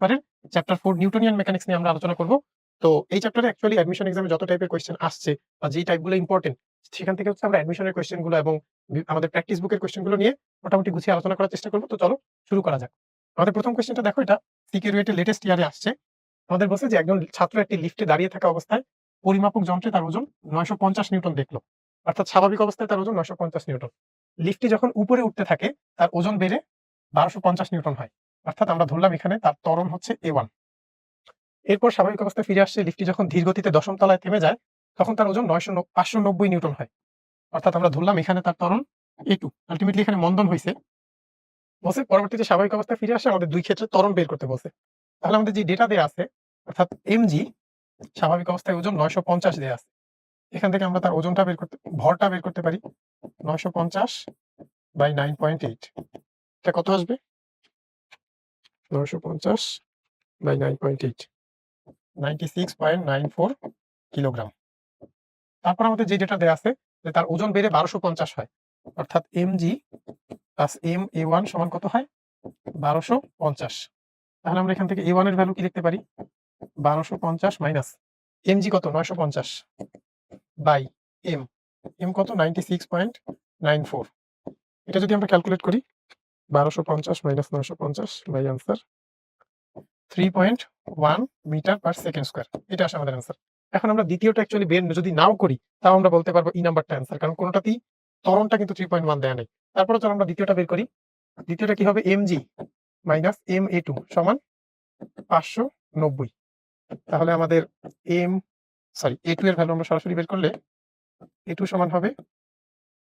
পেপারের chapter 4 Newtonian mechanics নিয়ে আমরা আলোচনা করব। তো এই চ্যাপ্টারে অ্যাকচুয়ালি অ্যাডমিশন এক্সামে যত টাইপের কোয়েশ্চেন আসছে বা যেই টাইপগুলো ইম্পর্টেন্ট সেখান থেকে হচ্ছে আমরা অ্যাডমিশনের কোয়েশ্চেনগুলো এবং আমাদের প্র্যাকটিস বুকের কোয়েশ্চেনগুলো নিয়ে মোটামুটি গুছিয়ে আলোচনা করার চেষ্টা করব। তো চলো শুরু করা যাক। আমাদের প্রথম কোয়েশ্চেনটা দেখো, এটা সিকিউরিটি লেটেস্ট ইয়ারে আসছে। আমাদের বলছে যে একজন ছাত্র একটি লিফটে দাঁড়িয়ে থাকা অবস্থায় পরিমাপক যন্ত্রে তার ওজন 950 নিউটন দেখলো, অর্থাৎ স্বাভাবিক অবস্থায় তার ওজন 950 নিউটন। লিফটটি যখন উপরে উঠতে থাকে তার ওজন বেড়ে 1250 নিউটন হয়, অর্থাৎ আমরা ধরলাম এখানে তার ত্বরণ হচ্ছে A1। এরপর স্বাভাবিক অবস্থায় ফিরে আসছে, লিফটটি যখন ধীর গতিতে দশম তলায় থেমে যায় তখন তার ওজন 590 নিউটন হয়, অর্থাৎ আমরা ধরলাম এখানে তার ত্বরণ A2। আলটিমেটলি এখানে মন্দন হয়েছে। বলছে পরবর্তীতে স্বাভাবিক অবস্থায় ফিরে আসে, আমাদের দুই ক্ষেত্রে ত্বরণ বের করতে বলছে। তাহলে আমাদের যে ডেটা দেয়া আছে, অর্থাৎ mg স্বাভাবিক অবস্থায় ওজন 950 দেয়া আছে, এখান থেকে আমরা তার ওজনটা বের করতে, ভরটা বের করতে পারি 950 বাই 9.8। এটা কত আসবে? 950 বাই 9.8, 96.94 কিলোগ্রাম। তারপর আমাদের যে ডেটা দেয়া আছে যে তার ওজন বেড়ে 1250 হয়, অর্থাৎ mg প্লাস ma1 সমান কত হয়? 1250। তাহলে আমরা এখান থেকে a1 এর ভ্যালু কি লিখতে পারি? 1250 মাইনাস mg কত? 950 বাই m কত? 96.94। এটা যদি আমরা ক্যালকুলেট করি, 1250 minus 950 by answer 3.1 metre per second square. এটা আসে আমাদের আনসার। এখন আমরা দ্বিতীয়টা অ্যাকচুয়ালি বের যদি নাও করি তাও আমরা বলতে পারবো ই নাম্বারটা আনসার, কারণ কোনোটাতেই ত্বরণটা কিন্তু 3.1 দেয়া নেই। তারপরে চলো আমরা দ্বিতীয়টা বের করি। দ্বিতীয়টা কি হবে? mg মাইনাস ma2 সমান 590। তাহলে আমাদের a2 এর ভ্যালু আমরা সরাসরি বের করলে a2 সমান হবে,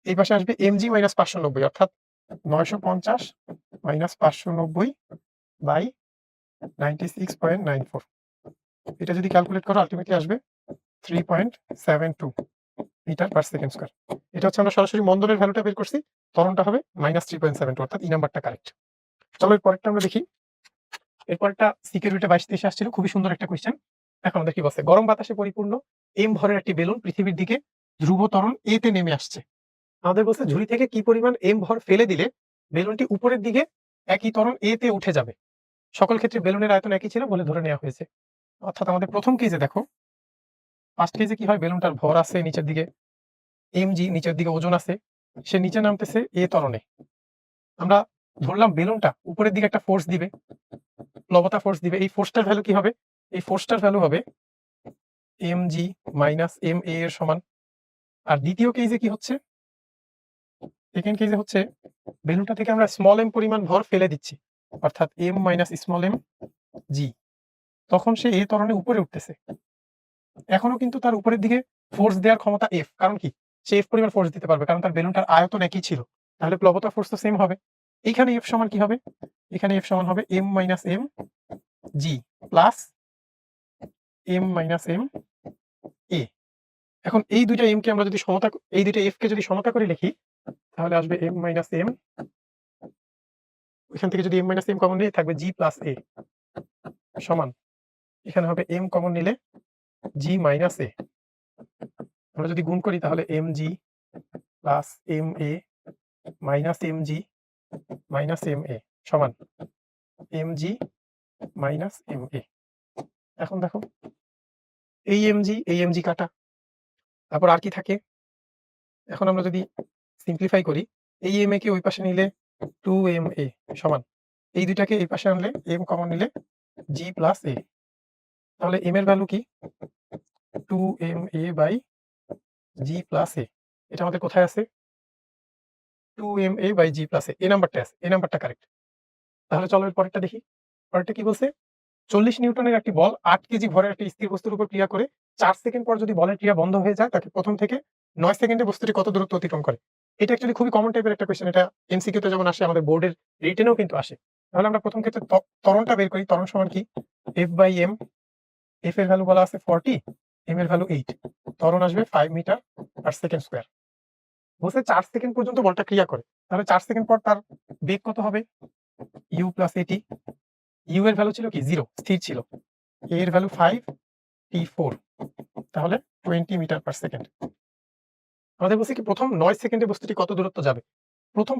এই পাশে আসবে mg মাইনাস 590, অর্থাৎ 950 মাইনাস 590 বাই 96.94। এটা যদি ক্যালকুলেট করো আলটিমেটলি আসবে 3.72 মিটার পার সেকেন্ড স্কয়ার। এটা হচ্ছে আমরা সরাসরি মন্দনের ভ্যালুটা বের করছি, ত্বরণটা হবে -3.72, অর্থাৎ ই নাম্বারটা কারেক্ট। চলো এর পরেরটা আমরা দেখি। এরপরটা সিকিউরিটি 22-23 আসছিল, খুবই সুন্দর একটা কোয়েশ্চেন। এখন আমাদের কি বলছে? গরম বাতাসে পরিপূর্ণ m ভরের একটি বেলুন পৃথিবীর দিকে ধ্রুব ত্বরণ a তে নেমে আসছে। আমাদের বলছে ঝুড়ি থেকে কি পরিমাণ m ভর ফেলে দিলে বেলুনটি উপরের দিকে একই ত্বরণ a তে উঠে যাবে। সকল ক্ষেত্রে বেলুনের আয়তন একই ছিল বলে ধরে নেওয়া হয়েছে। অর্থাৎ আমাদের প্রথম কেসে দেখো, ফার্স্ট কেসে কি হয়? বেলুনটার ভর আছে নিচের দিকে, mg নিচের দিকে ওজন আছে, সে নিচে নামতেছে a ত্বরণে। আমরা ধরলাম বেলুনটা উপরের দিকে একটা ফোর্স দিবে, প্লবতা ফোর্স দিবে। এই ফোর্সটার ভ্যালু কি হবে? এই ফোর্সটার ভ্যালু হবে mg মাইনাস ma এর সমান। আর দ্বিতীয় কেসে কি হচ্ছে? সেকেন্ড কেসে হচ্ছে বেলুনটা থেকে আমরা স্মল m পরিমাণ ভর ফেলে দিচ্ছি, অর্থাৎ m minus small m g। তখন সে a ত্বরণে উপরে উঠতেছে। এখনো কিন্তু তার উপরের দিকে ফোর্স দেওয়ার ক্ষমতা f, কারণ কি? সে f পরিমাণ ফোর্স দিতে পারবে, কারণ তার বেলুনটার আয়তন একই ছিল। তাহলে প্লবতা ফোর্স তো সেম হবে। এইখানে f সমান কি হবে? এখানে f সমান হবে m minus m g plus m minus m a। এখন এই দুইটা m কে আমরা যদি সমতা, এই দুইটা f কে যদি সমতা করে লিখি তাহলে আসবে m মাইনাস m, এখান থেকে যদি m মাইনাস m কমন নিই থাকবে g প্লাস a সমান, এখানে হবে m কমন নিলে g মাইনাস a। আমরা যদি গুণ করি তাহলে mg plus ma minus mg minus ma সমান mg মাইনাস ma। এখন দেখো এই mg কাটা, তারপর আর কি থাকে? এখন আমরা যদি সিম্পলিফাই করি, এই ma কে ওই পাশে নিলে 2ma সমান, এই দুইটাকে এই পাশে আনলে m কমন নিলে g প্লাস a। তাহলে m এর ভ্যালু কি? 2ma by g plus a। এটা আমাদের কোথায় আছে? 2ma by g plus a, এই নাম্বারটা আছে, এই নাম্বারটা কারেক্ট। তাহলে চলো এর পরেরটা দেখি। পরেরটা কি বলছে? 40 নিউটনের একটি বল 8 কেজি ভরের একটি স্থির বস্তুর উপর ক্রিয়া করে 4 সেকেন্ড পর যদি বলের ক্রিয়া বন্ধ হয়ে যায়, তাকে প্রথম থেকে 9 সেকেন্ডে বস্তুটি কত দূরত্ব অতিক্রম করে? এটা অ্যাকচুয়ালি খুবই কমন টাইপের একটা কোয়েশ্চেন। এটা এমসিকিউ তে যেমন আসে, আমাদের বোর্ডের রিটেনেও কিন্তু আসে। তাহলে আমরা প্রথম ক্ষেত্রে ত্বরণটা বের করি। ত্বরণ সমান কি? f by m। f এর ভ্যালু বলা আছে 40, m এর ভ্যালু 8, ত্বরণ আসবে 5 মিটার পার সেকেন্ড স্কয়ার। বলছে 4 সেকেন্ড পর্যন্ত বলটা ক্রিয়া করে, তাহলে 4 সেকেন্ড পর তার বেগ কত হবে? u plus at। u এর ভ্যালু ছিল কি? 0, স্থির ছিল। a এর ভ্যালু 5, t4, তাহলে 20 মিটার পার সেকেন্ড। আমাদের বলছে কি প্রথম 9 সেকেন্ডে বস্তুটি কত দূরত্ব যাবে? প্রথম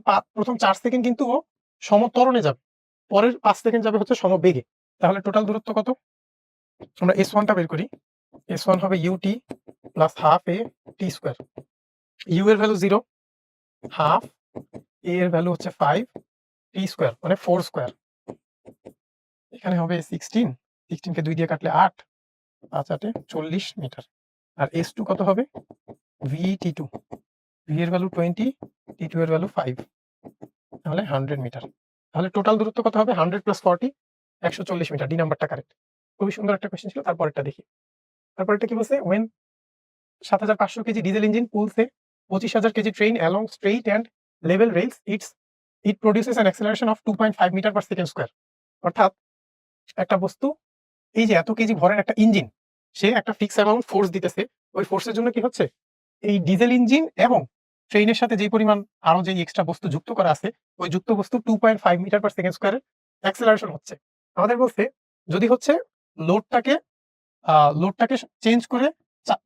4 সেকেন্ড কিন্তু ও সমত্বরণে যাবে, পরের 5 সেকেন্ড যাবে হচ্ছে সমবেগে। তাহলে টোটাল দূরত্ব কত? আমরা S1 টা বের করি। S1 হবে UT plus half A T square. U এর ভ্যালু 0, হাফ A এর ভ্যালু হচ্ছে 5, T স্কয়ার মানে 4 স্কয়ার। এখানে হবে 16, 16 কে 2 দিয়ে কাটলে 8, 5 8 40 মিটার। আর S2 কত হবে? VT2, V এর ভ্যালু 20, T2 এর ভ্যালু 5, তাহলে 100 মিটার। তাহলে টোটাল দূরত্ব কত হবে? 100 প্লাস 40, 140 মিটার। ডি নাম্বারটা কারেক্ট। খুবই সুন্দর একটা কোয়েশ্চেন ছিল। তারপরেরটা দেখি। তারপরেরটা কি বলছে? when 7500 KG diesel engine pulls a 25000 KG train along straight and level rails, it produces an acceleration of 2.5 metre per second square. অর্থাৎ একটা বস্তু এই যে এত কেজি ভরের একটা ইঞ্জিন, সে একটা ফিক্স অ্যামাউন্ট ফোর্স দিতেছে। ওই ফোর্সের জন্য কি হচ্ছে? এই ডিজেল ইঞ্জিন এবং ট্রেনের সাথে যে পরিমাণ আরো যে এক্সট্রা বস্তু যুক্ত করা আছে, ওই যুক্ত বস্তু 2.5 মিটার পার সেকেন্ড স্কয়ারের অ্যাক্সেলারেশন হচ্ছে। আমাদের বলছে যদি হচ্ছে লোডটাকে চেঞ্জ করে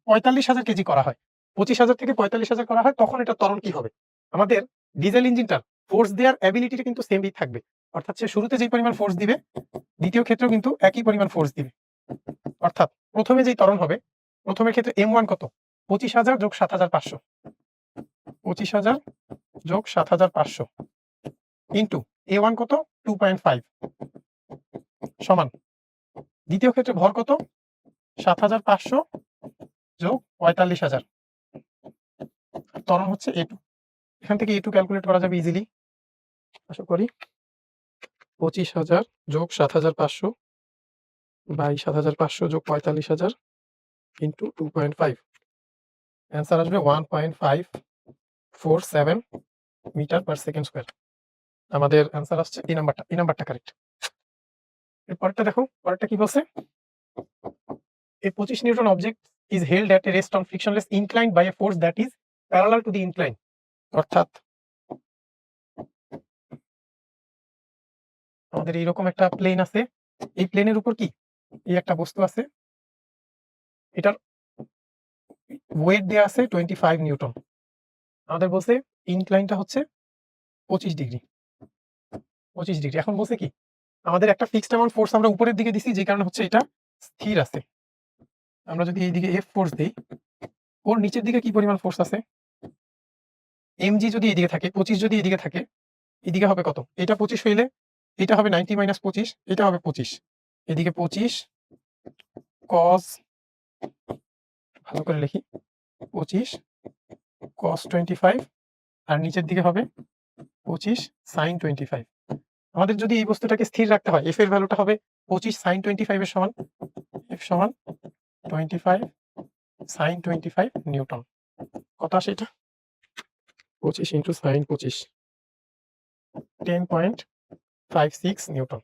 45,000 কেজি করা হয়, 25,000 থেকে 45,000 করা হয়, তখন এটা ত্বরণ কি হবে? আমাদের ডিজেল ইঞ্জিনটার ফোর্স দেওয়ার অ্যাবিলিটিটা কিন্তু সেমই থাকবে। অর্থাৎ সে শুরুতে যে পরিমাণ ফোর্স দিবে, দ্বিতীয় ক্ষেত্রেও কিন্তু একই পরিমাণ ফোর্স দিবে। অর্থাৎ প্রথমে যেই ত্বরণ হবে, প্রথমের ক্ষেত্রে M1 কত? 25,000 যোগ 7,500, 25,000 যোগ 7,500 ইন্টু A1 কত? 2.5 সমান দ্বিতীয় ক্ষেত্রে ভর কত? 7,500 যোগ 45,000, ত্বরণ হচ্ছে A2। এখান থেকে A2 ক্যালকুলেট করা যাবে ইজিলি। আশা করি 25,000 যোগ 7,500 বাই 7,500 যোগ 45,000 ইন্টু 2.5, অ্যান্সার আসবে 1.547 মিটার পার সেকেন্ড স্কয়ার। আমাদের অ্যান্সার আসছে এই নাম্বারটা কারেক্ট। এরপরটা দেখো, পরেরটা কি বলছে? A 25 Newton object is held at a rest on frictionless incline by a force that is parallel to the incline। অর্থাৎ আমাদের এইরকম একটা প্লেন আছে, এই প্লেনের উপর কি এই একটা বস্তু আছে, এটার ওয়েট দেয়া আছে 25 নিউটন। আমাদের বলছে ইনক্লাইনটা হচ্ছে 25 ডিগ্রি। এখন বলছে কি আমাদের একটা ফিক্সড অ্যামাউন্ট ফোর্স আমরা উপরের দিকে দিছি, যে কারণে হচ্ছে এটা স্থির আছে। আমরা যদি এইদিকে F ফোর্স দেই, ওর নিচের দিকে কি পরিমাণ ফোর্স আছে? mg যদি এইদিকে থাকে, 25 যদি এইদিকে থাকে, এদিকে হবে কত? এটা 25 হইলে এটা হবে 90 মাইনাস 25, এটা হবে 25, এদিকে 25 cos, ভালো করে লিখি, 25 cos 25, আর নিচের দিকে হবে 25 sin 25। আমাদের যদি এই বস্তুটাকে স্থির রাখতে হয়, f এর ভ্যালুটা হবে 25 sin 25 এর সমান, f সমান 25 sin 25 নিউটন। কত আসে এটা? 25 ইন্টু sin 25, 10.56 নিউটন।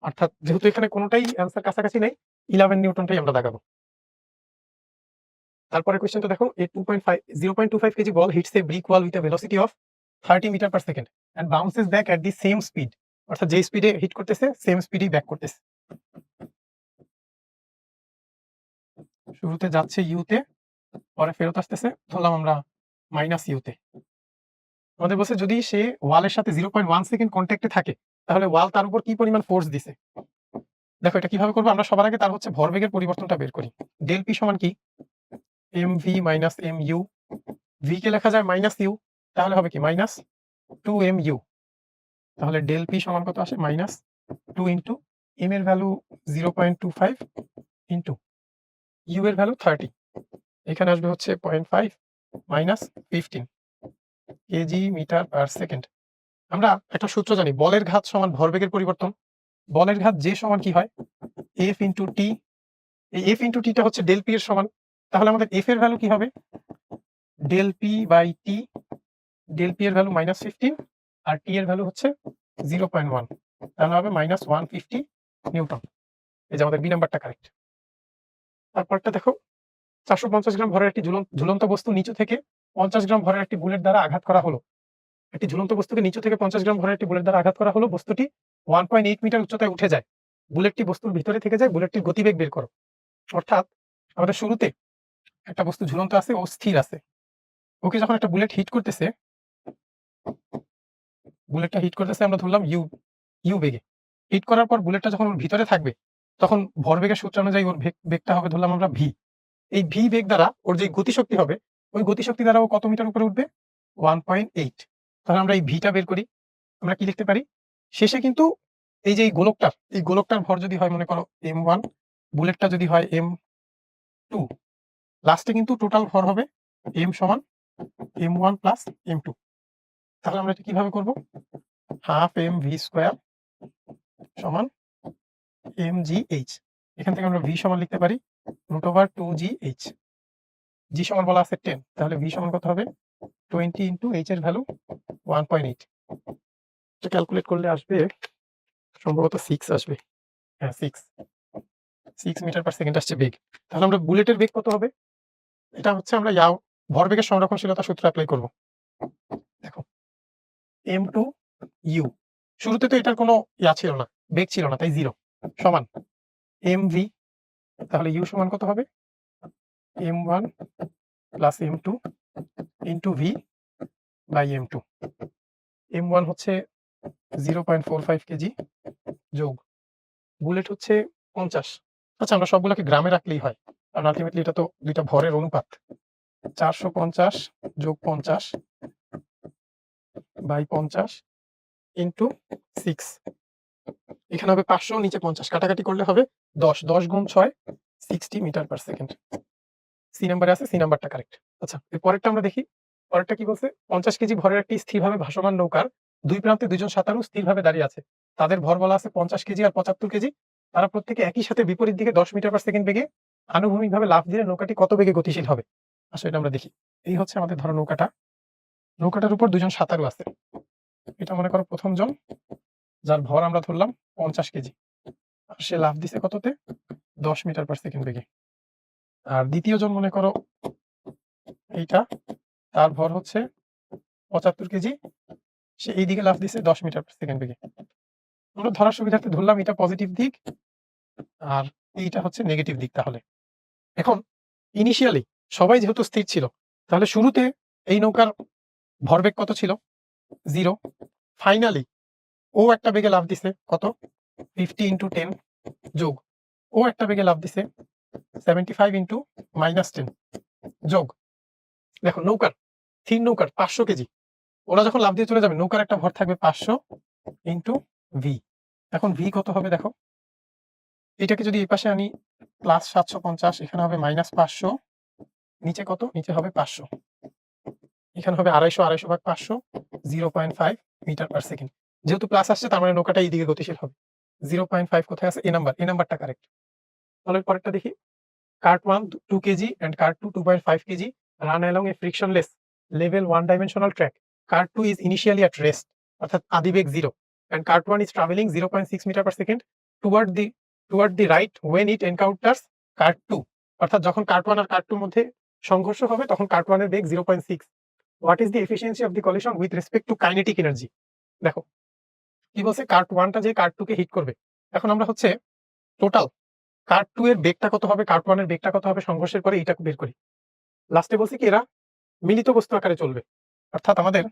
অর্থাৎ যেহেতু এখানে কোনোটাই অ্যান্সার কাছাকাছি নেই, 11 নিউটনটাই আমরা দাগাবো। তারপরে কোয়েশ্চেনটা দেখো, a 0.25 KG ball hits a brick wall with a velocity of 30 metre per second and bounces back at the same speed. অর্থাৎ যে স্পিডে হিট করতেছে সেম স্পিডেই ব্যাক করতেছে। শুরুতে যাচ্ছে ইউতে, পরে ফেরত আসতেছে, ধরলাম আমরা মাইনাস ইউতে। আমাদের বলছে যদি সে ওয়ালের সাথে 0.1 সেকেন্ড কন্ট্যাক্টে থাকে, তাহলে ওয়াল তার উপর কি পরিমাণ ফোর্স দিছে। দেখো এটা কিভাবে করবো? আমরা সবার আগে তার হচ্ছে ভরবেগের পরিবর্তনটা বের করি। ডেল পি সমান কি? mv মাইনাস mu, v কে লেখা যায় মাইনাস ইউ, তাহলে হবে কি মাইনাস 2mu। তাহলে ডেল পি সমান কত আসে? মাইনাস 2 ইন্টু এম এর ভ্যালু 0.25 ইন্টু ইউ এর ভ্যালু 30, এখানে আসবে হচ্ছে 0.5 minus 15 KG metre per second. আমরা একটা সূত্র জানি, বলের ঘাত সমান ভরবেগের পরিবর্তন। বলের ঘাত যে সমান কি হয়? F into T. এই এফ ইন্টু টিটা হচ্ছে ডেল পি এর সমান। তাহলে আমাদের এফ এর ভ্যালু কি হবে? Del P by T. Del P এর ভ্যালু মাইনাস 15 আর টি এর ভ্যালু হচ্ছে 0.1, তাহলে হবে মাইনাস 150 নিউটন। এই যে আমাদের বি নাম্বারটা কারেক্ট। তারপরটা দেখো, 450 গ্রাম ভরের একটি ঝুলন্ত বস্তু নিচু থেকে 50 গ্রাম ভরের একটি বুলেট দ্বারা আঘাত করা হলো। একটি ঝুলন্ত বস্তুকে নিচু থেকে 50 গ্রাম ভরের একটি বুলেট দ্বারা আঘাত করা হলো। বস্তুটি 1.8 মিটার উচ্চতায় উঠে যায়। বুলেটটি বস্তুর ভিতরে থেকে যায়। বুলেটটির গতিবেগ বের করো। অর্থাৎ আমাদের শুরুতে একটা বস্তু ঝুলন্ত আছে, ও স্থির আছে। ওকে যখন একটা বুলেটটা হিট করতেছে, আমরা ধরলাম ইউ বেগে। হিট করার পর বুলেটটা যখন ওর ভিতরে থাকবে তখন ভরবেগের সূত্র অনুযায়ী ওর বেগটা হবে ধরলাম আমরা ভি। এই ভি বেগ দ্বারা ওর যে গতিশক্তি হবে ওই গতিশক্তি দ্বারা ও কত মিটার উপরে উঠবে 1.8। তাহলে আমরা এই ভিটা বের করি। আমরা কি লিখতে পারি শেষে কিন্তু এই যে এই গোলকটার ভর যদি হয় মনে করো m1, বুলেটটা যদি হয় m2, লাস্টে কিন্তু টোটাল ভর হবে m সমান m1 প্লাস m2। তাহলে আমরা এটা কিভাবে করব হাফ mv স্কয়ার সমান mgh। এখান থেকে আমরা v সমান লিখতে পারি √2gh। g সমান বলা আছে 10, তাহলে v সমান কত হবে 20 ইন্টু h এর ভ্যালু 1.8। এটা ক্যালকুলেট করলে আসবে সম্ভবত 6 আসবে। হ্যাঁ 6 মিটার পার সেকেন্ড আসছে বেগ। তাহলে আমরা বুলেটের বেগ কত হবে এটা হচ্ছে আমরা ভরবেগের সংরক্ষণশীলতা সূত্র অ্যাপ্লাই করব। দেখো m2u, শুরুতে তো এটার কোনো ছিল না, বেগ ছিল না, তাই 0 সমান mv। তাহলে u সমান কত হবে m1 plus m2 into v by m2। m1 হচ্ছে 0.45 কেজি যোগ বুলেট হচ্ছে 50। আচ্ছা আমরা সবগুলোকে গ্রামে রাখলেই হয়, কারণ আলটিমেটলি এটা তো দুইটা ভরের অনুপাত। 450 যোগ 50 বাই 50 ইন্টু 6। এখানে হবে 500, নিচে 50, কাটাকাটি করলে হবে 10 গুণ 6 60 মিটার পার সেকেন্ড। সি নাম্বারে আছে, সি নাম্বারটা কারেক্ট। আচ্ছা এর পরেরটা আমরা দেখি। পরেরটা কি বলছে 50 কেজি ভরের একটি স্থিরভাবে ভাসমান নৌকার দুই প্রান্তে দুইজন সাঁতারু স্থিরভাবে দাঁড়িয়ে আছে। তাদের ভর বলা আছে 50 কেজি আর 75 কেজি। তারা প্রত্যেকে একই সাথে বিপরীত দিকে 10 মিটার পার সেকেন্ড বেগে আনুভূমিকভাবে লাফ দিলে নৌকাটি কত বেগে গতিশীল হবে। আসলে এটা আমরা দেখি। এই হচ্ছে আমাদের ধরো নৌকাটার উপর দুজন সাঁতারু আছে। এটা মনে করো প্রথম জন, যার ভর আমরা ধরলাম 50 কেজি, আর সে লাফ দিছে কততে 10 মিটার পার সেকেন্ড বেগে। আর দ্বিতীয় জন মনে করো এইটা, তার ভর হচ্ছে 75 কেজি, সে এই দিকে লাফ দিছে 10 মিটার পার সেকেন্ড বেগে। আমরা ধরার সুবিধার্থে ধরলাম এটা পজিটিভ দিক আর এইটা হচ্ছে নেগেটিভ দিক। তাহলে এখন ইনিশিয়ালি সবাই যেহেতু স্থির ছিল, তাহলে শুরুতে এই নৌকার ভরবেগ কত ছিল 0। ফাইনালি ও একটা বেগে লাফ দিছে কত 50 ইন্টু 10 যোগ ও একটা বেগে লাফ দিছে 75 ইন্টু -10 যোগ। দেখো নৌকার 500 কেজি, ওরা যখন লাফ দিয়ে চলে যাবে নৌকার একটা ভর থাকবে 500 ইন্টু ভি। এখন ভি কত হবে দেখো, এটাকে যদি এই পাশে আনি প্লাস 750, এখানে হবে -500, নিচে কত নিচে হবে 500, এখানে হবে 250 ভাগ 500 0.5 মিটার পার সেকেন্ড। যেহেতু প্লাস আসছে তার মানে নৌকাটা এই দিকে গতিশীল হবে। 0.5 কোথায় আছে, এ নাম্বারটা কারেক্ট। তাহলে পরেরটা দেখি। Cart 1 2 KG and cart 2 2.5 KG run along a frictionless level one dimensional track. Cart 2 is initially at rest, অর্থাৎ আদিবেগ 0, and cart 1 is traveling 0.6 metre per second toward the right when it encounters cart 2, অর্থাৎ যখন cart 1 আর cart 2 এর মধ্যে সংঘর্ষ হবে তখন cart 1 এর বেগ 0.6। What is the efficiency of the collision with respect to kinetic energy. দেখো কি বলছে, কার্ট 1টা যে কার্ট 2 কে হিট করবে। এখন আমরা হচ্ছে টোটাল কার্ট 2 এর বেগটা কত হবে, কার্ট 1 এর বেগটা কত হবে সংঘর্ষের পরে এইটা বের করি। লাস্টে বলছি কি এরা মিলিত বস্তু আকারে চলবে, অর্থাৎ আমাদের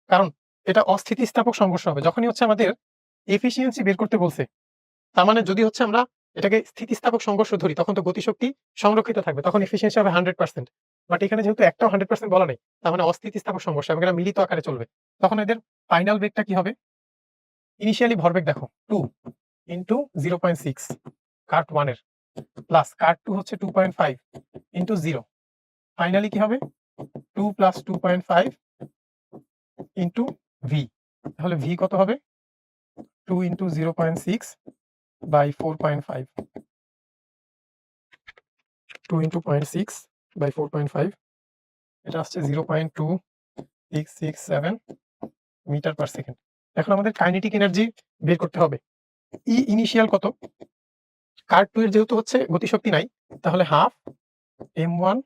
কারণ এটা অস্থিতিস্থাপক সংঘর্ষ হবে। যখনই হচ্ছে আমাদের এফিসিয়েন্সি বের করতে বলছে, তার মানে যদি হচ্ছে আমরা এটাকে স্থিতিস্থাপক সংঘর্ষ ধরি তখন তো গতিশক্তি সংরক্ষিত থাকবে, তখন এফিসিয়েন্সি হবে 100%। বাট এখানে যেহেতু একটাও 100% বলা নেই, তার মানে অস্থিতিস্থাপক সংঘর্ষ এবং এটা মিলিত আকারে চলবে। তখন এদের ফাইনাল বেগটা কি হবে, ইনিশিয়ালি ভরবেগ দেখো 2 ইন্টু 0.6 কার্ট 1 এর, প্লাস কার্ট 2 হচ্ছে 2.5 ইন্টু 0, ফাইনালি কি হবে 2 প্লাস 2.5 ইন্টু ভি। তাহলে ভি কত হবে 2 ইন্টু 0.6 বাই 4.5, 2 ইন্টু 0.6 বাই 4.5, এটা আসছে 0.2667 মিটার পার সেকেন্ড। এখন আমাদের কাইনেটিক এনার্জি বের করতে হবে। ই ইনিশিয়াল কত, কার্ট 2 এর যেহেতু হচ্ছে গতিশক্তি নাই, তাহলে half m1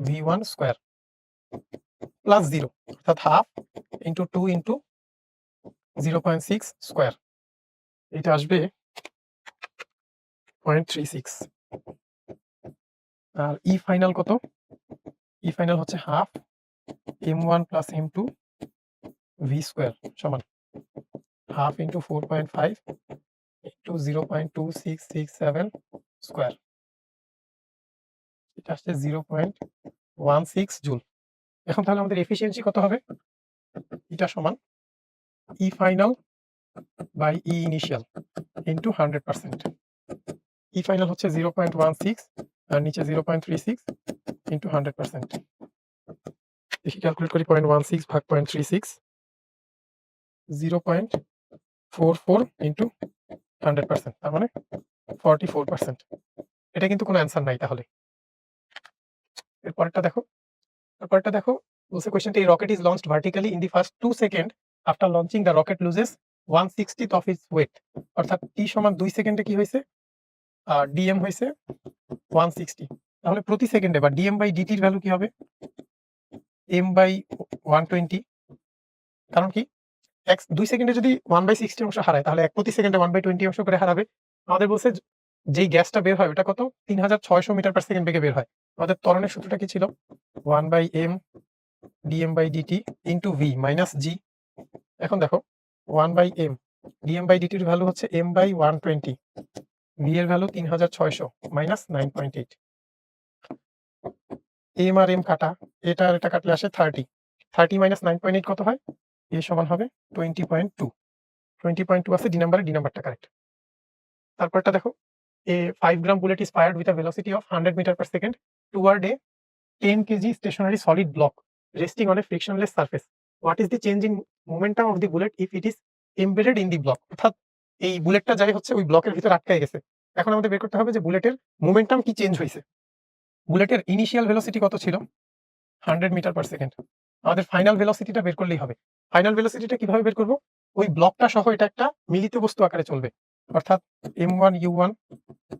v1 square plus 0, অর্থাৎ হাফ ইন্টু 2 ইন্টু 0.6 স্কয়ার, এটা আসবে 0.36। আর ই ফাইনাল কত, ই ফাইনাল হচ্ছে half m1 plus m2 v square সমান হাফ ইন্টু 4.5 ইন্টু 0.2667 স্কোয়ার, এটা আসছে 0.16 জুল। এখন তাহলে আমাদের এফিসিয়েন্সি কত হবে? এটা সমান E final by E initial into 100%। E final হচ্ছে 0.16 আর নিচে 0.36 ইন্টু 100%। দেখি ক্যালকুলেট করি, 0.16 ভাগ 0.36, 0.44 ইন্টু 100%, তার মানে 44%। এটা কিন্তু কোনো অ্যান্সার নাই। তাহলে এরপরটা দেখো, বলছে কোয়েশ্চেনটি, rocket is launched vertically in the first 2 second after launching the rocket loses 1/60th of its weight. অর্থাৎ টি সমান 2 সেকেন্ডে কি হয়েছে? ডিএম হয়েছে 160। তাহলে প্রতি সেকেন্ডে বা ডিএম বাই ডিটির ভ্যালু কি হবে? M by 120। কারণ কি, 2 সেকেন্ডে যদি 1/60 অংশ হারায় তাহলে প্রতি সেকেন্ডে 1/20 অংশ করে হারাবে। আমাদের বলছে যেই গ্যাসটা বের হয় ওটা কত? 3600 মিটার পার সেকেন্ড বেগে বের হয়। আমাদের ত্বরণের সূত্রটা কি ছিল? 1/m dm by DT into V minus G. এখন দেখো 1/m dm বাই ডিটির ভ্যালু হচ্ছে m বাই 120, ভি এর ভ্যালু 3600 মাইনাস 9.8। এম আর এম কাটা, এটা আর এটা কাটলে আসে 30 মাইনাস 9.8 কত হয়? এ সমান হবে 20.2। 20.2 আছে ডি নাম্বারটা কারেক্ট। তারপরটা দেখো, a 5 gram bullet is fired with a velocity of 100 meter per second toward a 10 kg stationary solid block resting on a frictionless surface. What is the change in momentum of the bullet if it is embedded in the block? অর্থাৎ এই বুলেটটা যাই হচ্ছে ওই ব্লকের ভিতরে আটকায় গেছে। এখন আমাদের বের করতে হবে যে বুলেটের মোমেন্টাম কি চেঞ্জ হয়েছে। বুলেটের ইনিশিয়াল ভেলোসিটি কত ছিল? 100 মিটার পার সেকেন্ড। আমাদের ফাইনাল ভেলোসিটিটা বের করলেই হবে। ফাইনাল ভেলোসিটিটা কিভাবে বের করব? ওই ব্লকটা সহ এটা একটা মিলিত বস্তু আকারে চলবে। অর্থাৎ m1 u1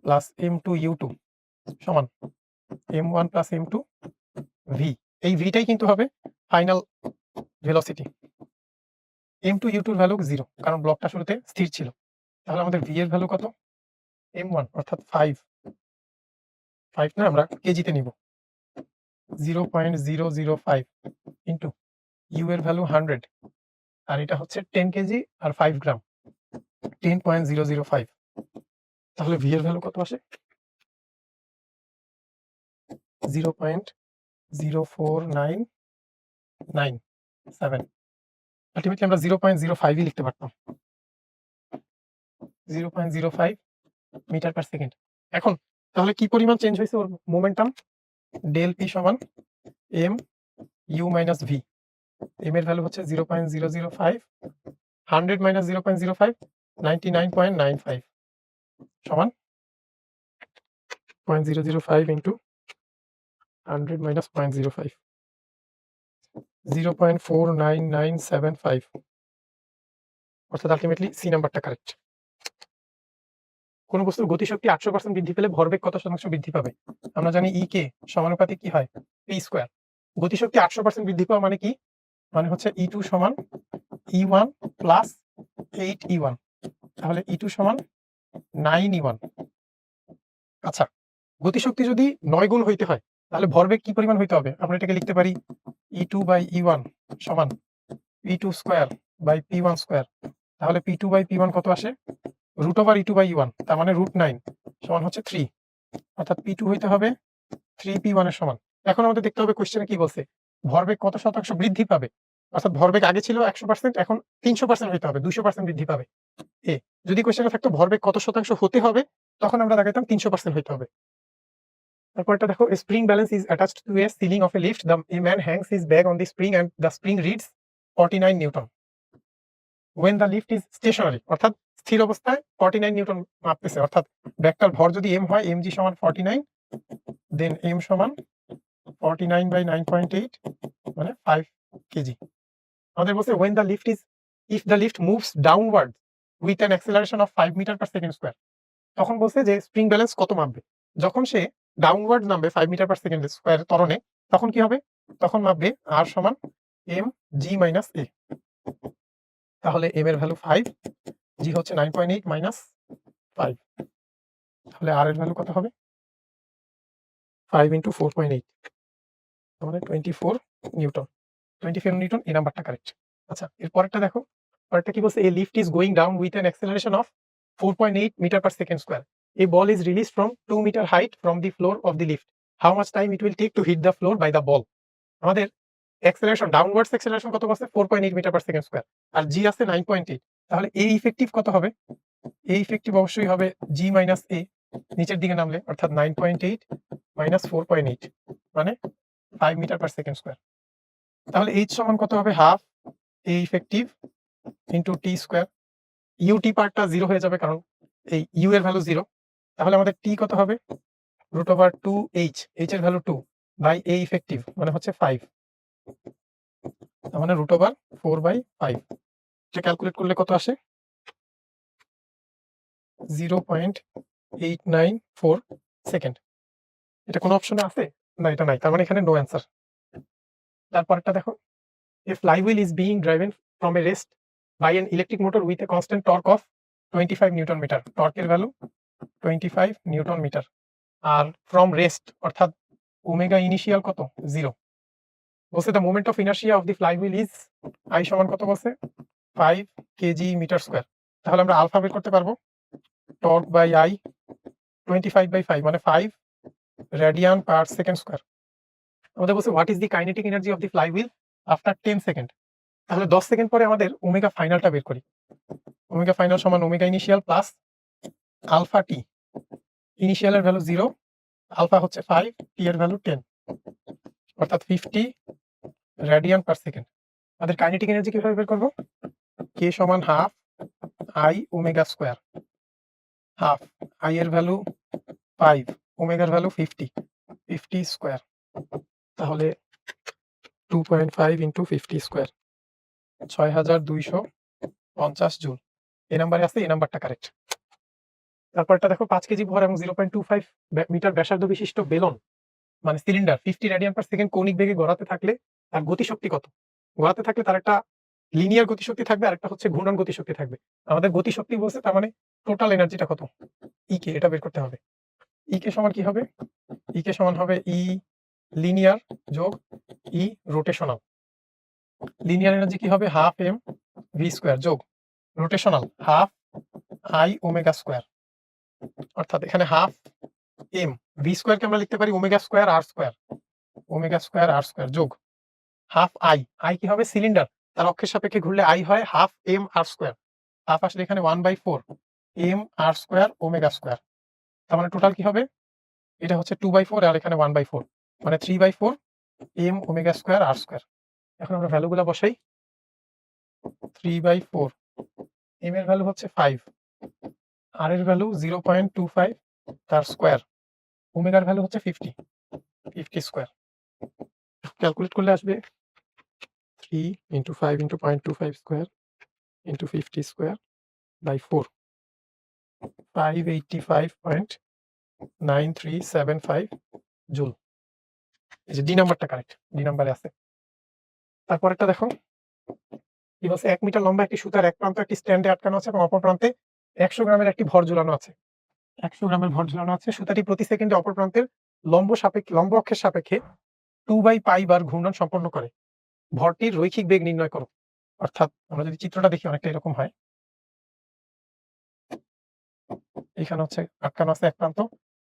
plus m2 u2 সমান m1 প্লাস m2 v। এই ভিটাই কিন্তু হবে ফাইনাল ভেলোসিটি। m2 u2 এর ভ্যালু 0, কারণ ব্লকটা শুরুতে স্থির ছিল। তাহলে আমাদের v এর ভ্যালু কত? m1 অর্থাৎ 5 না, আমরা কেজিতে নিব। 0.005 ইন্টু u এর ভ্যালু 100, আর এটা হচ্ছে 10 কেজি আর 5 গ্রাম, 10.005। তাহলে ভি এর ভ্যালু কত আসে? 0.04997। আলটিমেটলি আমরা 0.05 লিখতে পারতাম, 0.05 মিটার পার সেকেন্ড। এখন তাহলে কি পরিমাণ চেঞ্জ হয়েছে ওর মোমেন্টাম? ডেল পি সমান M U minus V. M এর ভ্যালু হচ্ছে 0.005, 100 মাইনাস 0.05 99.95 সমান 0.005 ইন্টু 100 মাইনাস 0.05, 0.49975। অর্থাৎ আলটিমেটলি সি নাম্বারটা কারেক্ট। কোন বস্তুর গতিশক্তি 800% বৃদ্ধি পেলে ভরবেগ কত শতাংশ বৃদ্ধি পাবে? আমরা জানি ই কে সমানুপাতিক কি হয়? P square. গতিশক্তি 800% বৃদ্ধি পাওয়া মানে কি? মানে হচ্ছে E2 সমান E1 প্লাস 8E1। তাহলে E2 সমান 9E1। আচ্ছা, গতিশক্তি যদি 9 গুণ হইতে হয় তাহলে ভরবেগ কি পরিমাণ হইতে হবে? আমরা এটাকে লিখতে পারি E2 বাই E1 সমান P2 square by P1 square. তাহলে P2 বাই P1 কত আসে? Root over E2 by E1, তার মানে √9 সমান হচ্ছে 3। অর্থাৎ P2 হইতে হবে 3P1 এর সমান। এখন আমাদের দেখতে হবে কোশ্চেনে কি বলছে, ভরবেগ কত শতাংশ বৃদ্ধি পাবে। অর্থাৎ ভরবেগ আগে ছিল 100%, এখন 300% হইতে হবে, 200% বৃদ্ধি পাবে। এ যদি কোশ্চেনে থাকতো ভরবেগ কত শতাংশ হতে হবে, তখন আমরা দেখাইতাম 300% হইতে হবে। তারপরটা দেখো, spring balance is attached to A ceiling of A lift, the man Hanks his bag on the spring and the spring reads 49 Newton when the lift is stationary। অর্থাৎ স্থির অবস্থায় 49 নিউটন মাপতেছে। অর্থাৎ ব্যাগটার ভর যদি m হয়, mg সমান 49, দেন m সমান 49 বাই 9.8 মানে 5 কেজি। আমাদের বলছে when the lift is if the lift moves downward with an acceleration of 5 metre per second square. তখন বলছে যে স্প্রিং ব্যালেন্স কত মাপবে? যখন সে ডাউনওয়ার্ড নামবে 5 মিটার পার সেকেন্ড স্কয়ার ত্বরণে, তখন কি হবে? তখন মাপবে r সমান mg মাইনাস a। তাহলে m এর ভ্যালু 5, g হচ্ছে 9.8 মাইনাস 5। তাহলে r এর ভ্যালু কত হবে? 5 ইনটু 4.8 তাহলে 24 নিউটন। 24 নিউটন, এই নাম্বারটা কারেক্ট। আচ্ছা, এর পরেরটা দেখো, পরেরটা কি বলছে? A lift is going down with an acceleration of 4.8 meter per second square. A ball is released from 2 meter height from the floor of the lift. How much time it will take to hit the floor by the ball? আমাদের acceleration downwards acceleration কত আছে 4.8 metre per second square আর জি আছে 9.8। তাহলে এ effective কত হবে? এ effective অবশ্যই হবে জি minus এ নিচের দিকে নামলে, অর্থাৎ 9.8 মাইনাস 4.8 মানে 5 মিটার পার সেকেন্ড স্কয়ার। তাহলে এইচ সমান কত হবে? Half a effective into T square. UT পার্টটা 0 হয়ে যাবে কারণ এই ইউ এর ভ্যালু 0। তাহলে আমাদের টি কত হবে? √2h, h এর ভ্যালু 2 বাই এ ইফেক্টিভ মানে হচ্ছে 5, তার মানে √4/5। এটা ক্যালকুলেট করলে কত আসে? 0.894 সেকেন্ড। এটা কোনো অপশনে আছে? না, এটা নাই, তার মানে এখানে নো অ্যান্সার। তারপরটা দেখো, a flywheel is being driven from a rest by an electric motor with a constant torque of 25 newton metre. টর্কের ভ্যালু 25 নিউটন মিটার। আর ফ্রম রেস্ট অর্থাৎ ওমেগা ইনিশিয়াল কত? 0। বলছে the moment of inertia of the flywheel is I সমান কত বলছে? 5 KG metre square. তাহলে আমরা আলফা বের করতে পারবো। টর্ক বাই আই 25/5 মানে 5 রেডিয়ান পার সেকেন্ড স্কয়ার। আমাদের বলছে what is the kinetic energy of the flywheel after 10 second. তাহলে 10 সেকেন্ড পরে আমাদের ওমেগা ফাইনালটা বের করি। ওমেগা ফাইনাল সমান omega initial plus alpha t. ইনিশিয়ালের ভ্যালু 0, আলফা হচ্ছে 5, টি এর ভ্যালু 10, অর্থাৎ 50 রেডিয়ান পার সেকেন্ড। আমাদের কাইনেটিক এনার্জি কিভাবে বের করব? কে সমান half I omega square. Half I এর ভ্যালু 5, ওমেগার ভ্যালু 50 স্কয়ার। তাহলে 2.5 ইনটু 50 স্কয়ার 6250 জুল। এই নাম্বারে আছে, এই নাম্বারটা কারেক্ট। তারপরটা দেখো 5 কেজি ভর এবং 0.25 মিটার ব্যাসার্ধ বিশিষ্ট বেলন মানে সিলিন্ডার 50 রেডিয়ান পার সেকেন্ড কৌণিক বেগে গড়াতে থাকলে তার গতিশক্তি কত? গড়াতে থাকলে তার একটা লিনিয়ার গতিশক্তি থাকবে আর একটা হচ্ছে ঘূর্ণন গতিশক্তি থাকবে। আমাদের গতিশক্তি বলছে, তার মানে টোটাল এনার্জিটা কত? ই কে, এটা বের করতে হবে। ই কে সমান কি হবে? ই কে সমান হবে ই লিনিয়ার যোগ ই রোটেশনাল। লিনিয়ার এনার্জি কি হবে? হাফ এম ভি স্কয়ার যোগ rotational half I omega square. অর্থাৎ এখানে হাফ এম ভি স্কয়ারকে আমরা লিখতে পারি ওমেগা স্কয়ার আর স্কয়ার, ওমেগা স্কয়ার আর স্কয়ার যোগ হাফ আই। আই কি হবে? সিলিন্ডার, তার অক্ষের সাপেক্ষে ঘুরলে আই হয় half M R square. Half আসলে এখানে 1/4 M R square omega square. তার মানে টোটাল কি হবে? এটা হচ্ছে 2/4 আর এখানে 1/4 মানে 3/4 এম ওমেগা স্কয়ার আর স্কয়ার। এখন আমরা ভ্যালুগুলো বসাই। 3/4 এম এর ভ্যালু হচ্ছে 5, আর এর ভ্যালু 0.25 তার স্কয়ার, ওমেগার ভ্যালু হচ্ছে 50 স্কয়ার। ক্যালকুলেট করলে আসবে 3 into 5 into 0.25 square into 50 square by 4, 585.9375 joule. এই যে ডি নাম্বারটা কারেক্ট, ডি নাম্বারে আছে। তারপর একটা দেখো কি বলছে, 1 মিটার লম্বা একটি সুতার এক প্রান্ত একটি স্ট্যান্ডে আটকানো আছে এবং অপর প্রান্তে 100 গ্রামের একটি ভর ঝুলানো আছে। 100 গ্রামের ভর ঝুলানো আছে। সুতাটি প্রতি সেকেন্ডে অপর প্রান্তের লম্ব অক্ষের সাপেক্ষে 2/π বার ঘূর্ণন সম্পন্ন করে। ভরটির রৈখিক বেগ নির্ণয় করো। অর্থাৎ আমরা যদি চিত্রটা দেখি অনেকটা এরকম হয়। এখানে হচ্ছে আটকানো আছে এক প্রান্ত,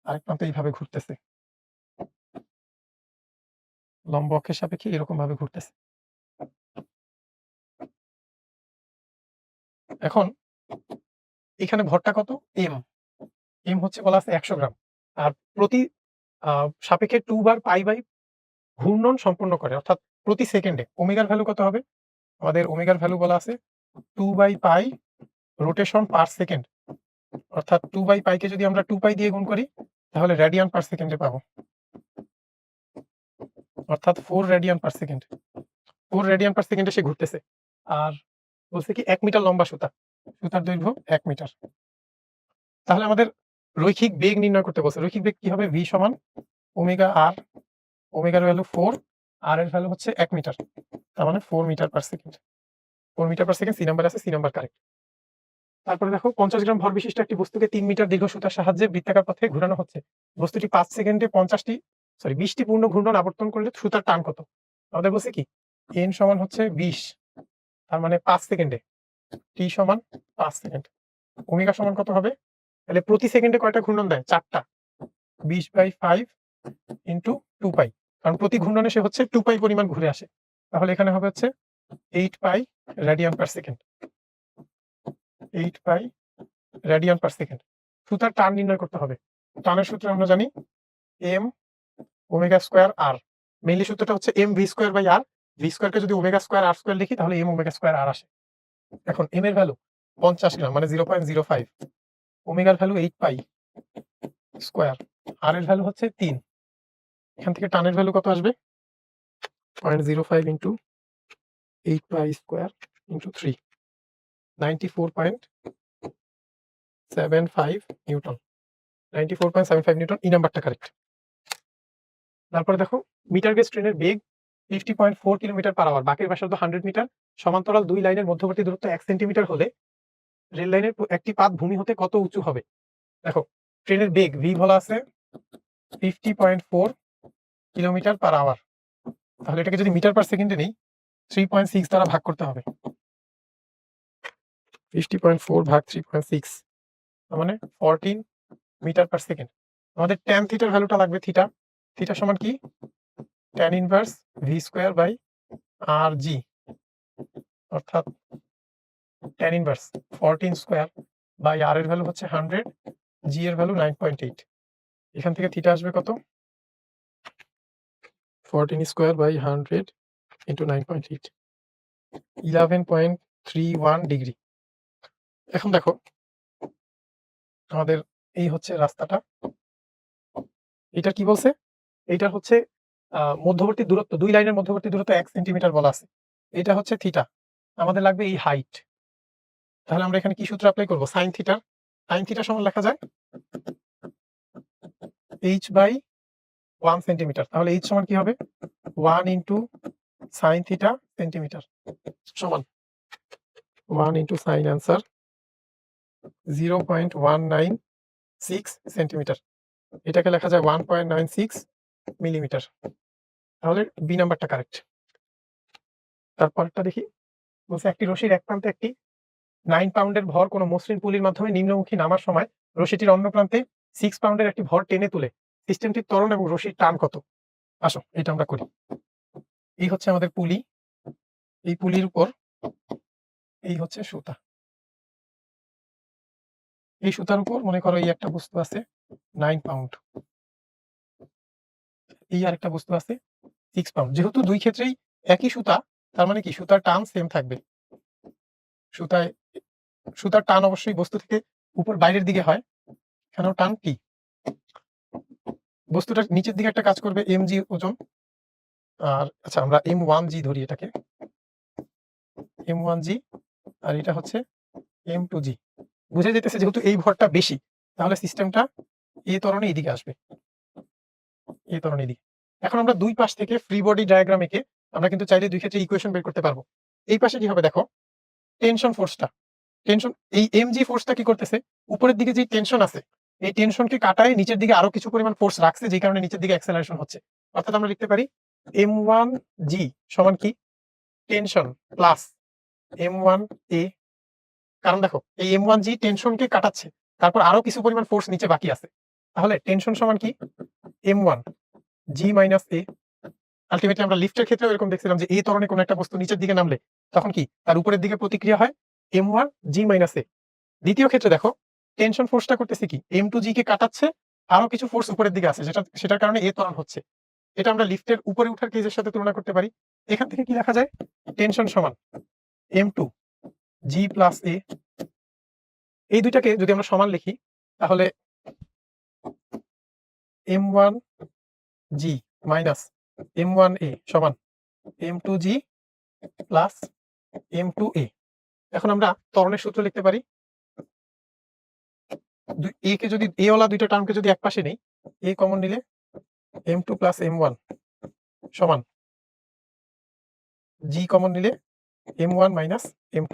আরেক প্রান্ত এইভাবে ঘুরতেছে, লম্ব অক্ষের সাপেক্ষে এরকম ভাবে ঘুরতেছে। এখন এখানে ভরটা কত? এম। এম হচ্ছে বলা আছে 100 গ্রাম, আর প্রতি সাপেক্ষে 2 বার π/, ঘূর্ণন সম্পন্ন করে, অর্থাৎ প্রতি সেকেন্ডে। ওমেগার ভ্যালু কত হবে? আমাদের ওমেগার ভ্যালু বলা আছে 2/π রোটেশন পার সেকেন্ড, অর্থাৎ 2/π কে যদি আমরা 2π দিয়ে গুণ করি তাহলে রেডিয়ান পার সেকেন্ডে পাবো, অর্থাৎ 4 রেডিয়ান পার সেকেন্ড। 4 রেডিয়ান পার সেকেন্ডে সে ঘুরতেছে। আর বলছে কি 1 মিটার লম্বা সুতা, সুতার দৈর্ঘ্য 1 মিটার। তাহলে আমাদের রৈখিক বেগ নির্ণয় করতে বলছে। রৈখিক বেগ কি হবে? ভি সমান ওমেগা আর, ওমেগার ভ্যালু 4, আর এর ভ্যালু হচ্ছে 1 মিটার, তার মানে 4 metre per second. 4 metre per second, C number আছে, সি নাম্বার কারেক্ট। তারপরে দেখো 50 গ্রাম ভর বিশিষ্ট একটি বস্তুকে 3 মিটার দীর্ঘ সুতার সাহায্যে বৃত্তাকার পথে ঘোরানো হচ্ছে। বস্তুটি 5 সেকেন্ডে 20টি পূর্ণ ঘূর্ণন আবর্তন করলে সুতার টান কত? আমাদের বলছে কি এন সমান হচ্ছে 20, তার মানে 5 সেকেন্ডে, টি সমান 5 সেকেন্ড। ওমেগা সমান কত হবে? তাহলে প্রতি সেকেন্ডে কয়টা ঘূর্ণন দেয়? 4টা। 20/5 ইন্টু 2 পাই, কারণ প্রতি ঘূর্ণনে সে হচ্ছে 2 পাই পরিমাণ ঘুরে আসে। তাহলে এখানে হবে হচ্ছে 8 pi radian per second. 8 pi radian per second. সুতার টান নির্ণয় করতে হবে। টানের সূত্র আমরা জানি m omega square r. Mainly সূত্রটা হচ্ছে m V square by r. V স্কোয়ারকে যদি ওমেগা স্কোয়ার আর স্কোয়ার লিখি তাহলে এম ওমেগা স্কোয়ার আর আসে। এখন এম এর ভ্যালু 50 গ্রাম মানে 0.05, ওমেগার ভ্যালু 8 পাই স্কোয়ার, আর এর ভ্যালু হচ্ছে 3। এখান থেকে টানের ভ্যালু কত আসবে? 0.05 ইন্টু 8 পাই স্কোয়ার ইন্টু 3, 94.75 নিউটন। 94.75 নিউটন, এই নাম্বারটা কারেক্ট। তারপরে দেখো মিটার গেজ ট্রেনের বেগ 50.4 কিলোমিটার পার আওয়ার, বাকির ব্যাসার্ধ 100 মিটার, সমান্তরাল দুই লাইনের মধ্যবর্তী দূরত্ব 1 সেন্টিমিটার হলে রেল লাইনের একটি পাত ভূমি হতে কত উঁচু হবে? দেখো ট্রেনের বেগ ভি বলা আছে 50.4 কিলোমিটার পার আওয়ার, তাহলে এটাকে যদি মিটার পার সেকেন্ডে নেই 3.6 দ্বারা ভাগ করতে হবে। 50.4 ভাগ 3.6 মানে 14 মিটার পার সেকেন্ড। আমাদের ট্যান থিটার ভ্যালুটা লাগবে থিটা। থিটা সমান কি? Tan inverse v square by r g, অর্থাৎ tan inverse 14 square by r এর ভ্যালু হচ্ছে 100, জি এর ভ্যালু 9.8। এখান থেকে থিটা আসবে কত? 14 স্কোয়ার বাই 100 ইন্টু 9.8, 11.31 ডিগ্রি। এখন দেখো আমাদের এই হচ্ছে রাস্তাটা, এটা কি বলছে? এটা হচ্ছে মধ্যবর্তী দূরত্ব, দুই লাইনের মধ্যবর্তী দূরত্ব 1 সেন্টিমিটার বলা আছে। এটা হচ্ছে থিটা, আমাদের লাগবে এই হাইট। তাহলে আমরা এখানে কি সূত্র অ্যাপ্লাই করব? Sine theta. সাইন থিটা সমান লেখা যায় h বাই 1 সেন্টিমিটার। তাহলে h সমান কি হবে? 1 ইন্টু সাইন থিটা সেন্টিমিটার সমান 1 ইন্টু সাইন অ্যান্সার 0.196 সেন্টিমিটার। এটাকে লেখা যায় 1.96 মিলিমিটার। তাহলে বি নাম্বারটা কারেক্ট। তারপরটা দেখি, বলছে একটি রশির এক প্রান্তে একটি 9 পাউন্ডের ভর কোনো মসৃণ পুলির মাধ্যমে নিম্নমুখী নামার সময় রশিটির অন্য প্রান্তে 6 পাউন্ডের একটি ভর টেনে তুলে সিস্টেমটির ত্বরণ এবং রশির টান কত? আসো এটা আমরা করি। এই হচ্ছে আমাদের পুলি, এই পুলির উপর এই হচ্ছে সুতা, এই সুতার উপর মনে করো এই একটা বস্তু আছে 9 পাউন্ড, এই আরেকটা বস্তু আছে 6 পাউন্ড। যেহেতু দুই ক্ষেত্রেই একই সুতা, তার মানে কি সুতার টান সেম থাকবে। সুতার টান অবশ্যই বস্তু থেকে উপর বাইরের দিকে হয়, এখানেও টান কি? বস্তুটার নিচের দিকে একটা কাজ করবে mg ওজন, আর আচ্ছা আমরা m1g ধরি, এটাকে m1g, আর এটা হচ্ছে m2g। বুঝে যেতেছে যেহেতু এই ভরটা বেশি, তাহলে সিস্টেমটা এই ত্বরণে এদিকে আসবে, এই ত্বরণে এদিকে। এখন আমরা দুই পাশ থেকে ফ্রি বডি ডায়াগ্রাম এঁকে আমরা কিন্তু চাইলে দুই ক্ষেত্রে ইকুয়েশন বের করতে পারবো। এই পাশে কি হবে দেখো, টেনশন ফোর্সটা, টেনশন এই mg ফোর্সটা কি করতেছে? উপরের দিকে যে টেনশন আছে এই টেনশনকে কাটায় নিচের দিকে আরো কিছু পরিমাণ ফোর্স রাখছে, যে কারণে নিচের দিকে অ্যাক্সেলারেশন হচ্ছে। অর্থাৎ আমরা লিখতে পারি m1g সমান কি? Tension plus m1a। কারণ দেখো এই m1g টেনশনকে কাটাচ্ছে, তারপর আরো কিছু পরিমাণ ফোর্স নিচে বাকি আছে, তাহলে টেনশন সমান কি? m1g minus a। আলটিমেটলি আমরা লিফটের ক্ষেত্রে এরকম দেখছিলাম যে এই ধরনের কোন একটা বস্তু নিচের দিকে নামলে তখন কি তার উপরের দিকে প্রতিক্রিয়া হয় m1g মাইনাস a। দ্বিতীয় ক্ষেত্রে দেখো টেনশন ফোর্সটা করতেছে কি? m2g কে কাটাচ্ছে, আরো কিছু ফোর্স উপরের দিকে আছে, সেটার কারণে এ ত্বরণ হচ্ছে। এটা আমরা লিফটের উপরে উঠার কেজের সাথে তুলনা করতে পারি। এখান থেকে কি লেখা যায়? টেনশন সমান m2g প্লাস a। এই দুইটাকে যদি আমরা সমান লিখি তাহলে m1g মাইনাস m1a সমান m2g প্লাস m2a। এখন আমরা ত্বরণের সূত্র লিখতে পারি, এ কে যদি এ ওয়ালা দুইটা টার্মকে যদি একপাশে নেই, এ কমন নিলে m2 প্লাস m1 সমান g কমন নিলে m1 মাইনাস m2।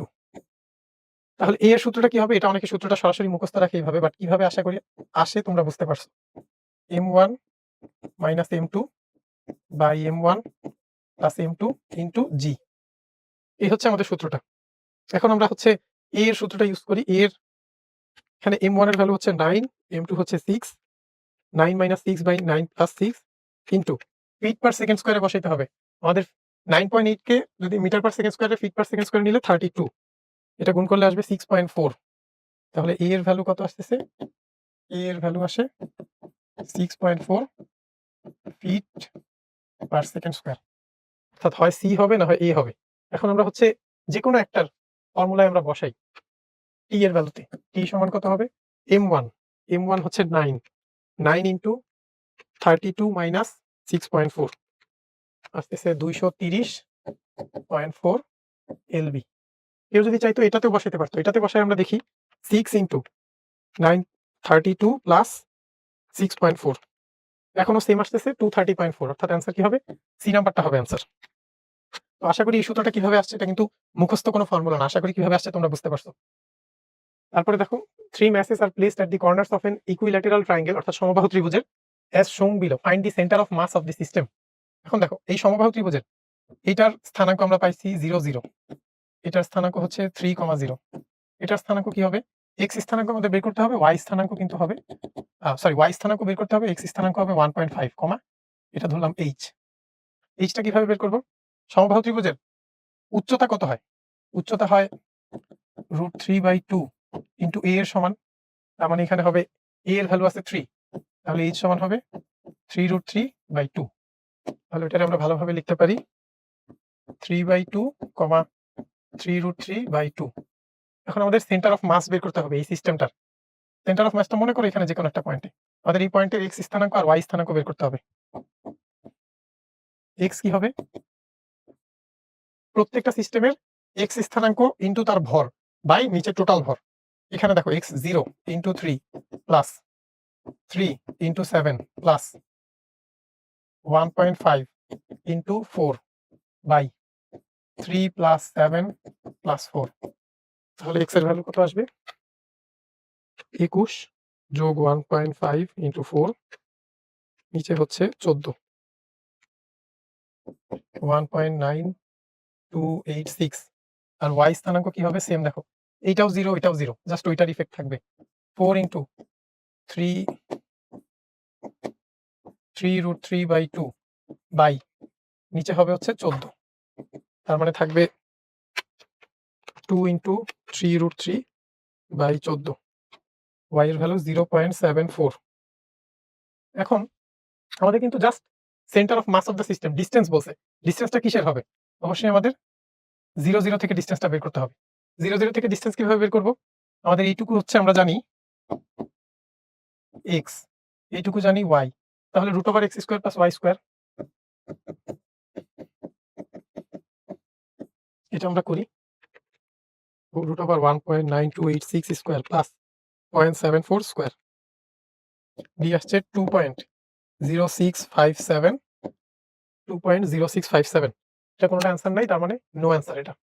তাহলে এ এর সূত্রটা কি হবে? এটা অনেকে সূত্রটা সরাসরি মুখস্থ রাখে এইভাবে, বাট কিভাবে আশা করি আসে তোমরা বুঝতে পারছো। m1 minus m2 by m1 plus m2 into g, এই হচ্ছে আমাদের সূত্রটা। এখন আমরা হচ্ছে এ এর সূত্রটা ইউজ করি। এর এখানে m1 এর ভ্যালু হচ্ছে 9, m2 হচ্ছে 6, 9 - 6 / 9 + 6 ইনটু ফিট পার সেকেন্ড স্কয়ারে বসাইতে হবে। আমাদের 9.8 কে যদি মিটার পার সেকেন্ড স্কয়ারে ফিট পার সেকেন্ড স্কয়ারে নিলে 32, এটা গুণ করলে আসবে 6.4। তাহলে a এর ভ্যালু কত আসতেছে? a এর ভ্যালু আসে 6.4 ফিট পার সেকেন্ড স্কয়ার। অর্থাৎ হয় c হবে না হয় a হবে। এখন আমরা হচ্ছে যেকোনো একটার ফর্মুলায় আমরা বসাই t এর ভ্যালুতে। t সমান কত হবে? m1 হচ্ছে 9, 9 ইনটু 32 মাইনাস 6.4 আসতেছে 230.4 এলবি। কেউ যদি চাইতো এটাতেও বসাইতে পারতো। এটাতে বসায় আমরা দেখি 6 ইনটু 9 32 প্লাস 6.4 এখনো সেম আসতেছে 230.4, অর্থাৎ অ্যান্সার কি হবে? সি নাম্বারটা হবে অ্যান্সার। তো আশা করি এই সূত্রটা কিভাবে আসছে এটা কিন্তু মুখস্থ কোনো ফর্মুলা না। আশা করি কিভাবে আসছে তোমরা বুঝতে পারছো। তারপরে দেখো 3 masses are placed at the corners of an equilateral triangle অর্থাৎ সমবাহু ত্রিভুজের as shown below. Find the center of mass of the system. এখন দেখো এই সমবাহু ত্রিভুজের এটার স্থানাঙ্ক আমরা পাইছি 0 0, এটার স্থানাঙ্ক হচ্ছে 3,0, এটার স্থানাঙ্ক কি হবে? x স্থানাঙ্ক আমাদের বের করতে হবে, y স্থানাঙ্ক কিন্তু হবে y স্থানাঙ্ক বের করতে হবে, x স্থানাঙ্ক হবে 1.5, এটা ধরলাম h। টা কিভাবে বের করব? সমবাহু ত্রিভুজের উচ্চতা কত হয়? উচ্চতা হয় √3/2 ইনটু a এর সমান, তার মানে এখানে হবে a এর ভ্যালু আছে 3, তাহলে h সমান হবে 3√3/2। তাহলে এটাকে আমরা ভালোভাবে লিখতে পারি 3/2, 3√3/2। এখন আমাদের সেন্টার অফ মাস বের করতে হবে এই সিস্টেমটার। সেন্টার অফ মাসটা মনে করো এখানে যে কোনো একটা পয়েন্টে। আমাদের এই পয়েন্টের x স্থানাঙ্ক আর y স্থানাঙ্ক বের করতে হবে। x কি হবে? প্রত্যেকটা সিস্টেমের x স্থানাঙ্ক ইনটু তার ভর বাই নিচে টোটাল ভর। এখানে দেখো x 0 into 3 plus 3 into 7 plus 1.5 into 4 by 3 plus 7 plus 4। তাহলে x এর ভ্যালু কত আসবে? 21 যোগ 1.5 ইনটু 4 নিচে হচ্ছে 14, 1.9286। আর y স্থানাঙ্ক কি হবে? সেম দেখো, এইটাও 0 এটাও 0, জাস্ট ওইটার ইফেক্ট থাকবে। 4 ইনটু 3√3/2 বাই নিচে হবে হচ্ছে 14, তার মানে থাকবে 2 ইনটু 3√3/14, y এর ভ্যালু 0.74। এখন আমাদের কিন্তু just centre of mass of the system distance বলছে। ডিসটেন্সটা কিসের হবে? অবশ্যই আমাদের 0 0 থেকে ডিসটেন্সটা বের করতে হবে। 0 0 থেকে ডিসটেন্স কিভাবে বের করব? আমাদের এইটুকু হচ্ছে আমরা জানি x, এইটুকু জানি y, তাহলে √x² + y², এটা আমরা করি। √1.9286² প্লাস 0.74² দিয়ে আসছে 2.0657, 2.0657। এটা কোনোটা অ্যান্সার নাই, তার মানে নো অ্যান্সার এটা।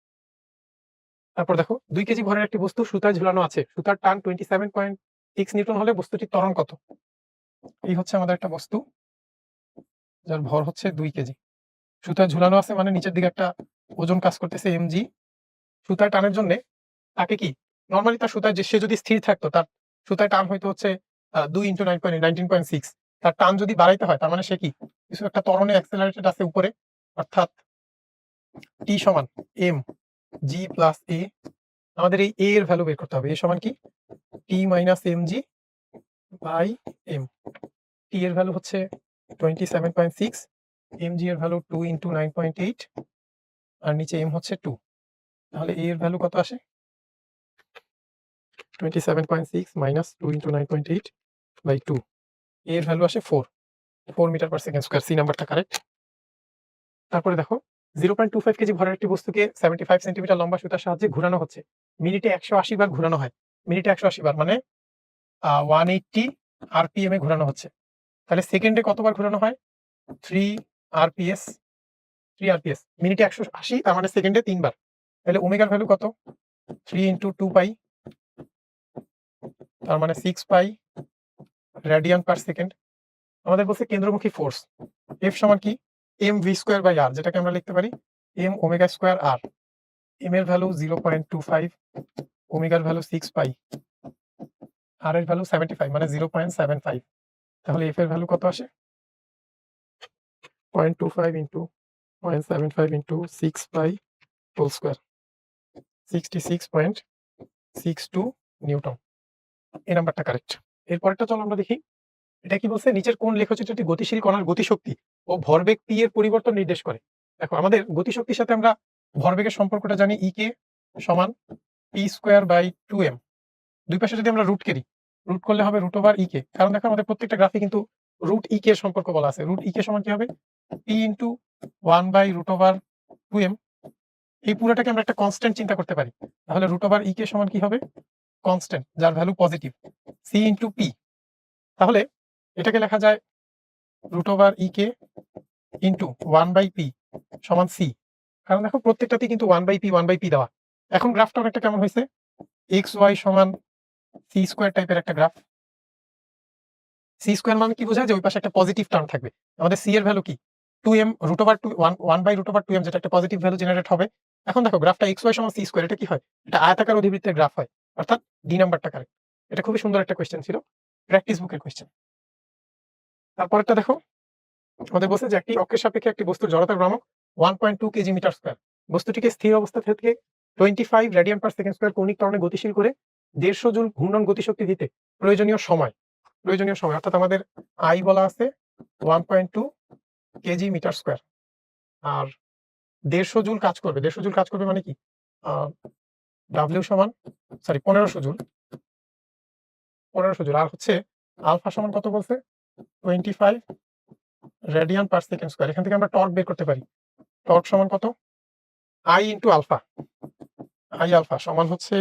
তারপর দেখো 2 কেজি ভরের একটি বস্তু সুতায় ঝুলানো আছে। সুতার টান 27.6 নিউটন হলে বস্তুটির ত্বরণ কত? এই হচ্ছে আমাদের একটা বস্তু যার ভর হচ্ছে 2 কেজি। সুতায় ঝুলানো আছে মানে নিচের দিকে একটা ওজন কাজ করতেছে mg। সুতায় টানের জন্য তাকে কি নরমালি তার সুতায় সে যদি স্থির থাকতো তার সুতায় টান হয়তো হচ্ছে 2 × 9.8 19.6। তার টান যদি বাড়াইতে হয় তার মানে সে কি কিছু একটা ত্বরণে অ্যাক্সেলারেটেড আছে উপরে, অর্থাৎ t সমান mg প্লাস a। আমাদের এই a এর ভ্যালু বের করতে হবে। a সমান কি t minus mg by m। t এর ভ্যালু হচ্ছে 27.6, mg এর ভ্যালু 2 × 9.8 আর নিচে m হচ্ছে 2। তাহলে a এর ভ্যালু কত আসে? 27.6 মাইনাস 2 × 9.8 বাই 2। a এর ভ্যালু আসে 4 metre per second square. C নাম্বারটা কারেক্ট। তারপরে দেখো 0.25 কেজি ভরের একটি বস্তুকে 75 সেন্টিমিটার লম্বা সুতার সাহায্যে ঘোরানো হচ্ছে। মিনিটে 180 বার ঘোরানো হয়। মিনিটে 180 বার মানে 180 rpm এ ঘোরানো হচ্ছে। তাহলে সেকেন্ডে কতবার ঘোরানো হয়? 3 rps। মিনিটে 180, তার মানে সেকেন্ডে 3 বার। তাহলে ওমেগার ভ্যালু কত? 3 × 2 পাই, তার মানে 6 পাই রেডিয়ান পার সেকেন্ড। আমাদের বলছে কেন্দ্রমুখী ফোর্স F সমান কি mv²/r, যেটাকে আমরা লিখতে পারি m ওমেগা² r। m এর ভ্যালু 0.25, ওমেগার ভ্যালু 6 পাই আর এর ভ্যালু 75 মানে 0.75, তাহলে এফ এর ভ্যালু কত আসে? 0.25 into 0.75 into 6 by whole square, 66.62 newton. এই নাম্বারটা কারেক্ট। এরপরটা চলো আমরা দেখি, এটা কি বলছে, নিচের কোন লেখচিত্রটি গতিশীল কণার গতিশক্তি ও ভরবেগ পি এর পরিবর্তন নির্দেশ করে? দেখো আমাদের গতিশক্তির সাথে আমরা ভরবেগের সম্পর্কটা জানি, ই কে সমান পি স্কোয়ার বাই 2m। দুই পাশে যদি আমরা রুট করি, রুট করলে হবে রুট ওভার ই কে, কারণ দেখো আমাদের প্রত্যেকটা গ্রাফে কিন্তু রুট ই কে এর সম্পর্ক বলা আছে। রুট ই কে সমান কি হবে? P into 1 by root over 2m। এই পুরোটাকে আমরা একটা কনস্ট্যান্ট চিন্তা করতে পারি, তাহলে রুট ওভার ই কে সমান কি হবে? কনস্ট্যান্ট যার value positive, C into P. তাহলে এটাকে লেখা যায় root over E K into 1 by P সমান সি, কারণ দেখো প্রত্যেকটাতেই কিন্তু 1 বাই পি দেওয়া। এখন গ্রাফটা অনেকটা কেমন হয়েছে? এক্স ওয়াই সমান সি স্কোয়ার টাইপের একটা গ্রাফ। সি স্কোয়ার মানে কি বোঝায়? যে ওই পাশে একটা পজিটিভ টার্ম থাকবে। আমাদের সি এর ভ্যালু কি? 2m root over 1 by root over 2m, যেটা একটা পজিটিভ ভ্যালু জেনারেট হবে। এখন দেখো গ্রাফটা এক্স ওয়াই সমান সি স্কোয়ার, এটা কি হয়? এটা আয়তাকার অধিবৃত্তের গ্রাফ হয়, অর্থাৎ ডি নাম্বারটা কারেক্ট। এটা খুবই সুন্দর একটা কোয়েশ্চেন ছিল, প্র্যাকটিস বুকের কোয়েশ্চেন। তারপরেরটা দেখো, আমাদের বলছে যে একটি অক্ষের সাপেক্ষে একটি বস্তুর জড়তার ভ্রামক 1.2 কেজি মিটার স্কোয়ার। বস্তুটিকে স্থির অবস্থা থেকে 25 রেডিয়ান পার সেকেন্ড স্কোয়ার কৌণিক ত্বরণে গতিশীল করে 150 জুল ঘূর্ণন গতিশক্তি দিতে প্রয়োজনীয় সময় অর্থাৎ আমাদের আই বলা আছে 1.2 কেজি মিটার স্কোয়ার, আর 150 জুল কাজ করবে। 150 জুল কাজ করবে মানে কি? ডাব্লিউ সমান 1500 জুল, আর হচ্ছে আলফা সমান কত বলছে? 25 রেডিয়ান পার সেকেন্ড স্কোয়ার। এখান থেকে আমরা টর্ক বের করতে পারি। টর্ক সমান কত? I into alpha. I alpha সমান হচ্ছে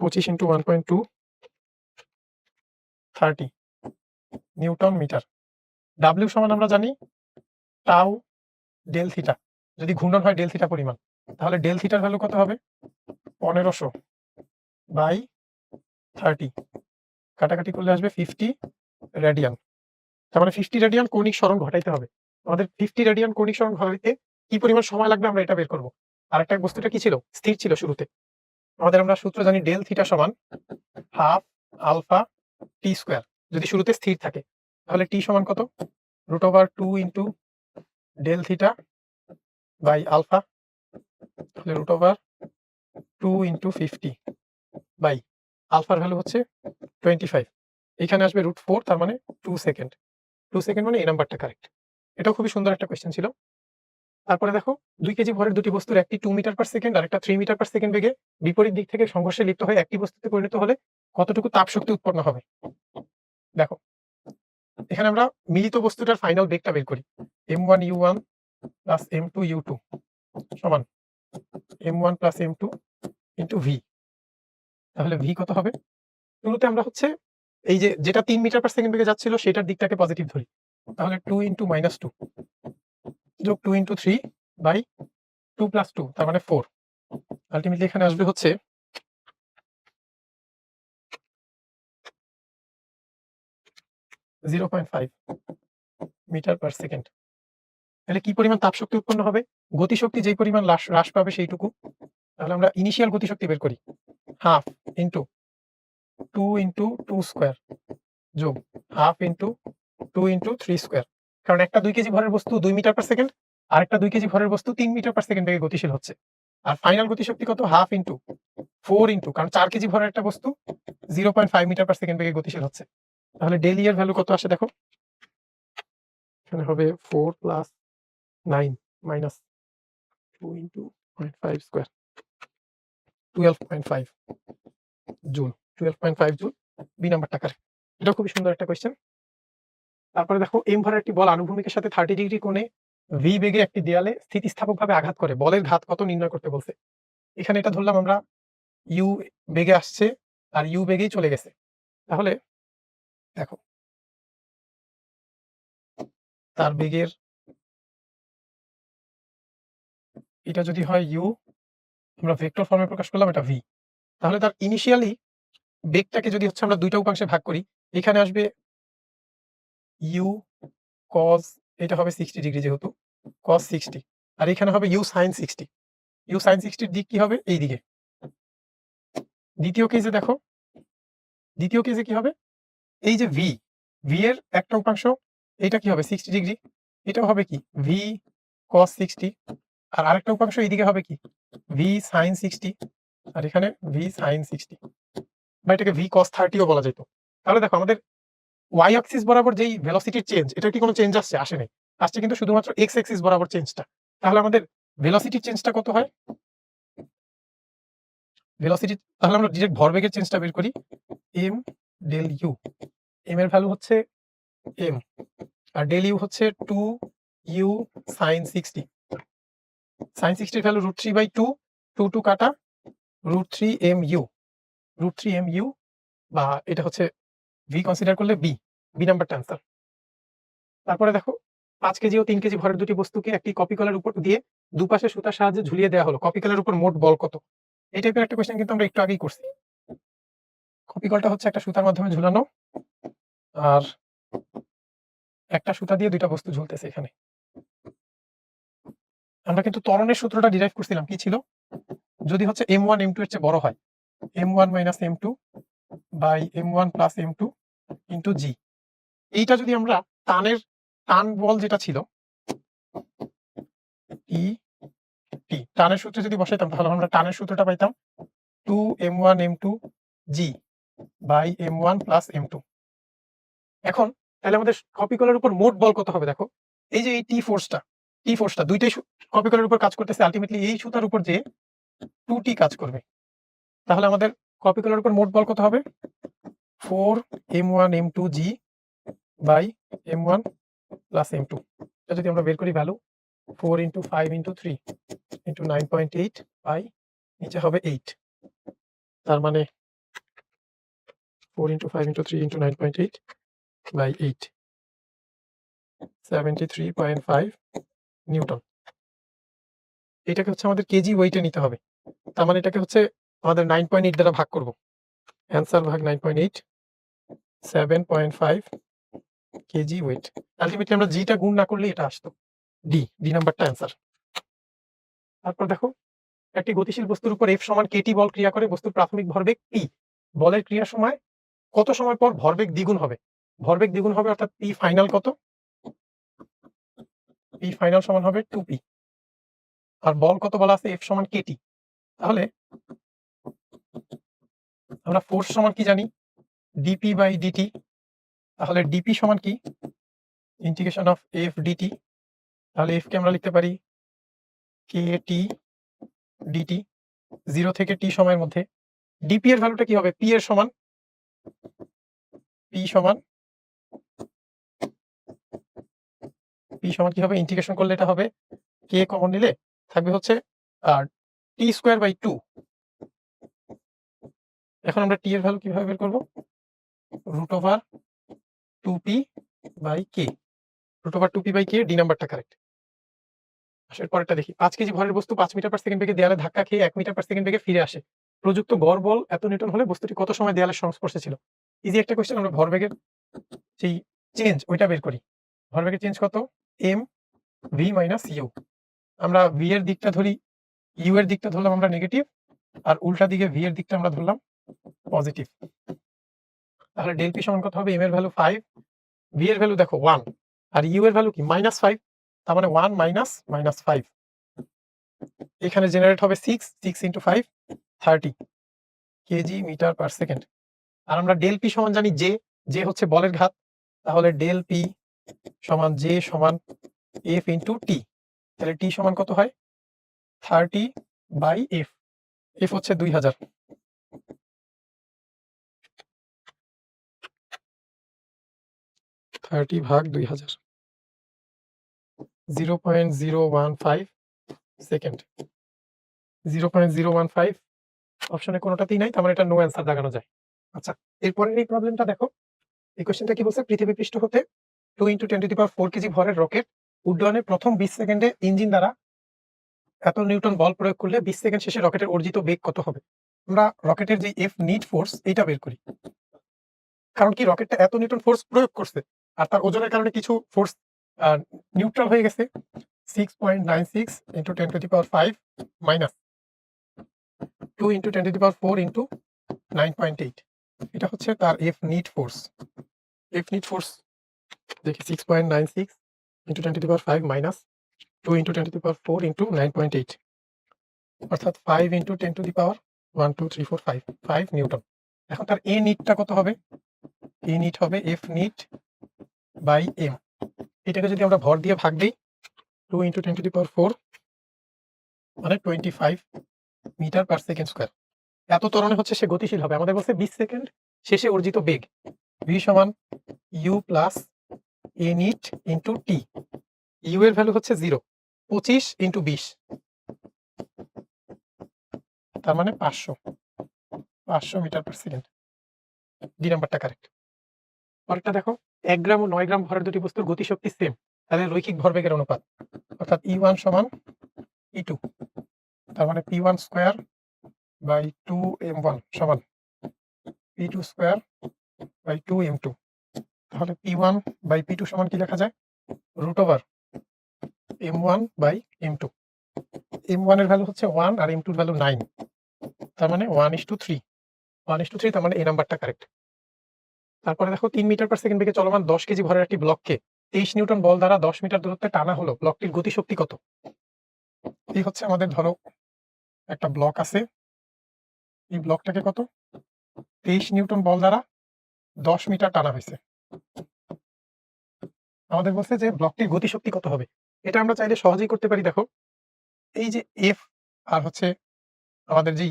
25 ইন্টু 1.2 30 নিউটন মিটার। ডাব্লিউ সমান আমরা জানি টাউ ডেল থিটা, যদি ঘূর্ণন হয় ডেল থিটা পরিমাণ, তাহলে ডেল থিটার ভ্যালু কত হবে? 1500 বাই 30, কাটাকাটি করলে আসবে 50 রেডিয়ান। তার মানে 50 রেডিয়ান কৌণিক সরণ ঘটাইতে হবে। আমাদের 50 রেডিয়ান কৌণিক সরণ ঘটাইতে কি পরিমাণ সময় লাগবে আমরা এটা বের করব। আর একটা বস্তুটা কি ছিল? স্থির ছিল শুরুতে। আমাদের আমরা সূত্র জানি ডেল থিটা সমান হাফ আলফা টি স্কোয়ার, যদি শুরুতে স্থির থাকে। তাহলে টি সমান কত? Root over 2 into del theta by alpha, তাহলে রুট ওভার 2 ইন্টু 50 বাই আলফার ভ্যালু হচ্ছে 25। এখানে আসবে √4, তার মানে 2 সেকেন্ড। 2 সেকেন্ড মানে এই নাম্বারটা কারেক্ট। এটাও খুবই সুন্দর একটা কোয়েশ্চেন ছিল। তারপরে দেখো 2 কেজি ভরের দুটি বস্তুর একটি 2 মিটার পার সেকেন্ড আর একটা 3 মিটার পার সেকেন্ড বেগে বিপরীত দিক থেকে সংঘর্ষে লিপ্ত হয়ে একটি বস্তুতে পরিণত হলে কতটুকু তাপ শক্তি উৎপন্ন হবে? দেখো এখানে আমরা মিলিত বস্তুটার ফাইনাল বেগটা বের করি। m1u1 প্লাস m2u2 সমান m1 plus m2 into v। তাহলে v কত হবে? শুরুতে আমরা হচ্ছে এই যে যেটা 3 মিটার পার সেকেন্ড বেগে যাচ্ছিল সেটার দিকটাকে পজিটিভ ধরি, তাহলে 2 ইন্টু -2 যোগ 2 ইন্টু 3 বাই 2 প্লাস 2, তার মানে 4। আলটিমেটলি এখানে আসবে হচ্ছে 0.5 মিটার পার সেকেন্ড। তাহলে কি পরিমাণ তাপ শক্তি উৎপন্ন হবে? গতিশক্তি যেই পরিমাণ হ্রাস পাবে সেইটুকু। তাহলে আমরা ইনিশিয়াল গতিশক্তি বের করি, হাফ ইন্টু 2 ইন্টু 2 স্কোয়ার যোগ হাফ ইন্টু 2 ইন্টু 3 স্কোয়ার। কারণ একটা 2 কেজি ভরের বস্তু 2 মিটার পার সেকেন্ড, আর একটা 2 কেজি ভরের বস্তু 3 মিটার পার সেকেন্ড বেগে গতিশীল হচ্ছে। আর ফাইনাল গতিশক্তি কত? হাফ ইন্টু 4 ইন্টু, কারণ 4 কেজি ভরের একটা বস্তু 0.5 মিটার পার সেকেন্ড বেগে গতিশীল হচ্ছে। তাহলে ডেল এর ভ্যালু কত আসে দেখো, এখানে হবে 4 plus 9 minus 2 into 0.5 square, 12.5 joule. 12.5 joule, B নাম্বারটা কারেক্ট। এটা খুবই সুন্দর একটা কোয়েশ্চেন। তারপরে দেখো এম ভরের একটি বল আনুভূমিকের সাথে 30 ডিগ্রি কোণে ভি বেগে একটি দেয়ালে স্থিতিস্থাপকভাবে আঘাত করে বলের ঘাত কত নির্ণয় করতে বলছে। এখানে এটা ধরলাম আমরা ইউ বেগে আসছে আর ইউ বেগেই চলে গেছে। তাহলে দেখো তার বেগের এটা যদি হয় ইউ, আমরা ভেক্টর ফর্মে প্রকাশ করলাম, এটা ভি। তাহলে তার ইনিশিয়ালি বেগটাকে যদি হচ্ছে আমরা দুইটা উপাংশে ভাগ করি, এখানে আসবে ইউ কজ, এটা হবে 60 ডিগ্রি যেহেতু কজ 60, আর এখানে হবে ইউ সাইন 60। ইউ সাইন 60 এর দিক কি হবে? এই দিকে। দ্বিতীয় কেসে দেখো দ্বিতীয় কেসে কি হবে, এই যে ভি এর একটা উপাংশ এটা কি হবে 60 ডিগ্রি, এটাও হবে কি ভি cos 60, আর আরেকটা উপাংশ এইদিকে হবে কি ভি sin 60, আর এখানে ভি sin 60, বা এটাকে ভি cos 30ও বলা যেত। তাহলে দেখো আমাদের ওয়াই অ্যাক্সিস বরাবর যেই ভেলোসিটির চেঞ্জ, এটা কি কোনো চেঞ্জ আসছে? আসে নাই, আসছে কিন্তু শুধুমাত্র এক্স অ্যাক্সিস বরাবর চেঞ্জটা। তাহলে আমাদের ভেলোসিটির চেঞ্জটা কত হয়? ভেলোসিটি, তাহলে আমরা ডিরেক্ট ভরবেগের চেঞ্জটা বের করি, এম ডেল ইউ। এম এর ভ্যালু হচ্ছে এম, আর ডেল ইউ হচ্ছে 2 ইউ sin 60। sin 60 এর ভ্যালু √3/2, 2 কাটা √3 এম ইউ, √3 এম ইউ, বা এটা হচ্ছে ভি কনসিডার করলে বি নাম্বারটা আনসার। তারপরে দেখো 5 কেজি ও 3 কেজি ভরের দুটি বস্তুকে একটি কপি কলের উপর দিয়ে দুপাশে সুতার সাহায্যে ঝুলিয়ে দেওয়া হলো, কপি কলের উপর মোট বল কত? এই টাইপের একটা কোশ্চেন কিন্তু আমরা একটু আগেই করছি। কপি কলটা হচ্ছে একটা সুতার মাধ্যমে ঝুলানো, আর একটা সুতা দিয়ে দুইটা বস্তু ঝুলতেছে এখানে। আমরা কিন্তু ত্বরণের সূত্রটা ডিরাইভ করছিলাম, কি ছিল? যদি হচ্ছে m1 m2 এর চেয়ে বড় হয়, m1 - m2 by m1 + m2 into জি। এইটা যদি আমরা টান বল যেটা ছিল টি টি টানের সূত্রে যদি বসাইতাম, তাহলে আমরা টানের সূত্রটা পাইতাম 2m1 m2 G by m1 + m2। এখন তাহলে আমাদের কপি কলের উপর মোট বল কত হবে? দেখো এই যে এই টি ফোর্সটা দুইটাই কপি কলের উপর কাজ করতেছে, আলটিমেটলি এই সুতার উপর যে 2টি কাজ করবে। তাহলে আমাদের কপি কলের উপর মোট বল কত হবে? 4m1 m2 G by m1 + m2। এটা যদি আমরা বের করি ভ্যালু 4 × 5 × 3 × 9.8 বাই নিচে হবে 8, তার মানে 4 × 5 × 3 × 9.8 বাই 8, 73.5 নিউটন। এটাকে হচ্ছে আমাদের কেজি ওয়েটে নিতে হবে, তার মানে এটাকে হচ্ছে আমাদের 9.8 দ্বারা ভাগ করব। অ্যান্সার ভাগ 9.8, 7.5 কেজি ওয়েট। আলটিমেটলি আমরা জিটা গুণ না করলে এটা আসতো ডি নাম্বারটা অ্যান্সার। তারপর দেখো একটি গতিশীল বস্তুর উপর F = kT বল ক্রিয়া করে, বস্তুর প্রাথমিক ভরবেগ P। বলের ক্রিয়ার সময় কত সময় পর ভরবেগ দ্বিগুণ হবে? ভরবেগ দ্বিগুণ হবে অর্থাৎ P ফাইনাল কত? P ফাইনাল সমান হবে 2P, আর বল কত বলা আছে? F = kT। তাহলে আমরা ফোর্স সমান কি জানি? dP/dt। তাহলে dP সমান কি? Integration of F dt। তাহলে F কে আমরা লিখতে পারি kT dt, 0 থেকে t সময়ের মধ্যে। dP এর ভ্যালুটা কি হবে? P এর সমান, P সমান কি হবে? ইন্টিগ্রেশন করলে এটা হবে k কমন নিলে থাকবে হচ্ছে t²/2। এখন আমরা t এর ভ্যালু কিভাবে বের করব? √2p/k, √2p/k, ডি নাম্বারটা কারেক্ট। এর পরেরটা দেখি। 5 কেজি ভরের বস্তু 5 মিটার/সেকেন্ড বেগে দেয়ালে ধাক্কা খেয়ে 1 মিটার/সেকেন্ড বেগে ফিরে আসে। প্রযুক্ত গড় বল এত নিউটন হলে বস্তুটি কত সময় দেয়ালের সংস্পর্শে ছিল? ইজি একটা কোশ্চেন। আমরা ভরবেগের যেই চেঞ্জ ওইটা বের করি। ভরবেগের চেঞ্জ কত? m v - u। আমরা v এর দিকটা ধরি, u এর দিকটা ধরলাম আমরা নেগেটিভ, আর উল্টা দিকে v এর দিকটা আমরা ধরলাম পজিটিভ। তাহলে del p সমান কত হবে? m এর ভ্যালু 5, v এর ভ্যালু দেখো 1, আর u এর ভ্যালু কি? -5, তার মানে 1 - -5। এখানে জেনারেট হবে 6 × 5 30 কেজি মিটার/সেকেন্ড। আর আমরা del p সমান জানি যে হচ্ছে বলের ঘাত। তাহলে del p সমান j সমান f × t। তাহলে t সমান কত হয়? 30/f। f হচ্ছে 2000। 30/2000, 0.015 সেকেন্ড। 0.015 অপশনে কোনোটাতেই নাই, তার মানে এটা নো অ্যান্সার দাগানো যায়। আচ্ছা, এরপরের এই প্রবলেমটা দেখো। এই কোশ্চেনটা কি বলছে? পৃথিবী পৃষ্ঠ হতে 2 × 10⁴ কেজি ভরের রকেট উড্ডয়নের প্রথম 20 সেকেন্ডে ইঞ্জিন দ্বারা এত নিউটন বল প্রয়োগ করলে 20 সেকেন্ড শেষে রকেটের অর্জিত বেগ কত হবে? আমরা রকেটের যে F নিড ফোর্স এইটা বের করি। কারণ কি, রকেটটা এত নিউটন ফোর্স প্রয়োগ করছে, আর তার ওজনের কারণে কিছু ফোর্স নিউট্রাল হয়ে গেছে। 6.96 × 10⁵ মাইনাস 2 × 10⁴ × 9.8। এটা হচ্ছে তার F net force. F net force দেখি 6.96 ইন্টু 10⁵ মাইনাস 2 ইন্টু 10⁴ ইন্টু 9.8, অর্থাৎ 5 ইন্টু 10⁻1 2 3 4 5 5 নিউটন। এখন তার এ নিটটা কত হবে? এ নিট হবে এফ নিট বাই এম। এটাকে যদি আমরা ভর দিয়ে ভাগ দিই 2 ইন্টু 10⁴ মানে 25 মিটার পার সেকেন্ড স্কোয়ার। এত ত্বরণে হচ্ছে সে গতিশীল হবে। আমাদের বলছে 20 সেকেন্ড শেষে অর্জিত বেগ v সমান U plus A net into T. U এর ভ্যালু হচ্ছে 0, 25 ইন্টু 20, তার মানে 500 মিটার পার সেকেন্ড। ডি নাম্বারটা কারেক্ট। পরেরটা দেখো, 1 গ্রাম ও 9 গ্রাম ভরের দুটি বস্তুর গতিশক্তি সেম, তাহলে রৈখিক ভরবেগের অনুপাত, অর্থাৎ E1 সমান E2, তার মানে P1 স্কোয়ার বাই 2m1 সমান P2 স্কোয়ার বাই 2m2। তাহলে P1 বাই P2 সমান কি লেখা যায়? √Over m1 by m2। m1 এর ভ্যালু হচ্ছে 1 আর m2 এর ভ্যালু 9, তার মানে 1:3। 1:3, তার মানে এই নাম্বারটা কারেক্ট। তারপরে দেখো 3 মিটার পার সেকেন্ড বেগে চলমান 10 কেজি ভরের একটি ব্লককে 23 নিউটন বল দ্বারা 10 মিটার দূরত্বে টানা হলো, ব্লকটির গতিশক্তি কত? এই হচ্ছে আমাদের ধরো একটা ব্লক আছে, এই ব্লকটাকে কত 23 নিউটন বল দ্বারা 10 মিটার টানা হয়েছে। আমাদের বলছে যে ব্লকটির গতিশক্তি কত হবে। এটা আমরা চাইলে সহজেই করতে পারি। দেখো এই যে এফ আর হচ্ছে আমাদের যে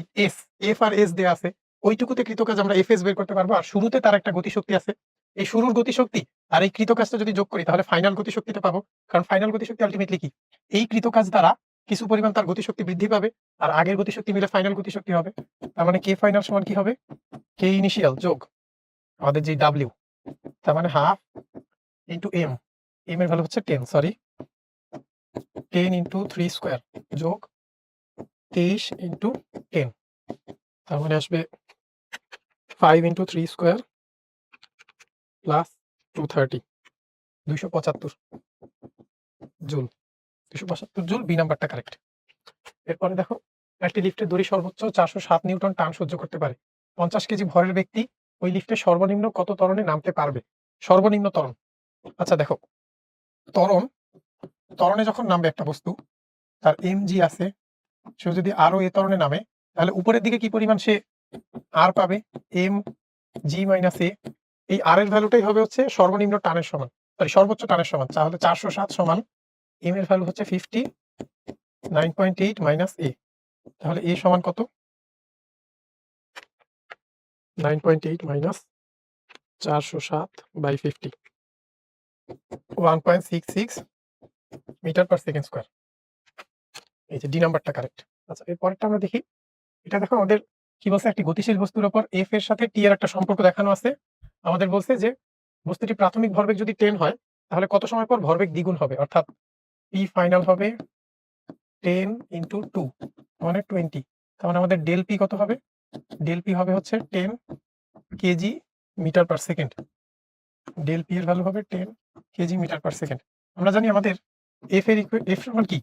এফ আর এস দেয়া আছে, ওইটুকুতে কৃতকাজ আমরা এফ এস বের করতে পারবো। আর শুরুতে তার একটা গতিশক্তি আছে, এই শুরুর গতিশক্তি আর এই কৃতকাজটা যদি যোগ করি তাহলে ফাইনাল গতিশক্তিটা পাবো। কারণ ফাইনাল গতিশক্তি আলটিমেটলি কি, এই কৃতকাজ দ্বারা কিছু পরিমাণ তার গতিশক্তি বৃদ্ধি পাবে আর আগের গতিশক্তি মিলে ফাইনাল গতিশক্তি হবে। তার মানে কে ফাইনাল সমান কি হবে? কে ইনিশিয়াল যোগ আমাদের যে ডাব্লিউ, তার মানে হাফ ইন্টু এম। এম এর ভ্যালু হচ্ছে 10, সরি 10 ইন্টু 3 স্কোয়ার যোগ 23 ইন্টু 10, তার মানে আসবে 5 into 3 square plus 230, 275 joule. 275 joule, B নাম্বারটা কারেক্ট। এরপরে দেখো, একটি লিফটের দড়ি সর্বোচ্চ 407 নিউটন টান সহ্য করতে পারে। 50 কেজি ভরের ব্যক্তি ওই লিফটে সর্বনিম্ন কত ত্বরণে নামতে পারবে? সর্বনিম্ন ত্বরণ। আচ্ছা দেখো, ত্বরণে যখন নামবে একটা বস্তু, তার এম জি আছে, সে যদি আরো এ ত্বরণে নামে তাহলে উপরের দিকে কি পরিমাণ সে আর পাবে? এম জি মাইনাস এ। এই আর এর ভ্যালুটাই হবে হচ্ছে সর্বনিম্ন টানের সমান, সরি সর্বোচ্চ টানের সমান। তাহলে 407 সমান এম এর ভ্যালু হচ্ছে 59.8 মাইনাস এ। তাহলে এ সমান কত? 9.8 minus 407 by 50, 1.66 metre per second square. এই যে ডি নাম্বারটা কারেক্ট। আচ্ছা এর পরেরটা আমরা দেখি। এটা দেখো আমাদের কি বলছে, একটি গতিশীল বস্তুর উপর এফ এর সাথে টি এর একটা সম্পর্ক দেখানো আছে। আমাদের বলছে যে বস্তুটি প্রাথমিক ভরবেগ যদি 10 হয় তাহলে কত সময় পর ভরবেগ দ্বিগুণ হবে, অর্থাৎ পি ফাইনাল হবে 10 ইন্টু 2 মানে 20। তার মানে আমাদের ডেল পি কত হবে? ডেল পি হবে হচ্ছে 10 KG metre per second. Del P এর ভ্যালু হবে 10 কেজি মিটার পার সেকেন্ড। আমরা জানি আমাদের এফ সমান কি,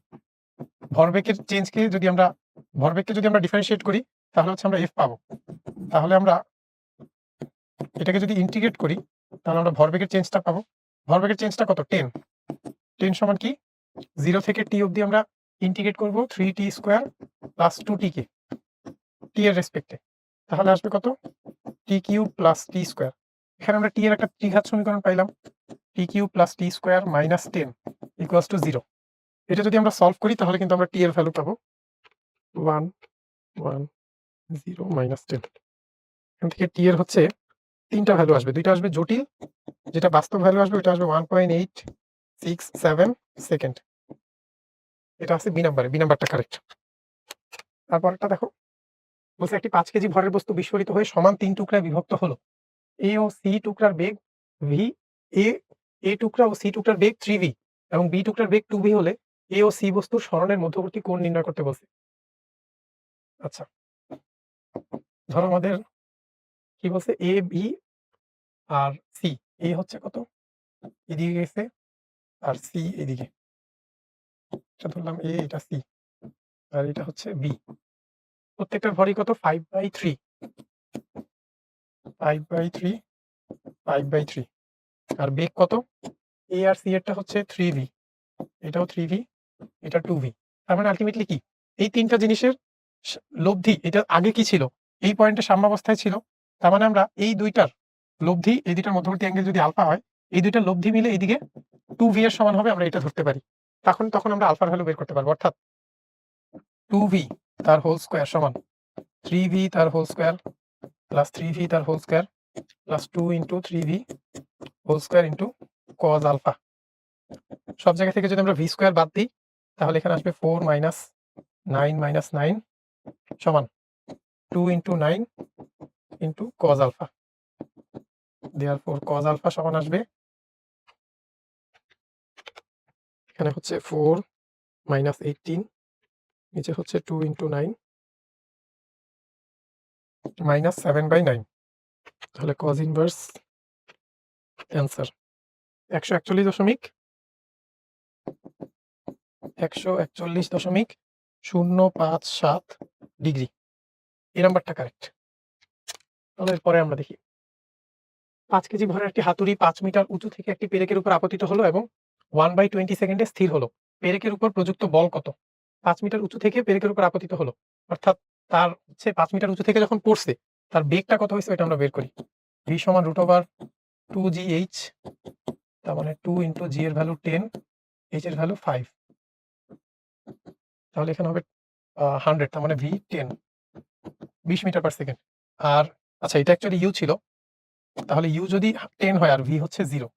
ভরবেগের চেঞ্জকে যদি আমরা ডিফারেন্সিয়েট করি তাহলে হচ্ছে আমরা এফ পাবো। তাহলে আমরা এটাকে যদি ইন্টিগ্রেট করি তাহলে আমরা ভরবেগের চেঞ্জটা পাবো। ভরবেগের চেঞ্জটা কত? 10 সমান কি 0 থেকে টি অবধি আমরা ইন্টিগ্রেট করব 3t স্কোয়ার প্লাস 2t কে টি এর রেসপেক্টে। তাহলে আসবে কত? T cube plus t square. এখানে আমরা টি এর একটা ত্রিঘাত সমীকরণ পাইলাম, t cube plus t square minus 10 equals to 0। এটা যদি আমরা সলভ করি তাহলে কিন্তু আমরা টি এর ভ্যালু পাবো 110 মাইনাস 10। এখান থেকে টি এর হচ্ছে তিনটা ভ্যালু আসবে, দুইটা আসবে জটিল, যেটা বাস্তব ভ্যালু আসবে ওটা আসবে 1.867 সেকেন্ড। এটা আছে বি নাম্বারে, বি নাম্বারটা কারেক্ট। তারপরটা দেখো, বলছে একটি 5 কেজি ভরের বস্তু বিস্ফোরিত হয়ে সমান 3 টুকরায় বিভক্ত হলো। এ ও সি টুকরার বেগ ভি, এ টুকরা ও সি টুকরার বেগ 3v এবং বি টুকরার বেগ 2v হলে এ ও সি বস্তুর সরণের মধ্যবর্তী কোণ নির্ণয় করতে বলছে। আচ্ছা ধরো আমাদের কি বলছে, এ বি আর সি। এ হচ্ছে কত, এদিকে গেছে, আর সি এদিকে। এটা ধরলাম এ, এটা সি, আর এটা হচ্ছে বি। প্রত্যেকটার ভরই কত? 5/3। 5/3 5/3 আর বেগ কত? এ আর সি এরটা হচ্ছে 3v, এটাও 3v, এটা 2v। তার মানে আলটিমেটলি কি এই তিনটা জিনিসের লব্ধি এটা আগে কি ছিল? এই পয়েন্টে সাম্যাবস্থায় ছিল। তার মানে আমরা এই দুইটার লব্ধি, এই দুইটার মধ্যবর্তী অ্যাঙ্গেল যদি আলফা হয়, এই দুইটার লব্ধি মিলে এইদিকে 2v এর সমান হবে, আমরা এটা ধরতে পারি। তখন আমরা আলফার ভ্যালু বের করতে পারবো। অর্থাৎ 2v তার হোল স্কয়ার সমান 3v তার হোল স্কয়ার প্লাস 3v তার whole square plus 2 into 3v whole square into cos alpha. সব জায়গা থেকে যদি আমরা ভি স্কয়ার বাদ দিই তাহলে এখানে আসবে 4 মাইনাস 9 মাইনাস 9 সমান 2 into 9 into cos alpha. Therefore cos alpha সমান আসবে এখানে হচ্ছে 4 মাইনাস 18, নিচে হচ্ছে 2 ইন্টু 9 মাইনাস 7/9। তাহলে কজ ইনভার্স অ্যান্সার 141.057 ডিগ্রি। এই নাম্বারটা কারেক্ট। তাহলে এরপরে আমরা দেখি 5 কেজি ভরের একটি হাতুড়ি 5 মিটার উঁচু থেকে একটি পেরেকের উপর আপতিত হলো এবং 1/20 সেকেন্ডে স্থির হলো। পেরেকের উপর প্রযুক্ত বল কত? 5 মিটার উঁচু থেকে পেরেকের উপর আপতিত হলো, অর্থাৎ তার হচ্ছে 5 মিটার উঁচু থেকে যখন পড়ছে তার বেগটা কত হয়েছে এটা আমরা বের করি। v সমান √2gh, তার মানে 2 ইন্টু g এর ভ্যালু 10, h এর ভ্যালু 5। তাহলে এখানে হবে 100, তার মানে v 10, 20 মিটার পার সেকেন্ড। আর আচ্ছা এটা অ্যাকচুয়ালি u ছিল, তাহলে u যদি 10 হয় আর v হচ্ছে 0,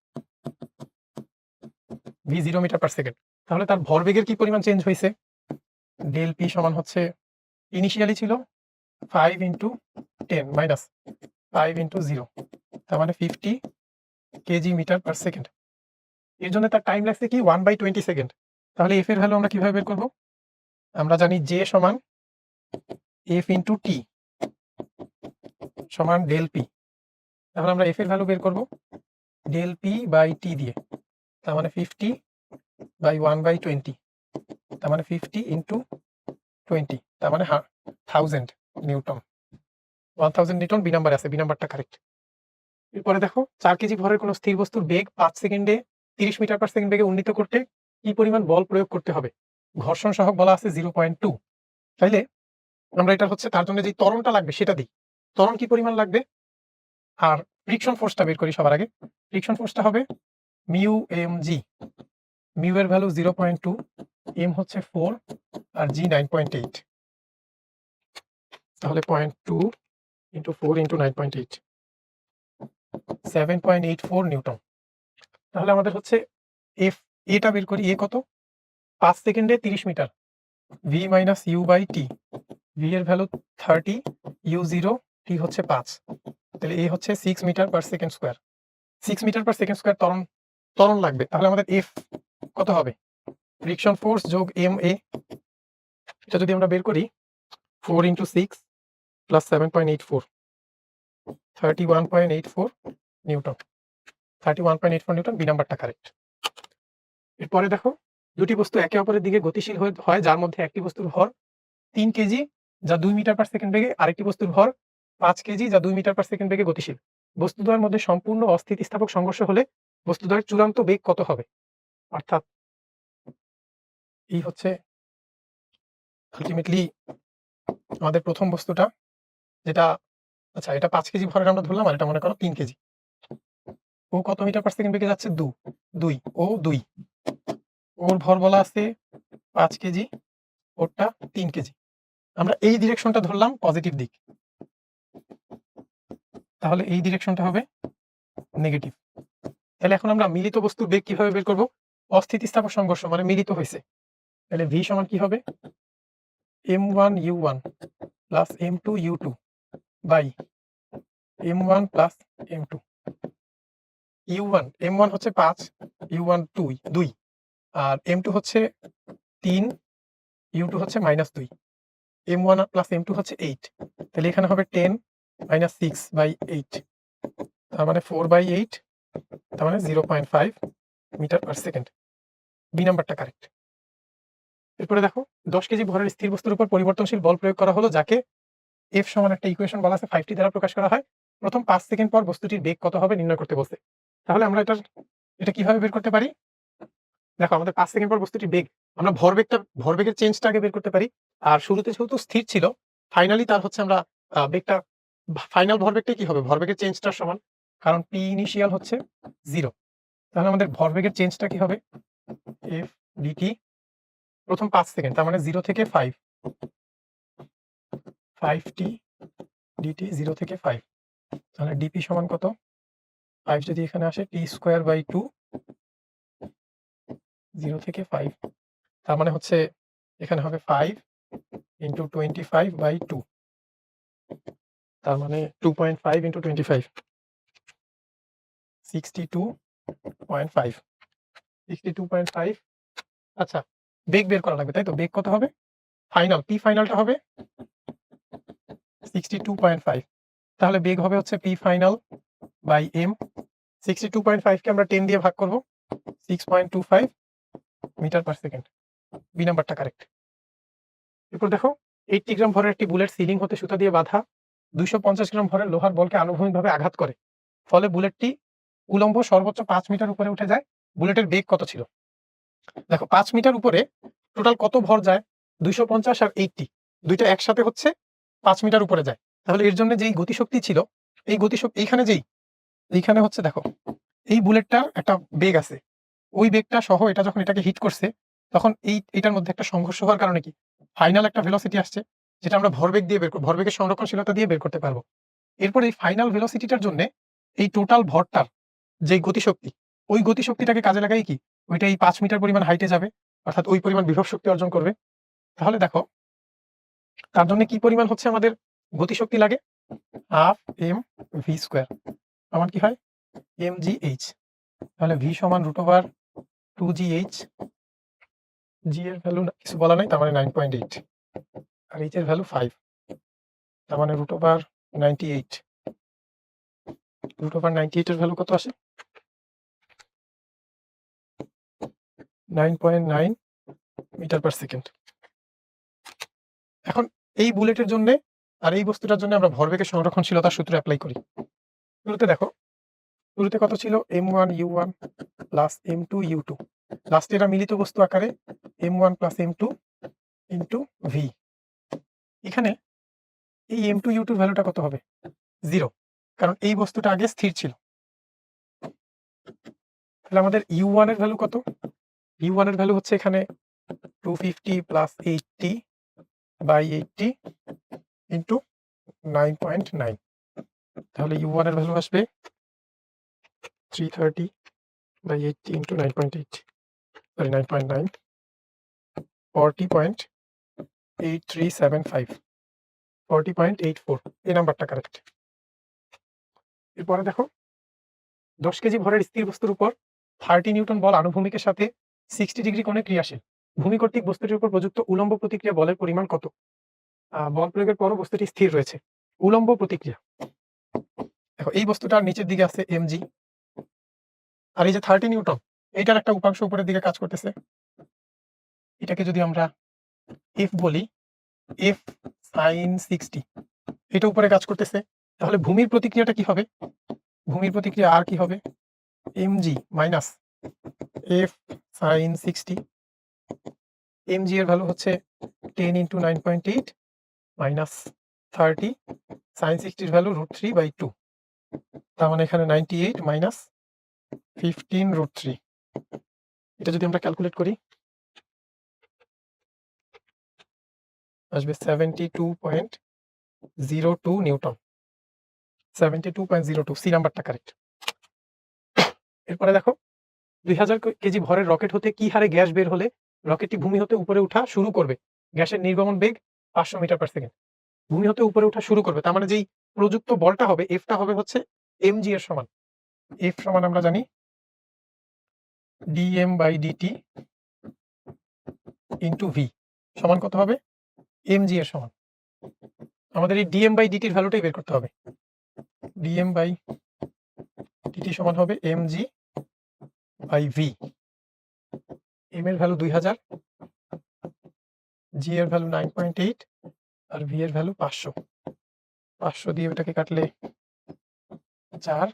v 0 মিটার পার সেকেন্ড, তাহলে তার ভরবেগের কি পরিমাণ চেঞ্জ হয়েছে? ডেল পি সমান হচ্ছে ইনিশিয়ালি ছিল 5 ইন্টু 10 মাইনাস 5 ইন্টু 0, তার মানে 50 কেজি মিটার পার সেকেন্ড। এর জন্য তার টাইম লাগছে কি 1/20 সেকেন্ড। তাহলে এফ এর ভ্যালু আমরা কিভাবে বের করব? আমরা জানি জে সমান এফ ইন্টু টি সমান ডেল পি। তাহলে আমরা এফ এর ভ্যালু বের করব ডেল পি বাই টি দিয়ে, তার মানে 50 বাই 1/20, তার মানে 50 ইন্টু 20, তার মানে 1000 নিউটন। 1000 নিউটন বি নাম্বার আছে, বি নাম্বারটা কারেক্ট। এরপরে দেখো 4 কেজি ভরের কোনো স্থির বস্তুর বেগ 5 সেকেন্ডে 30 মিটার পার সেকেন্ড বেগে উন্নীত করতে কি পরিমাণ বল প্রয়োগ করতে হবে? ঘর্ষণ সহগ বলা আছে 0.2। তাইলে আমরা এটা হচ্ছে তার জন্য যে ত্বরণটা লাগবে সেটা দিই। ত্বরণ কি পরিমাণ লাগবে? আর ফ্রিকশন ফোর্সটা বের করি সবার আগে। ফ্রিকশন ফোর্সটা হবে মিউ এম জি। মিউ এর ভ্যালু 0.2, এম হচ্ছে 4 আর জি 9.8। তাহলে 0.2 ইন্টু 4 ইন্টু 9.8, 7.84 নিউটন। তাহলে আমাদের হচ্ছে এফ এটা বের করি। এ কত? 5 সেকেন্ডে 30 মিটার, V minus U by T. V এর ভ্যালু 30, ইউ 0, টি হচ্ছে 5। তাহলে এ হচ্ছে 6 metre per second square. 6 metre per second square ত্বরণ লাগবে। তাহলে আমাদের এফ কত হবে? ফ্রিকশন ফোর্স যোগ এম এ, এটা যদি আমরা বের করি 4 into 6 plus 7.84, 31.84 newton. 31.84 newton, B নাম্বারটা কারেক্ট। এরপরে দেখো দুটি বস্তু একে অপরের দিকে গতিশীল হয় যার মধ্যে একটি বস্তুর ভর 3 কেজি যা 2 মিটার পার সেকেন্ড বেগে, আরেকটি বস্তুর ভর 5 কেজি যা 2 মিটার পার সেকেন্ড বেগে গতিশীল। বস্তুদ্বয়ের মধ্যে সম্পূর্ণ অস্থিতিস্থাপক সংঘর্ষ হলে বস্তুদ্বয়ের চূড়ান্ত বেগ কত হবে? অর্থাৎ এই হচ্ছে আলটিমেটলি আমাদের প্রথম বস্তুটা, যেটা আচ্ছা এটা 5 কেজি ভরের আমরা ধরলাম, আর এটা মনে করো 3 কেজি। ও কত মিটার পার সেকেন্ড বেগে যাচ্ছে? 2। ওর ভর বলা আছে 5 কেজি, ওরটা 3 কেজি। আমরা এই ডিরেকশনটা ধরলাম পজিটিভ দিক, তাহলে এই ডিরেকশনটা হবে নেগেটিভ। তাহলে এখন আমরা মিলিত বস্তুর বেগ কিভাবে বের করব? অস্থিতিস্থাপক সংঘর্ষ মানে মিলিত হয়েছে। তাহলে ভি সমান কি হবে? m1 u1 plus m2 u2 by m1 plus m2। m1 হচ্ছে 5, u1 2, আর m2 হচ্ছে 3, u2 হচ্ছে -2। m1 প্লাস m2 হচ্ছে 8। তাহলে এখানে হবে 10 মাইনাস 6/8, তার মানে 4/8, তার মানে 0.5 মিটার পার সেকেন্ড। বি নাম্বারটা কারেক্ট। এরপরে দেখো 10 কেজি ভরের স্থির বস্তুর উপর পরিবর্তনশীল বল প্রয়োগ করা হলো, যাকে এফ সমান একটা ইকুয়েশন বলা আছে 5টি দ্বারা প্রকাশ করা হয়। প্রথম 5 সেকেন্ড পর বস্তুটির বেগ কত হবে নির্ণয় করতে বলছে। তাহলে আমরা এটা কিভাবে বের করতে পারি? দেখো আমাদের 5 সেকেন্ড পর বস্তুটির বেগ, আমরা ভরবেগের চেঞ্জটা আগে বের করতে পারি। আর শুরুতে যেহেতু স্থির ছিল, ফাইনালি তার হচ্ছে আমরা বেগটা ফাইনাল ভরবেগটাই কি হবে? ভরবেগের চেঞ্জটার সমান। কারণ পি ইনিশিয়াল হচ্ছে 0। তাহলে আমাদের ভরবেগের চেঞ্জটা কি হবে? এফ ডিটি প্রথম 5 সেকেন্ড, তার মানে 0 থেকে 5 5t ডিটি 0 থেকে 5। তাহলে ডিপি সমান কত? 5 যদি এখানে আসে টি স্কোয়ার বাই 2 0 থেকে 5, তার মানে হচ্ছে এখানে হবে 5 ইন্টু 25/2, তার মানে 2.5 ইন্টু 25 62.5 62.5। আচ্ছা, বেগ বের করা লাগবে, তাই তো? বেগ কত হবে? ফাইনাল পি ফাইনালটা হবে 62.5। তাহলে বেগ হবে হচ্ছে পি ফাইনাল বাই এম। 62.5 কে আমরা 10 দিয়ে ভাগ করব, 6.25 মিটার পার সেকেন্ড। বি নাম্বারটা কারেক্ট। এরপর দেখো 80 গ্রাম ভরের একটি বুলেট সিলিং হতে সুতা দিয়ে বাঁধা 250 গ্রাম ভরের লোহার বলকে আনুভূমিকভাবে আঘাত করে, ফলে বুলেটটি উলম্ব সর্বোচ্চ 5 মিটার উপরে উঠে যায়। বুলেটের বেগ কত ছিল? দেখো 5 মিটার উপরে টোটাল কত ভর যায়? 250 আর 80, দুইটা একসাথে হচ্ছে 5 মিটার উপরে যায়। তাহলে এর জন্য যেই গতিশক্তি ছিল, এই গতিশক্তি এইখানে হচ্ছে দেখো এই বুলেটটার একটা বেগ আছে, ওই বেগটা সহ এটা যখন এটাকে হিট করছে, তখন এটার মধ্যে একটা সংঘর্ষ হওয়ার কারণে কি ফাইনাল একটা ভেলোসিটি আসছে, যেটা আমরা ভরবেগ দিয়ে ভরবেগের সংরক্ষণশীলতা দিয়ে বের করতে পারবো। এরপর এই ফাইনাল ভেলোসিটিটার জন্য এই টোটাল ভরটার যে গতিশক্তি, ওই গতিশক্তিটাকে কাজে লাগাই কি ওইটা এই 5 মিটার পরিমাণ হাইটে যাবে, অর্থাৎ ওই পরিমাণ বিভব শক্তি অর্জন করবে। তাহলে দেখো তার জন্য কি পরিমাণ হচ্ছে আমাদের গতিশক্তি লাগে? হাফ এম ভি স্কোয়ার সমান কি হয়? M G H. তাহলে ভি সমান √2gh, জি এর ভ্যালু কিছু বলা নাই, তার মানে 9.8, আর এইচ এর ভ্যালু 5, তার মানে √98। √98 এর ভ্যালু কত আসে? 9.9 মিটার পার সেকেন্ড। এখন এই বুলেটের জন্য আর এই বস্তুটার জন্য আমরা ভরবেগের সংরক্ষণশীলতার সূত্র অ্যাপ্লাই করি। শুরুতে কত ছিল? m1u1 প্লাস m2u2, লাস্টে এরা মিলিত বস্তু আকারে m1 plus m2 into V. এখানে এই m2u2 ভ্যালুটা কত হবে? 0, কারণ এই বস্তুটা আগে স্থির ছিল। তাহলে আমাদের u1 এর ভ্যালু কত? u1 এর ভ্যালু হচ্ছে এখানে 250 প্লাস 80/80 ইন্টু 9.9। তাহলে u1 এর ভ্যালু আসবে 330/80 ইন্টু 9.8, সরি 9.9, 40.8375, 40.84। এই নাম্বারটা কারেক্ট। এরপরে দেখো 10 কেজি ভরের স্থির বস্তুর উপর 30 নিউটন বল আনুভূমিকের সাথে 60 ডিগ্রি কোণে ক্রিয়াশীল। ভূমি কর্তৃক বস্তুটির উপর প্রযুক্ত উলম্ব প্রতিক্রিয়া বলের পরিমাণ কত? বল প্রয়োগের পরও বস্তুটি স্থির রয়েছে। উলম্ব প্রতিক্রিয়া, দেখো এই বস্তুটার নিচের দিকে আছে mg, আর এই যে 30 নিউটন, এইটার একটা উপাংশ উপরের দিকে কাজ করতেছে। এটাকে যদি আমরা f বলি, f sin 60, এটা উপরে কাজ করতেছে। তাহলে ভূমির প্রতিক্রিয়াটা কি হবে? ভূমির প্রতিক্রিয়া আর কি হবে? mg minus f sin 60। mg এর ভ্যালু হচ্ছে 10 ইন্টু 9.8 মাইনাস 30, sin 60 এর ভ্যালু √3/2, তার মানে এখানে 98 মাইনাস 15√3। এটা যদি আমরা ক্যালকুলেট করি আসবে 72.02 নিউটন। 72.02, সি নাম্বারটা কারেক্ট। এরপরে দেখো 2000 কেজি ভরের রকেট হতে কি হারে গ্যাস বের হলে রকেটটি ভূমি হতে উপরে ওঠা শুরু করবে? গ্যাসের নির্গমন বেগ 500 মিটার পার সেকেন্ড। ভূমি হতে উপরে ওঠা শুরু করবে, তার মানে যেই প্রযুক্ত বলটা হবে এফটা হবে হচ্ছে mg এর সমান। এফ সমান আমরা জানি dm/dt ইন্টু ভি সমান কত হবে? mg এর সমান। আমাদের এই dm/dt এর ভ্যালুটাই বের করতে হবে। dm/dt সমান হবে mg/v। m এর ভ্যালু 2000, g এর ভ্যালু 9.8 আর v এর ভ্যালু 500। 500 দিয়ে ওটাকে কাটলে 4,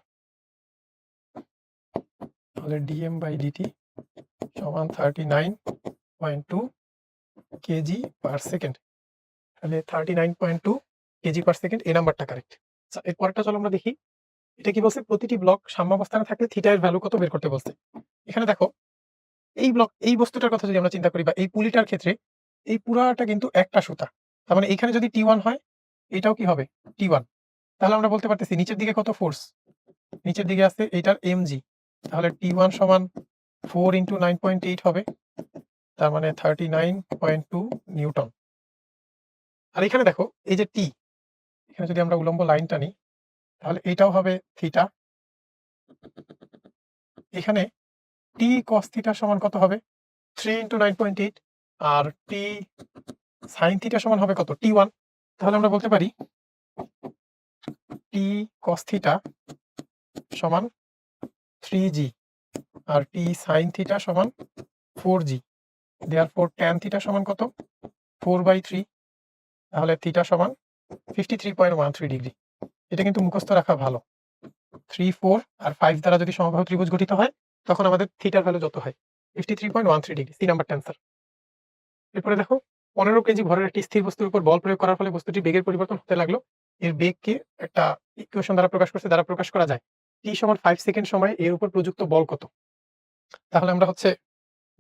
তাহলে dm বাই dt সমান 39.2 কেজি পার সেকেন্ড। তাহলে 39.2 কেজি পার সেকেন্ড, এই নাম্বারটা কারেক্ট। আচ্ছা, এর পরেরটা চলো আমরা দেখি। এটা কি বলছে, প্রতিটি ব্লক সাম্যাবস্থানে থাকলে থিটা এর ভ্যালু কত বের করতে বলছে। এখানে দেখো, এই বস্তুটার কথা যদি আমরা চিন্তা করি, বা এই পুলিটার ক্ষেত্রে এই পুরাটা কিন্তু একটা সুতা। তার মানে এখানে যদি T1 হয়, এটাও কি হবে T1। তাহলে আমরা বলতে পারতেছি নিচের দিকে কত ফোর্স, নিচের দিকে আছে এইটার mg, তাহলে T1 সমান 4 × 9.8 হবে, তার মানে 39.2 নিউটন। আর এখানে দেখো এই যে T, এখানে যদি আমরা উলম্ব লাইন টানি তাহলে এটাও হবে থিটা। এখানে T cos থিটা সমান কত হবে, 3 × 9.8, আর T sin থিটা সমান হবে কত, T1। তাহলে আমরা বলতে পারি T cos থিটা সমান 3g, আর T sin থিটা সমান 4g। দেয়ারফর tan থিটা সমান কত, 4/3। তাহলে থিটা সমান 53.13 ডিগ্রি। এটা কিন্তু মুখস্থ রাখা ভালো। 3, 4 আর 5 দ্বারা যদি সমবাহু ত্রিভুজ গঠিত হয়, তখন আমাদের থিটার ভ্যালু যত হয় 53.13 ডিগ্রি। সি নাম্বারটা অ্যান্সার। এরপরে দেখো, 15 কেজি ভরের একটি স্থির বস্তুর উপর বল প্রয়োগ করার ফলে বস্তুটি বেগের পরিবর্তন হতে লাগলো। এর বেগকে একটা ইকুয়েশন দ্বারা প্রকাশ করা যায়। t সমান 5 সেকেন্ড সময়ে এর উপর প্রযুক্ত বল কত। তাহলে আমরা হচ্ছে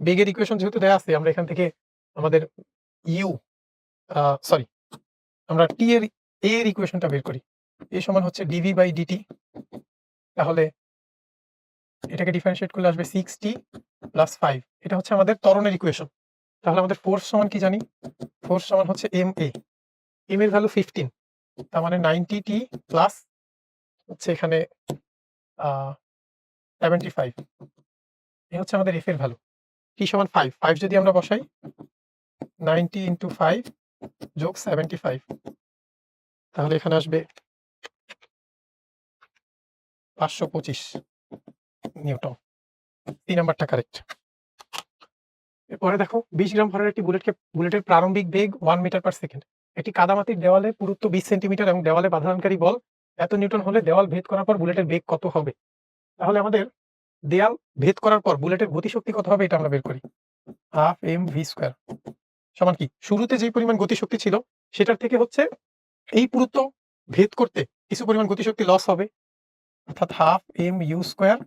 বেগের ইকুয়েশন যেহেতু দেয়া আছে, আমরা এখান থেকে আমাদের আমরা টি এর ইকুয়েশনটা বের করি। এ সমান হচ্ছে dv/dt। তাহলে এটাকে ডিফারেন্সিয়েট করলে আসবে 6t + 5। এটা হচ্ছে আমাদের ত্বরণের ইকুয়েশন। তাহলে আমাদের ফোর্স সমান কি জানি, ফোর্স সমান হচ্ছে ma, m এর ভ্যালু 15, তার মানে 90t প্লাস হচ্ছে এখানে 75। এই হচ্ছে আমাদের f এর ভ্যালু। t সমান 5 যদি আমরা বসাই, 90 × 5 যোগ 75, তাহলে এখানে আসবে 525 নিউটন। 3 নাম্বারটা কারেক্ট। এরপরে দেখো, 20 গ্রাম ভরের একটি বুলেটের প্রারম্ভিক বেগ 1 মিটার পার সেকেন্ড। একটি কাদামাটির দেওয়ালে পুরুত্ব 20 সেন্টিমিটার এবং দেওয়ালে বাধাদানকারী বল এত নিউটন হলে দেওয়াল ভেদ করার পর বুলেটের বেগ কত হবে। তাহলে আমাদের দেয়াল ভেদ করার পর বুলেটের গতিশক্তি কত হবে, এটা আমরা বের করি। হাফ mv² সমান কি, শুরুতে যে পরিমাণ গতিশক্তি ছিল সেটার থেকে হচ্ছে এই পুরুত্ব ভেদ করতে কিছু পরিমাণ গতিশক্তি লস হবে, অর্থাৎ হাফ mu²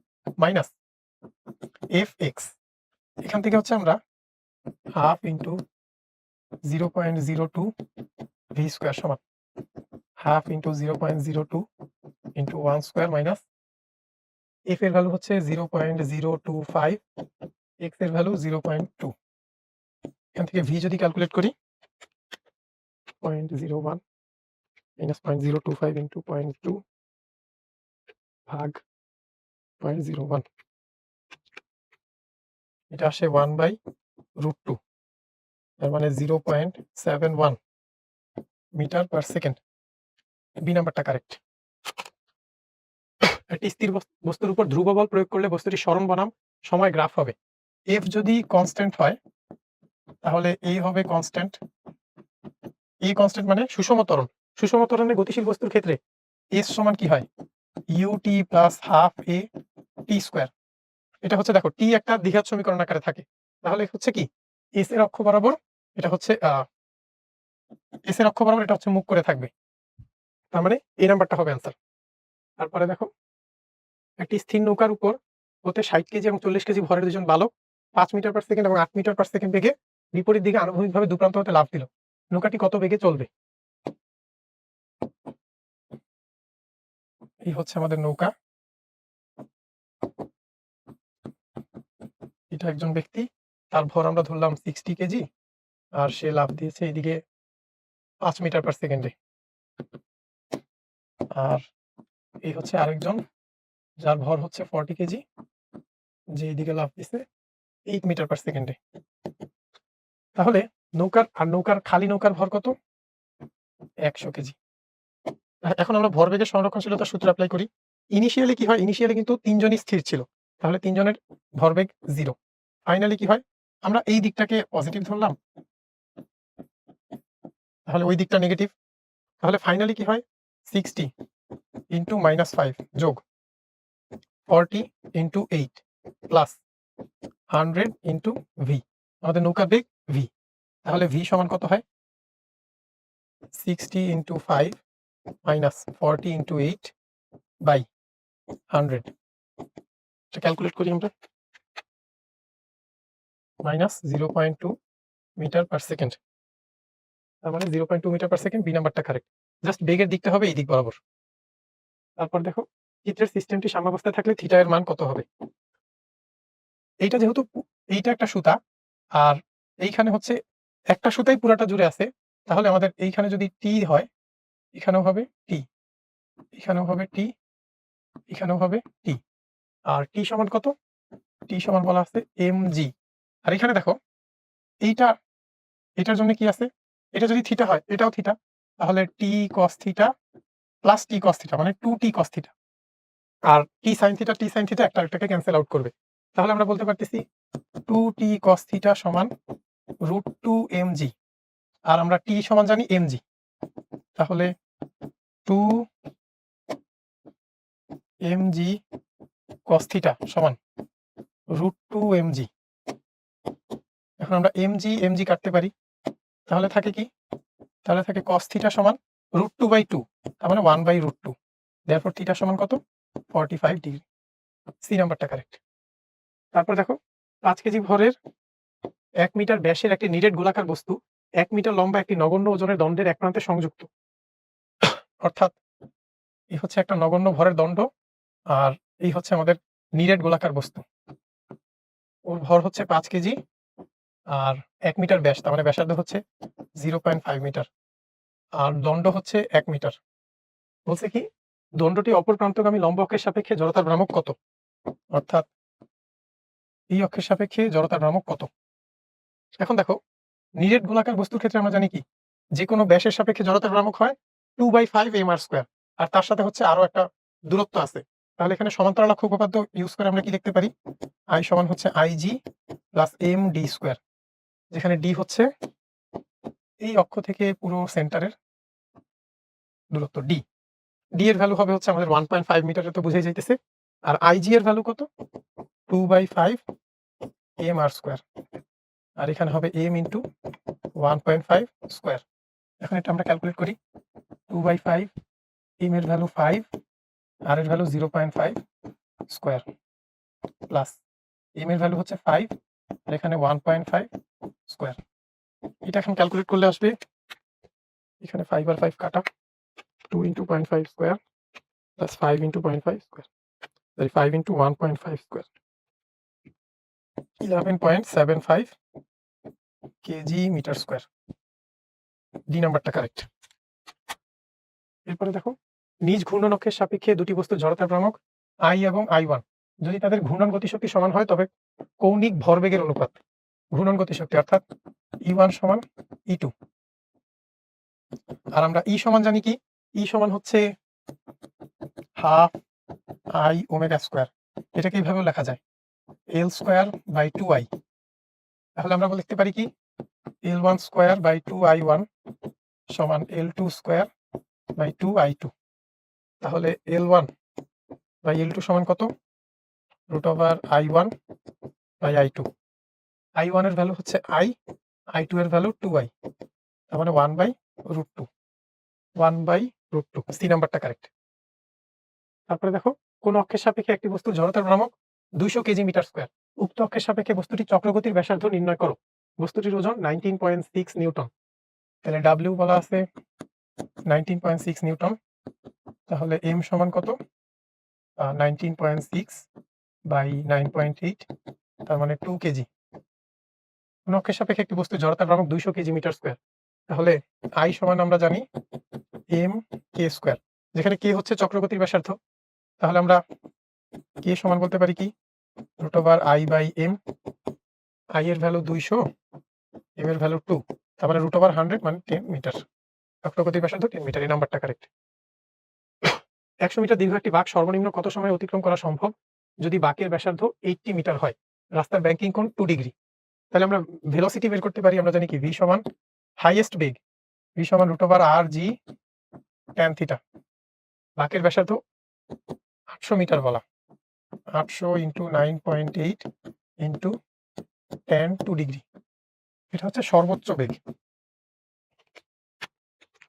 মাইনাস fx। এখান থেকে হচ্ছে আমরা হাফ ইন্টু 0.02 v² সমান half into 0.02 into 1² minus f এর ভ্যালু হচ্ছে 0.025, x এর ভ্যালু 0.2। এখান থেকে v যদি ক্যালকুলেট করি, 0.01 মাইনাস 0.025 ইন্টু 0.2 ভাগ 0.01, এটা আসে 1/√2, তার মানে 0.71 মিটার পার সেকেন্ড। বি নাম্বারটা কারেক্ট। একটি স্থির বস্তুর উপর ধ্রুব বল প্রয়োগ করলে বস্তুটি সরণ বনাম সময় গ্রাফ হবে। এফ যদি কনস্ট্যান্ট হয় তাহলে এ হবে কনস্ট্যান্ট। এ কনস্ট্যান্ট মানে সুষম ত্বরণ। সুষম ত্বরণে গতিশীল বস্তুর ক্ষেত্রে এস সমান কি হয়, ইউটি প্লাস হাফ এ টি স্কোয়ার। এটা হচ্ছে দেখো টি একটা দ্বিঘাত সমীকরণ আকারে থাকে, তাহলে হচ্ছে কি এস এর অক্ষ বরাবর এটা হচ্ছে এটা হচ্ছে মুখ করে থাকবে, তার মানে এই নাম্বারটা হবে অ্যান্সার। তারপরে দেখো, একটি স্থির নৌকার উপর হতে 60 কেজি এবং 40 কেজি ভরের দুজন বালক 5 মিটার পার সেকেন্ড এবং 8 মিটার পার সেকেন্ড বেগে বিপরীত দিকে আনুভূমিকভাবে দুপ্রান্ত হতে লাফ দিল। নৌকাটি কত বেগে চলবে। এই হচ্ছে আমাদের নৌকা, এটা একজন ব্যক্তি, তার ভর আমরা ধরলাম 60 কেজি, আর সে লাফ দিয়েছে এদিকে 5 মিটার পার সেকেন্ডে। আর এই হচ্ছে আরেকজন, যার ভর হচ্ছে 40 কেজি, যে এইদিকে লাফ দিয়েছে 8 মিটার পার সেকেন্ডে। তাহলে নৌকার খালি নৌকার ভর কত, 100 কেজি। এখন আমরা ভরবেগের সংরক্ষণশীলতার সূত্র অ্যাপ্লাই করি। ইনিশিয়ালি কি হয়, ইনিশিয়ালি কিন্তু তিনজনই স্থির ছিল, তাহলে তিনজনের ভরবেগ 0। ফাইনালি কি হয়, আমরা এই দিকটাকে পজিটিভ ধরলাম, তাহলে ওই দিকটা নেগেটিভ, তাহলে ফাইনালি কি হয় 60 ইন্টু -5 যোগ 40 ইন্টু 8 প্লাস 100 ইন্টু ভি, আমাদের নৌকার বেগ ভি। তাহলে ভি সমান কত হয়? 60 ইন্টু 5 মাইনাস 40 ইন্টু 8 বাই 100। এটা ক্যালকুলেট করি আমরা, মাইনাস 0.2 মিটার পার সেকেন্ড। তার মানে 0.2 মিটার পার সেকেন্ড, বি নাম্বারটা কারেক্ট। জাস্ট বেগের দিকটা হবে এই দিক বরাবর। তারপর দেখো চিত্রের সিস্টেমটি সাম্যাবস্থায় থাকলে থিটা এর মান কত হবে? এইটা যেহেতু এইটা একটা সুতা আর এইখানে হচ্ছে একটা সুতাই পুরাটা জুড়ে আছে, তাহলে আমাদের এইখানে যদি টি হয়, এখানেও হবে টি, এখানেও হবে টি, এখানেও হবে টি। আর টি সমান কত? টি সমান বলা আছে mg। আর এখানে দেখো এইটা, এটার জন্য কি আছে? এটা যদি থিটা হয়, এটাও থিটা, তাহলে টি cos থিটা প্লাস টি cos থিটা মানে 2t cos থিটা। আর টি sin থিটা টি sin থিটা একটা আরেকটাকে ক্যান্সেল আউট করবে। তাহলে আমরা বলতে পারতেছি 2t cos থিটা সমান √2mg। আর আমরা টি সমান জানি mg, তাহলে 2mg cos থিটা সমান √2mg। এখন আমরা mg কাটতে পারি, তাহলে থাকে কি? তাহলে থাকে cos থিটা সমান √2/2, তার মানে 1/√2। দেয়ারফর থিটা সমান কত? 45 ডিগ্রি। সি নাম্বারটা কারেক্ট। তারপর দেখো 5 কেজি ভরের 1 মিটার ব্যাসের একটি নিরেট গোলাকার বস্তু 1 মিটার লম্বা একটি নগণ্য ওজনের দণ্ডের এক প্রান্তে সংযুক্ত। অর্থাৎ এই হচ্ছে একটা নগণ্য ভরের দণ্ড আর এই হচ্ছে আমাদের নিরেট গোলাকার বস্তু। ওর ভর হচ্ছে 5 কেজি আর 1 মিটার ব্যাস, তার মানে ব্যাসার্ধ হচ্ছে 0.5 মিটার আর দণ্ড হচ্ছে 1 মিটার। বলছে কি দণ্ডটি অপর প্রান্তগামী লম্ব অক্ষের সাপেক্ষে জড়তার ভ্রামক কত? অর্থাৎ এই অক্ষের সাপেক্ষে জড়তার ভ্রামক কত? এখন দেখো নিরেট গোলাকার বস্তুর ক্ষেত্রে আমরা জানি কি যে কোনো ব্যাসের সাপেক্ষে জড়তার ভ্রামক হয় 2/5 mr², আর তার সাথে হচ্ছে আরো একটা দূরত্ব আছে। তাহলে এখানে সমান্তরাল অক্ষ উপপাদ্য ইউজ করে আমরা কি দেখতে পারি? I সমান হচ্ছে IG প্লাস md², যেখানে d হচ্ছে এই অক্ষ থেকে পুরো সেন্টারের দূরত্ব d। d এর ভ্যালু হবে হচ্ছে আমাদের 1.5 মিটারে, তো বুঝেই যাইতেছে। আর IG এর ভ্যালু কত? 2/5 mr², আর এখানে হবে m ইন্টু 1.5 স্কোয়ার। এখন এটা আমরা ক্যালকুলেট করি। 2/5, m এর ভ্যালু 5 আর এর ভ্যালু 0.5 স্কোয়ার প্লাস m এর ভ্যালু হচ্ছে 5 আর এখানে 1.5 স্কোয়ার। এটা এখন ক্যালকুলেট করলে আসবে এখানে 5 আর 5 কাটা, 2 into 0.5 square plus 5 into 0.5 square, sorry 5 into 1.5 square, 11.75 KG metre square. D নাম্বারটা কারেক্ট। এরপরে দেখো নিজ ঘূর্ণন অক্ষের সাপেক্ষে দুটি বস্তুর জড়তার ভ্রামক I এবং I1 যদি তাদের ঘূর্ণন গতিশক্তি সমান হয় তবে কৌণিক ভরবেগের অনুপাত ঘূর্ণন গতিশক্তি অর্থাৎ E1 সমান E2। আর আমরা E সমান জানি কি? E সমান হচ্ছে হাফ I ওমেগা স্কোয়ার। এটাকে এইভাবেও লেখা যায় L²/2I। তাহলে আমরা লিখতে পারি কি L1²/2I1 সমান L2²/2I2। তাহলে L1/L2 সমান কত? √I1/I2। I1 এর ভ্যালু হচ্ছে I, I2 এর ভ্যালু 2I, তার মানে 1/√2, 1/√2। সি নাম্বারটা কারেক্ট। তারপরে দেখো কোন অক্ষের সাপেক্ষে একটি বস্তুর জড়তার ভ্রামক 200 কেজি মিটার স্কোয়ার। উক্ত অক্ষের সাপেক্ষে বস্তুটির চক্রগতির ব্যাসার্ধ নির্ণয় করো। বস্তুটির ওজন 19.6 নিউটন। তাহলে W বলা আছে 19.6 নিউটন, তাহলে M সমান কত? 19.6 বাই 9.8, তার মানে 2 কেজি। কোন অক্ষের সাপেক্ষে একটি বস্তুর জড়তার ভ্রামক 200 কেজি মিটার স্কোয়ার। তাহলে I সমান আমরা জানি mk², যেখানে k হচ্ছে চক্রগতির ব্যাসার্ধ। তাহলে আমরা k সমান বলতে পারি কি √I/m। I এর ভ্যালু 200, m এর ভ্যালু 2, তার মানে √100 মানে 10 মিটার। চক্রগতির ব্যাসার্ধ 10 মিটার। এই নাম্বারটা কারেক্ট। 100 মিটার দীর্ঘ একটি বাঁক সর্বনিম্ন কত সময়ে অতিক্রম করা সম্ভব যদি বাঁকের ব্যাসার্ধ 80 মিটার হয়, রাস্তার ব্যাংকিং কোণ 2 ডিগ্রি? তাহলে আমরা ভেলোসিটি বের করতে পারি। আমরা জানি কি v সমান হাইয়েস্ট বেগ, v সমান √r g tan থিটা। বাঁকের ব্যাসার্ধ 800 মিটার বলা, 800 ইন্টু 9.8 ইন্টু tan 2 ডিগ্রি, এটা হচ্ছে সর্বোচ্চ বেগ।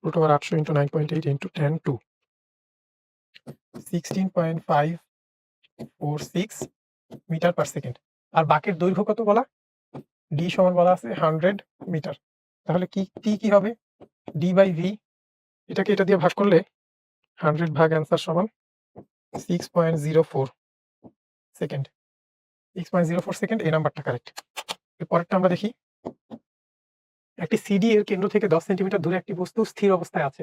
√800 into 9.8 into tan 2, 16.546 metre per second. আর বাঁকের দৈর্ঘ্য কত বলা, ডি সমান বলা আছে 100 মিটার। তাহলে কি হবে, ডি বাই ভি, এটাকে এটা দিয়ে ভাগ করলে 100 ভাগ অ্যান্সার সমান 6.04 সেকেন্ড। 6.04 সেকেন্ড, এই নাম্বারটা কারেক্ট। এরপরটা আমরা দেখি, একটি সিডি এর কেন্দ্র থেকে 10 সেন্টিমিটার দূরে একটি বস্তু স্থির অবস্থায় আছে।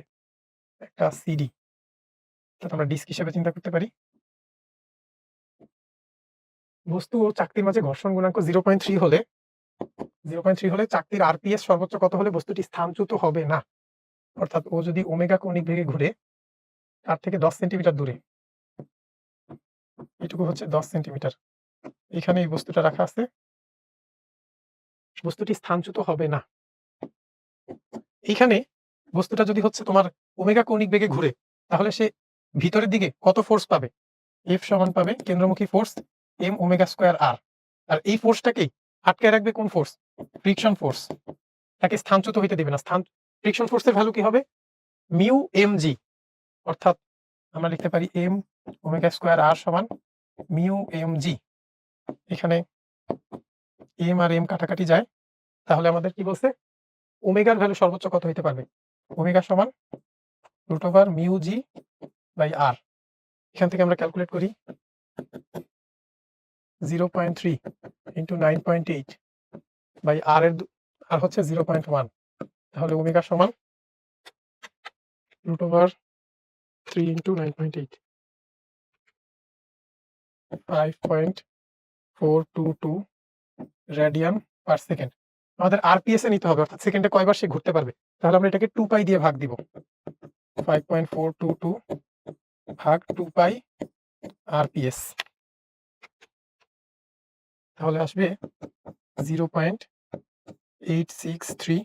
একটা সিডি, আমরা ডিস্ক হিসেবে চিন্তা করতে পারি। বস্তু ও চাকতির মাঝে ঘর্ষণ গুণাঙ্ক 0.3 হলে চাকতির আরপিএস সর্বোচ্চ কত হলে বস্তুটি স্থানচ্যুত হবে না। অর্থাৎ ও যদি ওমেগা কৌণিক বেগে ঘুরে তার থেকে 10 সেন্টিমিটার দূরে, এটুকু হচ্ছে 10 সেন্টিমিটার, এখানে এই বস্তুটা রাখা আছে, বস্তুটি স্থানচ্যুত হবে না। এইখানে বস্তুটা যদি হচ্ছে তোমার ওমেগা কৌণিক বেগে ঘুরে, তাহলে সে ভিতরের দিকে কত ফোর্স পাবে, এফ সমান পাবে কেন্দ্রমুখী ফোর্স এম ওমেগা স্কোয়ার আর। আর এই ফোর্সটাকেই আটকে রাখবে কোন ফোর্স, ফ্রিকশন ফোর্স, তাকে স্থানচ্যুত হইতে দেবে না। ফ্রিকশন ফোর্সের ভ্যালু কি হবে, মিউ এম জি, অর্থাৎ আমরা লিখতে পারি এম ওমেগা স্কোয়ার আর সমান মিউ এম জি। এখানে এম আর এম কাটাকাটি যায়, তাহলে আমাদের কি বলছে, ওমেগার ভ্যালু সর্বোচ্চ কত হইতে পারবে, ওমেগা সমান √মিউ জি বাই আর। এখান থেকে আমরা ক্যালকুলেট করি 0.3 ইন্টু 9.8 বাই আর এর আর হচ্ছে 0.1, তাহলে ওমেগা সমান √3 ইন্টু 9.8, 5.422 রেডিয়ান পার সেকেন্ড। আমাদের আরপিএস এ নিতে হবে, অর্থাৎ সেকেন্ডে কয়বার সে ঘুরতে পারবে, তাহলে আমরা এটাকে 2 পাই দিয়ে ভাগ দিব, 5.422 ভাগ 2 পাই আরপিএস, তাহলে আসবে 0.863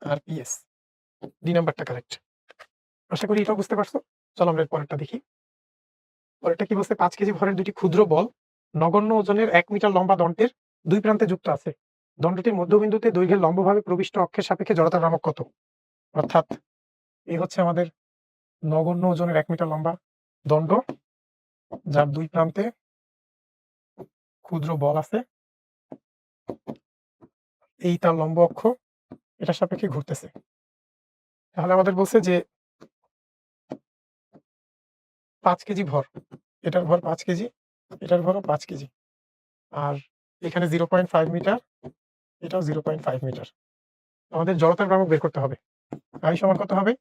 আরপিএস। ডি নাম্বারটা কারেক্ট। আশা করি এটাও বুঝতে পারছো। চলো আমরা পরেরটা দেখি। পরেরটা কি বলছে, 5 কেজি ভরের দুটি ক্ষুদ্র বল নগণ্য ওজনের 1 মিটার লম্বা দণ্ডের দুই প্রান্তে যুক্ত আছে। দণ্ডটির মধ্যবিন্দুতে দৈর্ঘ্যের লম্বভাবে প্রবিষ্ট অক্ষের সাপেক্ষে জড়তার ভ্রামক কত। অর্থাৎ এই হচ্ছে আমাদের নগণ্য ওজনের 1 মিটার লম্বা দণ্ড, যার দুই প্রান্তে ক্ষুদ্র বল আছে, এই তার লম্ব অক্ষ, এটার সাপেক্ষে ঘুরতেছে। তাহলে আমাদের বলছে যে 5 কেজি ভর, এটার ভর 5 কেজি, এটার ভরও 5 কেজি, আর এখানে 0.5 মিটার, এটাও 0.5 মিটার। আমাদের জড়তার ভ্রামক বের করতে হবে। আই সমান কত হবে,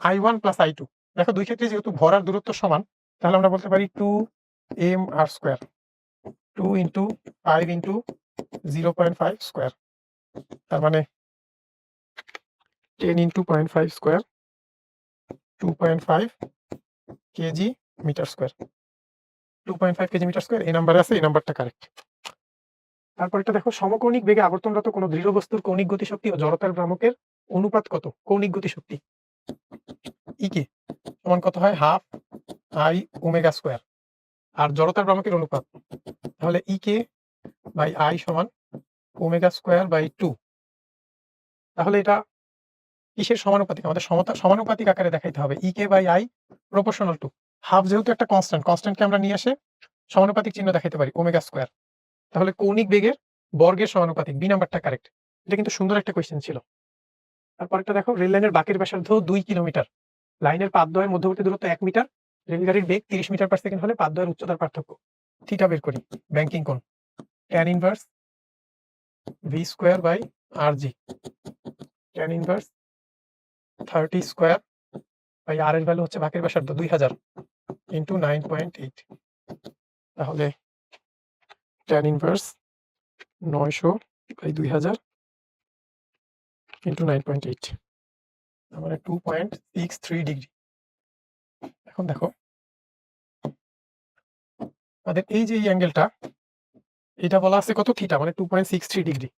I1 প্লাস I2। দেখো দুই ক্ষেত্রে যেহেতু ভর আর দূরত্ব সমান, তাহলে আমরা বলতে পারি 2m r square, 2 into 5 into 0.5 square, তার মানে 10 into 0.5 square, 2.5 KG metre square, 2.5 KG metre square, এই নাম্বারে আছে, এই নাম্বারটা কারেক্ট। তারপর এটা দেখো, সমকৌণিক বেগে আবর্তনরত কোনো দৃঢ় বস্তুর কৌণিক গতিশক্তি ও জড়তার ভ্রামকের অনুপাত কত। কৌণিক গতিশক্তি ইকে সমান কত হয়, হাফ আই ওমেগা স্কোয়ার, আর জড়তার ভ্রামকের অনুপাত, তাহলে ইকে বাই আই সমান ওমেগা স্কোয়ার বাই 2। তাহলে এটা কিসের সমানুপাতিক, আমাদের সমানুপাতিক আকারে দেখাইতে হবে। ইকে by I proportional to half, যেহেতু একটা কনস্ট্যান্টকে আমরা নিয়ে এসে সমানুপাতিক চিহ্ন দেখাইতে পারি ওমেগা স্কোয়ার, তাহলে কৌণিক বেগের বর্গের সমানুপাতিক। বি নাম্বারটা কারেক্ট। এটা কিন্তু সুন্দর একটা কোয়েশ্চেন ছিল। তারপরটা দেখো, রেল লাইনের বাঁকের ব্যাসার্ধ 2 কিলোমিটার, লাইনের পাতদ্বয়ের মধ্যবর্তী দূরত্ব 1 মিটার, রেলগাড়ির বেগ 30 মিটার পার সেকেন্ড হলে পাতদ্বয়ের উচ্চতার পার্থক্য। থিটা বের করি। ব্যাংকিং কোণ tan inverse v square by r g, tan inverse 30 square by r এর ভ্যালু হচ্ছে বাঁকের ব্যাসার্ধ 2000 ইন্টু 9.8, তাহলে tan ইনভার্স 900 বাই 2000 ইন্টু 9.8, মানে 2.63 ডিগ্রি। এখন দেখো আমাদের এই যে এই অ্যাঙ্গেলটা, এটা বলা আছে কত, থিটা, মানে 2.63 ডিগ্রি।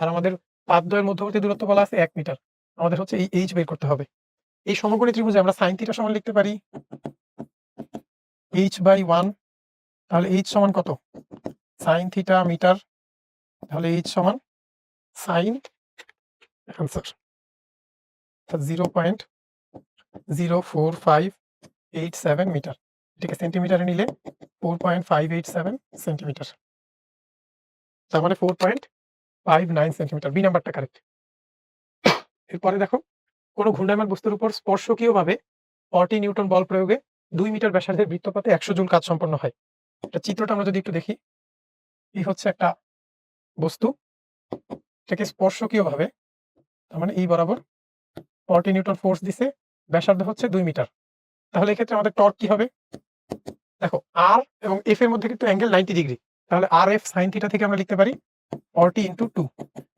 আর আমাদের পাতদ্বয়ের মধ্যবর্তী দূরত্ব বলা আছে 1 মিটার, আমাদের হচ্ছে এই এইচ বের করতে হবে। এই সমকোণী ত্রিভুজে আমরা sin থিটা সমান লিখতে পারি h/1। তাহলে h সমান কত? sin theta metre. তাহলে h সমান sin आंसर 0.04587 মিটার। এটাকে সেন্টিমিটারে নিলে 4.587 সেন্টিমিটার, তার মানে 4.59 সেন্টিমিটার। বি নাম্বারটা কারেক্ট। এরপরে দেখো, কোনো ঘূর্ণায়মান বস্তুর উপর স্পর্শকীয়ভাবে 40 নিউটন বল প্রয়োগে 2 মিটার ব্যাসার্ধের বৃত্তপাতে 100 জুল কাজ সম্পন্ন হয়। এটা চিত্রটা আমরা যদি একটু দেখি, এই হচ্ছে একটা বস্তু, এটাকে স্পর্শকীয়ভাবে, তার মানে এই বরাবর 40 নিউটন ফোর্স দিছে, ব্যাসার্ধ হচ্ছে 2 মিটার। তাহলে এক্ষেত্রে আমাদের টর্ক কি হবে? দেখো, আর এবং এফ এর মধ্যে কিন্তু অ্যাঙ্গেল 90 ডিগ্রি। তাহলে আর এফ সাইন থিটা থেকে আমরা লিখতে পারি 40 × 2,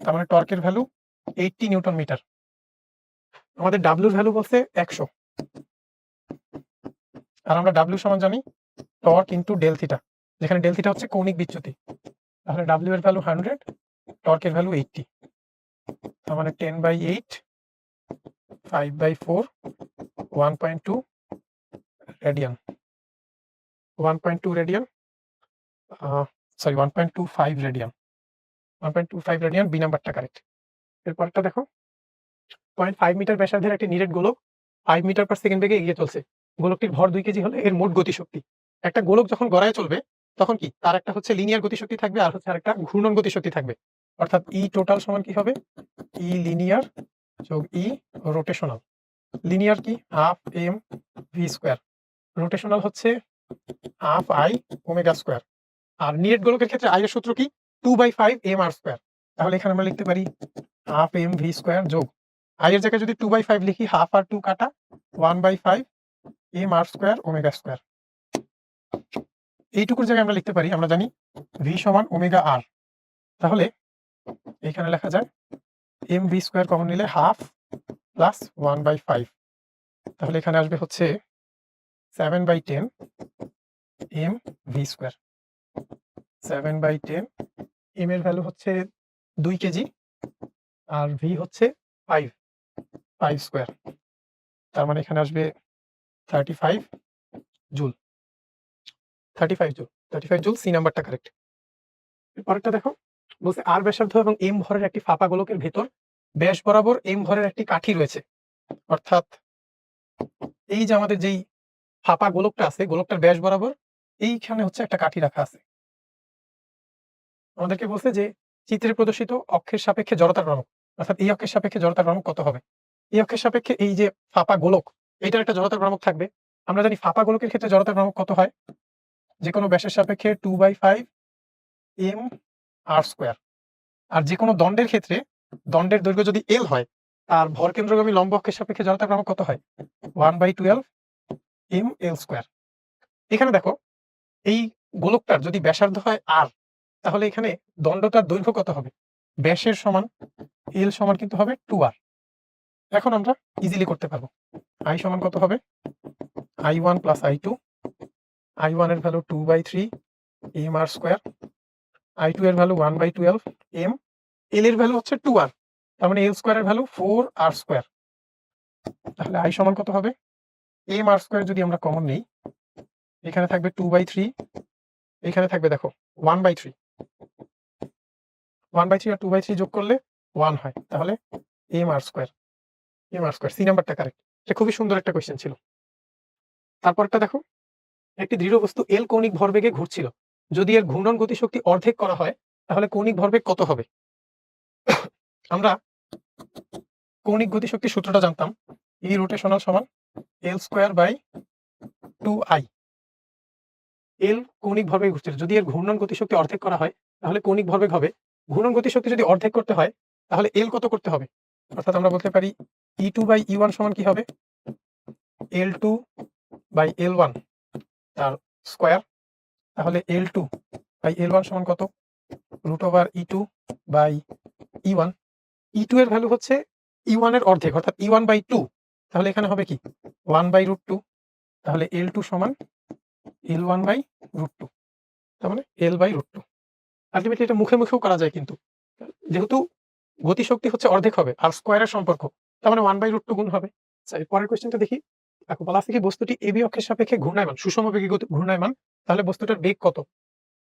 তার মানে টর্কের ভ্যালু 80 নিউটন মিটার। আমাদের ডাব্লিউর ভ্যালু বলছে 100, আর আমরা ডাব্লিউ সমান জানি টর্ক ইনটু ডেল থিটা, যেখানে ডেল থিটা হচ্ছে কৌণিক বিচ্যুতি। তাহলে ডাব্লিউ এর ভ্যালু 100, টর্কের ভ্যালু 80, তার মানে 10/8, 5/4, 1.2 radian. 1.2 radian, sorry 1.25 radian. 1.25 radian, B নাম্বারটা কারেক্ট। এরপরটা দেখো, 0.5 মিটার ব্যাসার্ধের একটি নিরেট গোলক 5 মিটার পার সেকেন্ড বেগে এগিয়ে চলছে। গোলকটির ভর 2 কেজি হলে এর মোট গতিশক্তি। একটা গোলক যখন গড়ায় চলবে তখন কি তার একটা হচ্ছে লিনিয়ার গতিশক্তি থাকবে, আর হচ্ছে আরেকটা ঘূর্ণন গতিশক্তি থাকবে। অর্থাৎ ই টোটাল সমান কি হবে? ই লিনিয়ার যোগ ই রোটেশনাল। লিনিয়ার কি? Half M V square, rotational হচ্ছে হাফ আই ওমেগা স্কোয়ার। আর নিরেট গোলকের ক্ষেত্রে আই এর সূত্র কি? 2/5 এম আর স্কোয়ার। তাহলে এখানে আমরা লিখতে পারি হাফ এম ভি স্কোয়ার যোগ আই এর জায়গায় যদি 2/5 লিখি, হাফ আর 2 কাটা, 1/5 M R square omega square. এইটুকুর জায়গায় আমরা লিখতে পারি, আমরা জানি ভি সমান ওমেগা আর। তাহলে এখানে লেখা যায় এম ভি স্কোয়ার কমন নিলে হাফ প্লাস 1/5, তাহলে এখানে আসবে হচ্ছে 7/10 এম ভি স্কোয়ার। 7/10, এম এর ভ্যালু হচ্ছে 2 কেজি, আর ভি হচ্ছে 5 স্কোয়ার, তার মানে এখানে আসবে 35 জুল। 35 জুল, সি নাম্বারটা কারেক্ট। পরেরটা দেখো, বলছে আর ব্যাসার্ধ এবং এম ভরের একটি ফাঁপা গোলকের ভেতর ব্যাস বরাবর এম ভরের একটি কাঠি রয়েছে। অর্থাৎ এই যে আমাদের যেই ফাঁপা গোলকটা আছে, গোলকটার ব্যাস বরাবর এইখানে হচ্ছে একটা কাঠি রাখা আছে। আমাদেরকে বলছে যে চিত্রে প্রদর্শিত অক্ষের সাপেক্ষে জড়তার ভ্রামক, অর্থাৎ এই অক্ষের সাপেক্ষে জড়তার ভ্রামক কত হবে? এই অক্ষের সাপেক্ষে এই যে ফাঁপা গোলক, এটার একটা জড়তার ভ্রামক থাকবে। আমরা জানি ফাঁপা গোলকের ক্ষেত্রে জড়তার ভ্রামক কত হয়? যে কোনো ব্যাসের সাপেক্ষে 2/5 এম আর স্কোয়ার। আর যে কোনো দণ্ডের ক্ষেত্রে দণ্ডের দৈর্ঘ্য যদি এল হয়, তার ভর কেন্দ্রগামী লম্ব অক্ষের সাপেক্ষে জড়তার ভ্রামক কত হয়? 1/12 এম এল স্কোয়ার। এখানে দেখো, এই গোলকটার যদি ব্যাসার্ধ হয় আর, তাহলে এখানে দণ্ডটার দৈর্ঘ্য কত হবে? ব্যাসের সমান এল সমান কিন্তু হবে 2r। এখন আমরা ইজিলি করতে পারবো। আই সমান কত হবে? i1 plus i2। i1 এর value 2/3 M R square, i2 এর ভ্যালু 1/12 এম, এল এর ভ্যালু হচ্ছে 2r, তার মানে এল স্কোয়ারের ভ্যালু 4r স্কোয়ার। তাহলে আই সমান কত হবে? এম আর স্কোয়ার যদি আমরা কমন নিই, এখানে থাকবে 2/3, এখানে থাকবে দেখো 1/3। 1/3 আর 2/3 যোগ করলে 1 হয়, তাহলে এম আর স্কোয়ার। সি নাম্বারটা কারেক্ট। এটা খুবই সুন্দর একটা কোয়েশ্চেন ছিল। তারপরটা দেখো, একটি দৃঢ় বস্তু এল কৌণিক ভরবেগে ঘুরছিল। যদি এর ঘূর্ণন গতিশক্তি অর্ধেক করা হয়, তাহলে কৌণিক ভরবেগ কত হবে? আমরা কৌণিক গতিশক্তির সূত্রটা জানতাম, ই রোটেশনাল সমান এল স্কোয়ার বাই 2i। এল কৌণিক ভরবেগে ঘুরছিল, যদি এর ঘূর্ণন গতিশক্তি অর্ধেক করা হয়, তাহলে কৌণিক ভরবেগ হবে। ঘূর্ণন গতিশক্তি যদি অর্ধেক করতে হয়, তাহলে এল কত করতে হবে? অর্থাৎ আমরা বলতে পারি E2 বাই E1 সমান কি হবে? L2 বাই L1 তার স্কোয়ার। তাহলে L2 বাই L1 সমান কত? √E2 by E1। E2 এর ভ্যালু হচ্ছে E1 এর অর্ধেক, অর্থাৎ E1/2। তাহলে এখানে হবে কি 1/√2। তাহলে L2 সমান L1/√2, তার মানে L/√2। আলটিমেটলি এটা মুখে মুখেও করা যায়, কিন্তু যেহেতু গতিশক্তি হচ্ছে অর্ধেক হবে আর স্কোয়ারের সম্পর্ক, তার মানে 1/√2 গুণ হবে। আচ্ছা, এর পরের কোয়েশ্চেনটা দেখি। দেখো বলা আছে কি বস্তুটি এবি অক্ষের সাপেক্ষে ঘূর্ণায়মান, সুষম বেগে ঘূর্ণায়মান। তাহলে বস্তুটার বেগ কত?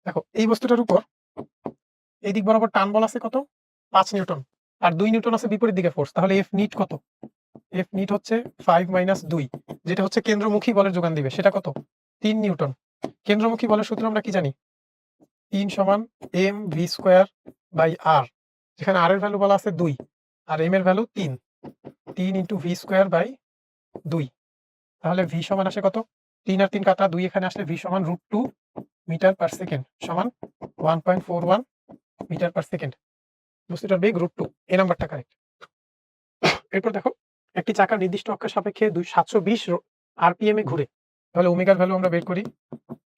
দেখো এই বস্তুটার উপর এই দিক বরাবর টান বল আছে কত? 5 নিউটন। আর 2 নিউটন আছে বিপরীত দিকে ফোর্স। তাহলে এফ নিট কত? এফ নিট হচ্ছে 5 মাইনাস 2, যেটা হচ্ছে কেন্দ্রমুখী বলের যোগান দিবে, সেটা কত? 3 নিউটন। কেন্দ্রমুখী বলের সূত্র আমরা কি জানি? 3 সমান M V square by R, যেখানে আর এর ভ্যালু বলা আছে 2 আর এম এর value 3। 3 into V square by 2। তাহলে ভি সমান আসে কত? 3 আর 3 কাটা, 2 এখানে আসলে ভি সমান √2 মিটার পার সেকেন্ড সমান 1.41 মিটার পার সেকেন্ড। বস্তুটার বেগ √2, এই নাম্বারটা কারেক্ট। এরপর দেখো একটি চাকা নির্দিষ্ট অক্ষের সাপেক্ষে 720 আরপিএম এ ঘুরে। তাহলে ওমেগার ভ্যালু আমরা বের করি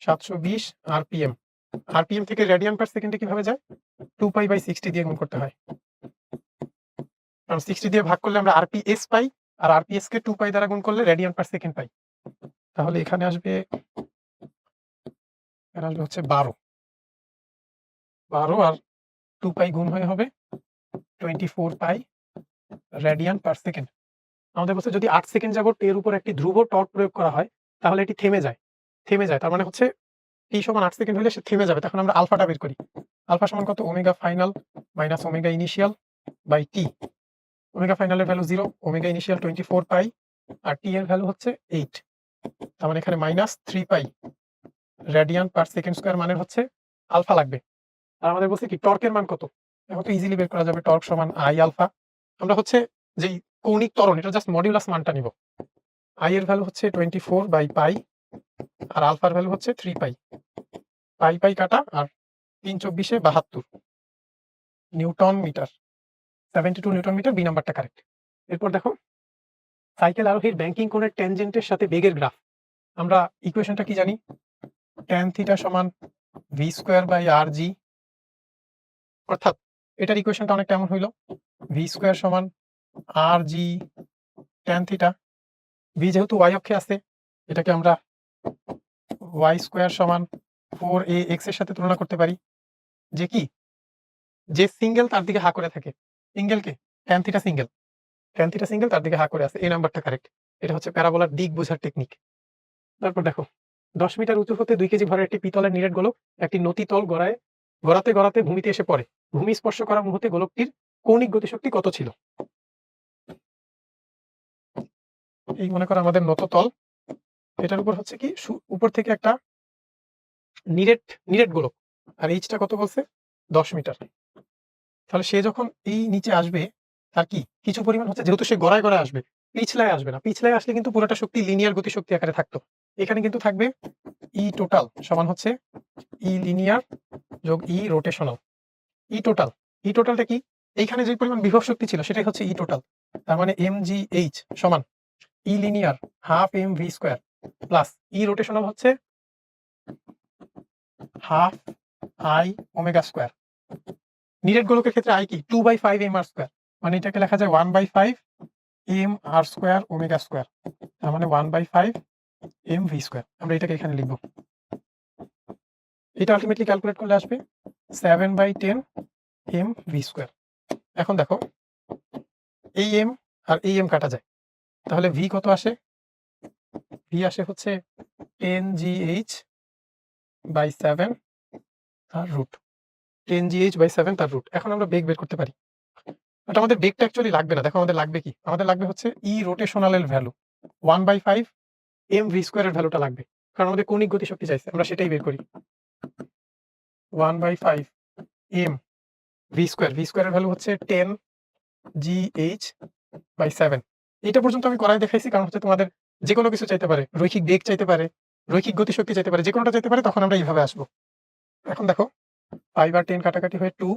720 আরপিএম। আরপিএম থেকে রেডিয়ান পার সেকেন্ডে কিভাবে যায়? 2π/60 দিয়ে গুণ করতে হয়, কারণ 60 দিয়ে ভাগ করলে আমরা আরপিএস পাই, আর আরপিএস কে 2π দ্বারা গুণ করলে রেডিয়ান পার সেকেন্ড পাই। তাহলে এখানে আসবে হচ্ছে 12 আর 2π গুণ হয়ে হবে 24π রেডিয়ান পার সেকেন্ড। আমাদের বলছে যদি 8 সেকেন্ড যাবত এর উপর একটি ধ্রুব টর্ক প্রয়োগ করা হয় তাহলে এটি থেমে যায়। তার মানে হচ্ছে টি সমান 8 সেকেন্ড হলে সে থেমে যাবে। তখন আমরা আলফাটা বের করি। আলফা সমান কত? Omega final minus omega initial by t. Omega ফাইনালের ভ্যালু 0, ওমেগা ইনিশিয়াল 24π আর টি এর ভ্যালু হচ্ছে 8। তার মানে এখানে minus 3π radian per second square মানের হচ্ছে আলফা লাগবে। আর আমাদের বলছে কি টর্কের মান কত? এখন তো ইজিলি বের করা যাবে। টর্ক সমান আই আলফা। আমরা হচ্ছে যেই কৌণিক ত্বরণ এটা জাস্ট মডিউলাস মানটা নিব। আই এর ভ্যালু হচ্ছে 24/π আর আলফার ভ্যালু হচ্ছে 3π। পাই কাটা, আর 3×24 = 72 newton metre. 72 newton metre, B নাম্বারটা কারেক্ট। এরপর দেখো সাইকেল আরোহীর ব্যাংকিং কোণের ট্যানজেন্টের সাথে বেগের গ্রাফ। আমরা ইকুয়েশনটা কি জানি? tan থিটা সমান V square by r g. অর্থাৎ এটার ইকুয়েশনটা অনেকটা এমন হইল, ভি স্কোয়ার সমান আর জি tan থিটা। ভি যেহেতু ওয়াই অক্ষে আছে, এটাকে আমরা ওয়াই স্কোয়ার সমান 4ax এর সাথে তুলনা করতে পারি। যে কি যে সিঙ্গেল তার দিকে হা করে থাকে, সিঙ্গেলকে tan থিটা সিঙ্গেল, তার দিকে হা করে আছে, এই নাম্বারটা কারেক্ট। এটা হচ্ছে প্যারাবোলার দিক বোঝার টেকনিক। তারপর দেখো 10 মিটার উঁচু হতে 2 কেজি ভরের একটি পিতলের নিরেট গোলক একটি নতি তল গড়াতে ভূমিতে এসে পড়ে। ভূমি স্পর্শ করার মুহূর্তে গোলকটির কৌণিক গতিশক্তি কত ছিল? এই মনে করো আমাদের নত তল, এটার উপর হচ্ছে কি উপর থেকে একটা নিরেট গোলক, আর এইচটা কত বলছে? 10 মিটার। তাহলে সে যখন এই নিচে আসবে তার কি কিছু পরিমাণ হচ্ছে, যেহেতু সে গড়ায় আসবে, পিছলায় আসবে না। পিছলায় আসলে কিন্তু পুরোটা শক্তি লিনিয়ার গতিশক্তি আকারে থাকতো। এখানে কিন্তু থাকবে ই টোটাল সমান হচ্ছে ই লিনিয়ার যোগ ই রোটেশনাল। ই টোটালটা কি? এইখানে যে পরিমাণ বিভব শক্তি ছিল সেটাই হচ্ছে ই টোটাল। তার মানে mgh সমান E linear half M V square plus E rotational হচ্ছে হাফ আই ওমেগা স্কোয়ার। নিরেট গোলকের ক্ষেত্রে আই কি 2/5 এম আর স্কোয়ার, মানে এটাকে লেখা যায় 1/5 M R square omega square. তার মানে 1/5 এম ভি স্কোয়ার। আমরা এটাকে এখানে লিখবো। এটা আলটিমেটলি ক্যালকুলেট করলে আসবে 7/10 এম ভি স্কোয়ার। এখন দেখো এই এম আর এই এম কাটা যায়, তাহলে ভি কত আসে? ভি আসে হচ্ছে 10gh/7 তার রুট। 10gh/7 তার রুট। এখন আমরা বেগ বের করতে পারি, বাট আমাদের বেগটা অ্যাকচুয়ালি লাগবে না। দেখো আমাদের লাগবে কি? আমাদের লাগবে হচ্ছে ই রোটেশনালের ভ্যালু 1/5 এম ভি স্কোয়ারের ভ্যালুটা লাগবে, কারণ আমাদের কৌণিক গতিশক্তি চাইছে। আমরা সেটাই বের করি। 1/5 এম ভি স্কোয়ারের ভ্যালু হচ্ছে 10gh/7। এটা পর্যন্ত আমি করাই দেখাইছি, কারণ হচ্ছে তোমাদের যে কোনো কিছু চাইতে পারে, রৈখিক বেগ চাইতে পারে, রৈখিক গতিশক্তি চাইতে পারে, যে কোনোটা চাইতে পারে, তখন আমরা এইভাবে আসবো। এখন দেখো 5 আর 10 কাটাকাটি হয়ে 2,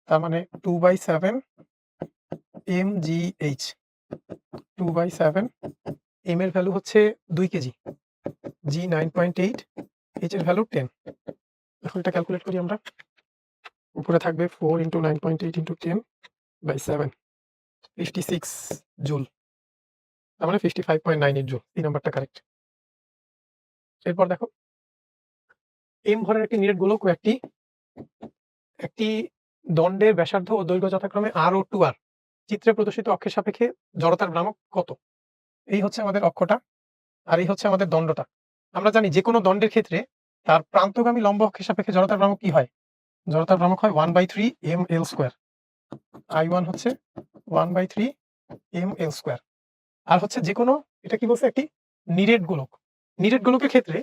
তার মানে 2/7 mgh। 2/7 এম এর ভ্যালু হচ্ছে 2 কেজি, জি 9.8, এইচ এর ভ্যালু 10। এখন এটা ক্যালকুলেট করি আমরা। উপরে থাকবে 4 × 9.8 × 10/7, 56 জুল। তার মানে 55.98 জুল। এই নাম্বারটা কারেক্ট। এরপর দেখো এম ভরের একটি নিরেট গোলক ও একটি দণ্ডের ব্যাসার্ধ ও দৈর্ঘ্য যথাক্রমে আর ও 2r চিত্রে প্রদর্শিত অক্ষের সাপেক্ষে জড়তার ভ্রামক কত? এই হচ্ছে আমাদের অক্ষটা, আর এই হচ্ছে আমাদের দণ্ডটা। আমরা জানি যে কোনো দণ্ডের ক্ষেত্রে তার প্রান্তগামী লম্ব অক্ষের সাপেক্ষে জড়তার ভ্রামক কি হয়? জড়তার ভ্রামক হয় 1/3 ml²। I1 হচ্ছে 1/3 ml²। আর হচ্ছে যে কোনো, এটা কি বলছে, একটি নিরেট গোলক। নিরেট গোলকের ক্ষেত্রে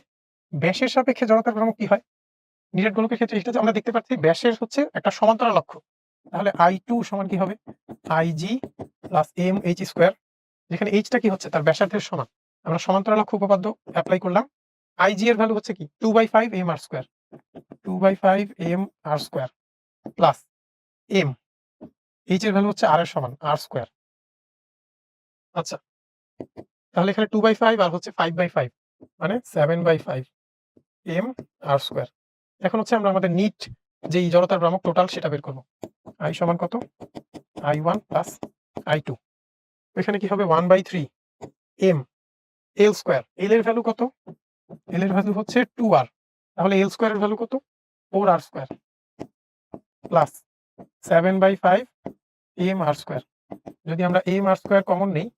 ব্যাসের সাপেক্ষে জড়তার ভ্রামক কি হয়? নিরেট গোলকের ক্ষেত্রে এটা যে আমরা দেখতে পাচ্ছি ব্যাসের হচ্ছে একটা সমান্তরাল অক্ষ, তাহলে I2 সমান কি হবে? IG প্লাস mh², যেখানে এইচটা কি হচ্ছে তার ব্যাসার্ধের সমান। আমরা সমান্তরাল অক্ষ উপপাদ্য অ্যাপ্লাই করলাম। IG এর ভ্যালু হচ্ছে কি 2/5 mr², 2/5 mr² plus m, H এর ভ্যালু হচ্ছে r এর সমান r²। আচ্ছা, তাহলে এখানে 2/5 আর হচ্ছে 5/5 মানে 7/5 mr²। এখন হচ্ছে আমরা আমাদের নিট যেই জড়তার ভ্রামক টোটাল সেটা বের করব। I সমান কত? I1 plus I2। এখানে কি হবে? 1/3 m l²। l এর ভ্যালু কত? l এর ভ্যালু হচ্ছে 2r, তাহলে l² এর ভ্যালু কত? 4r² plus 7/5 mr²। যদি আমরা mr² কমন নেই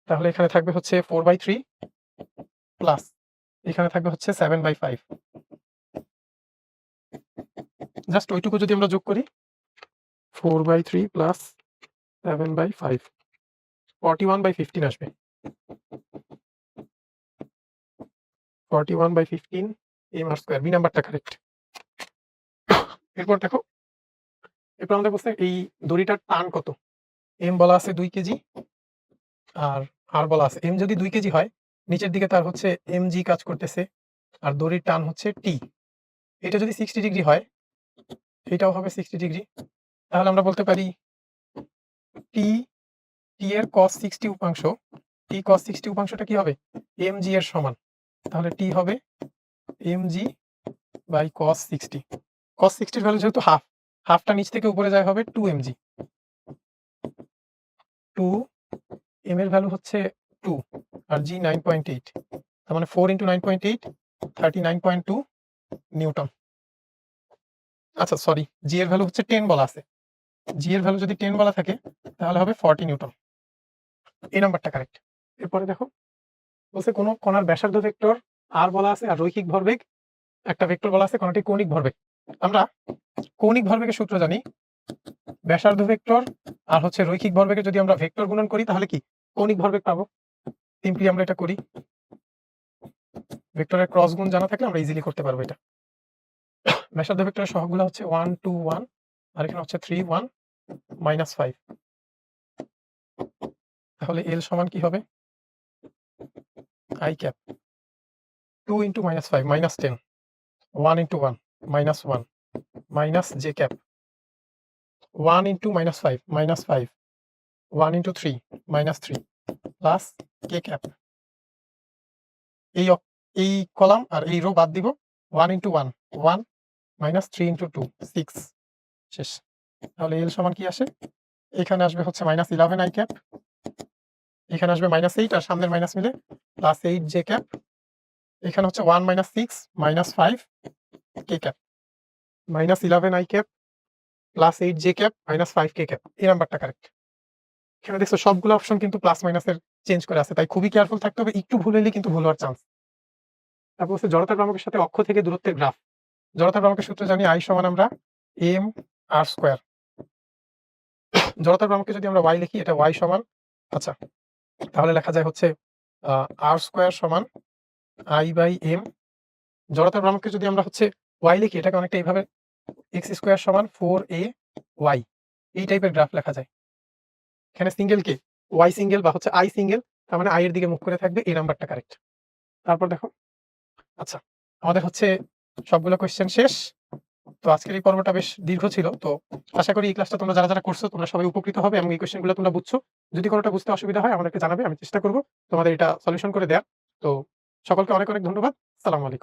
তাহলে এখানে থাকবে হচ্ছে 4/3 প্লাস এখানে থাকবে হচ্ছে 7/5। জাস্ট ওইটুকু যদি আমরা যোগ করি 4/3 প্লাস 7/5 41/15 আসবে। 41/15 mr², বি নাম্বারটা কারেক্ট। এরপর দেখো, এরপর আমাদের বলছে এই দড়িটার টান কত। এম বলা আছে 2 কেজি আর আর বলা আছে এম যদি 2 কেজি হয়, নিচের দিকে তার হচ্ছে mg কাজ করতেছে, আর দড়ির টান হচ্ছে টি। এটা যদি 60 ডিগ্রি হয়, এটাও হবে 60 ডিগ্রি, তাহলে আমরা বলতে পারি টি এর cos 60 উপাংশ, টি cos 60 উপাংশটা কি হবে? mg এর সমান। তাহলে টি হবে mg বাই cos 60। cos 60 এর ভ্যালু যেহেতু হাফ, হাফটা নিচ থেকে উপরে যায় হবে 2mg। 2 m এর ভ্যালু হচ্ছে 2 আর g 9.8, তার মানে 4 × 9.8 39.2 নিউটন। আচ্ছা সরি, g এর ভ্যালু হচ্ছে 10 বলা আছে। g এর ভ্যালু যদি 10 বলা থাকে তাহলে হবে 40 নিউটন। এই নাম্বারটা কারেক্ট। এরপরে দেখো বলছে কোন কণার ব্যাসার্ধ ভেক্টর r বলা আছে আর রৈখিক ভরবেগ একটা ভেক্টর বলা আছে, কোনটি কৌণিক ভরবেগ। আমরা কৌণিক ভরবেগের সূত্র জানি, ব্যাসার্ধ ভেক্টর আর হচ্ছে রৈখিক ভরবেগে যদি আমরা ভেক্টর গুণন করি তাহলে কি কৌণিক ভরবেগ পাবো। সিম্পলি আমরা এটা করি, ভেক্টরের ক্রস গুণ জানা থাকলে আমরা ইজিলি করতে পারবো এটা। ব্যাসার্ধ ভেক্টরের সহগগুলো হচ্ছে 1 2 1 আর এখানে হচ্ছে 3 1 -5। তাহলে l সমান কি হবে? i cap 2 × -5 -10, 1 × 1 -1 minus j cap 1 × -5 -5, 1 × 3 -3 plus k cap. এই কলাম আর এই রো বাদ দিব, 1 × 1 1 -3 × 2 6 শেষ। তাহলে l সমান কি আসে? এখানে আসবে হচ্ছে -11 i ক্যাপ, এখানে আসবে -8 আর সামনের মাইনাস মিলে +8 j ক্যাপ, এখানে হচ্ছে 1 -6 -5 k cap, -11 i cap +8 j cap -5 k cap. এই নাম্বারটা কারেক্ট। এখানে দেখছো সবগুলো অপশন কিন্তু প্লাস মাইনাসের চেঞ্জ করে আছে, তাই খুবই কেয়ারফুল থাকতে হবে, একটু ভুল হলে কিন্তু ভুল হওয়ার চান্স। তারপর হচ্ছে জড়তার ভ্রামকের সাথে অক্ষ থেকে দূরত্বের গ্রাফ। জড়তার ভ্রামকের সূত্র জানি, I সমান আমরা mr²। জড়তার ভ্রামককে যদি আমরা y লিখি, এটা y সমান, আচ্ছা তাহলে লেখা যায় হচ্ছে r² সমান I/m। জড়তার ভ্রামককে যদি আমরা হচ্ছে y লিখি, এটাকে অনেকটা এইভাবে x² সমান 4ay, এই টাইপের গ্রাফ লেখা যায়। এখানে সিঙ্গেল কে y সিঙ্গেল বা হচ্ছে I সিঙ্গেল, তার মানে I এর দিকে মুখ করে থাকবে, এই নাম্বারটা কারেক্ট। তারপর দেখো, আচ্ছা আমাদের হচ্ছে সবগুলো কোয়েশ্চেন শেষ। তো আজকের এই পর্বটা বেশ দীর্ঘ ছিল, তো আশা করি এই ক্লাসটা তোমরা যারা যারা করছো তোমরা সবাই উপকৃত হবে এবং এই কোয়েশ্চেনগুলো তোমরা বুঝছো। যদি কোনোটা বুঝতে অসুবিধা হয় আমাদেরকে জানাবে, আমি চেষ্টা করব তোমাদের এটা সলিউশন করে দেওয়ার। তো সকলকে অনেক অনেক ধন্যবাদ। আসসালামু আলাইকুম।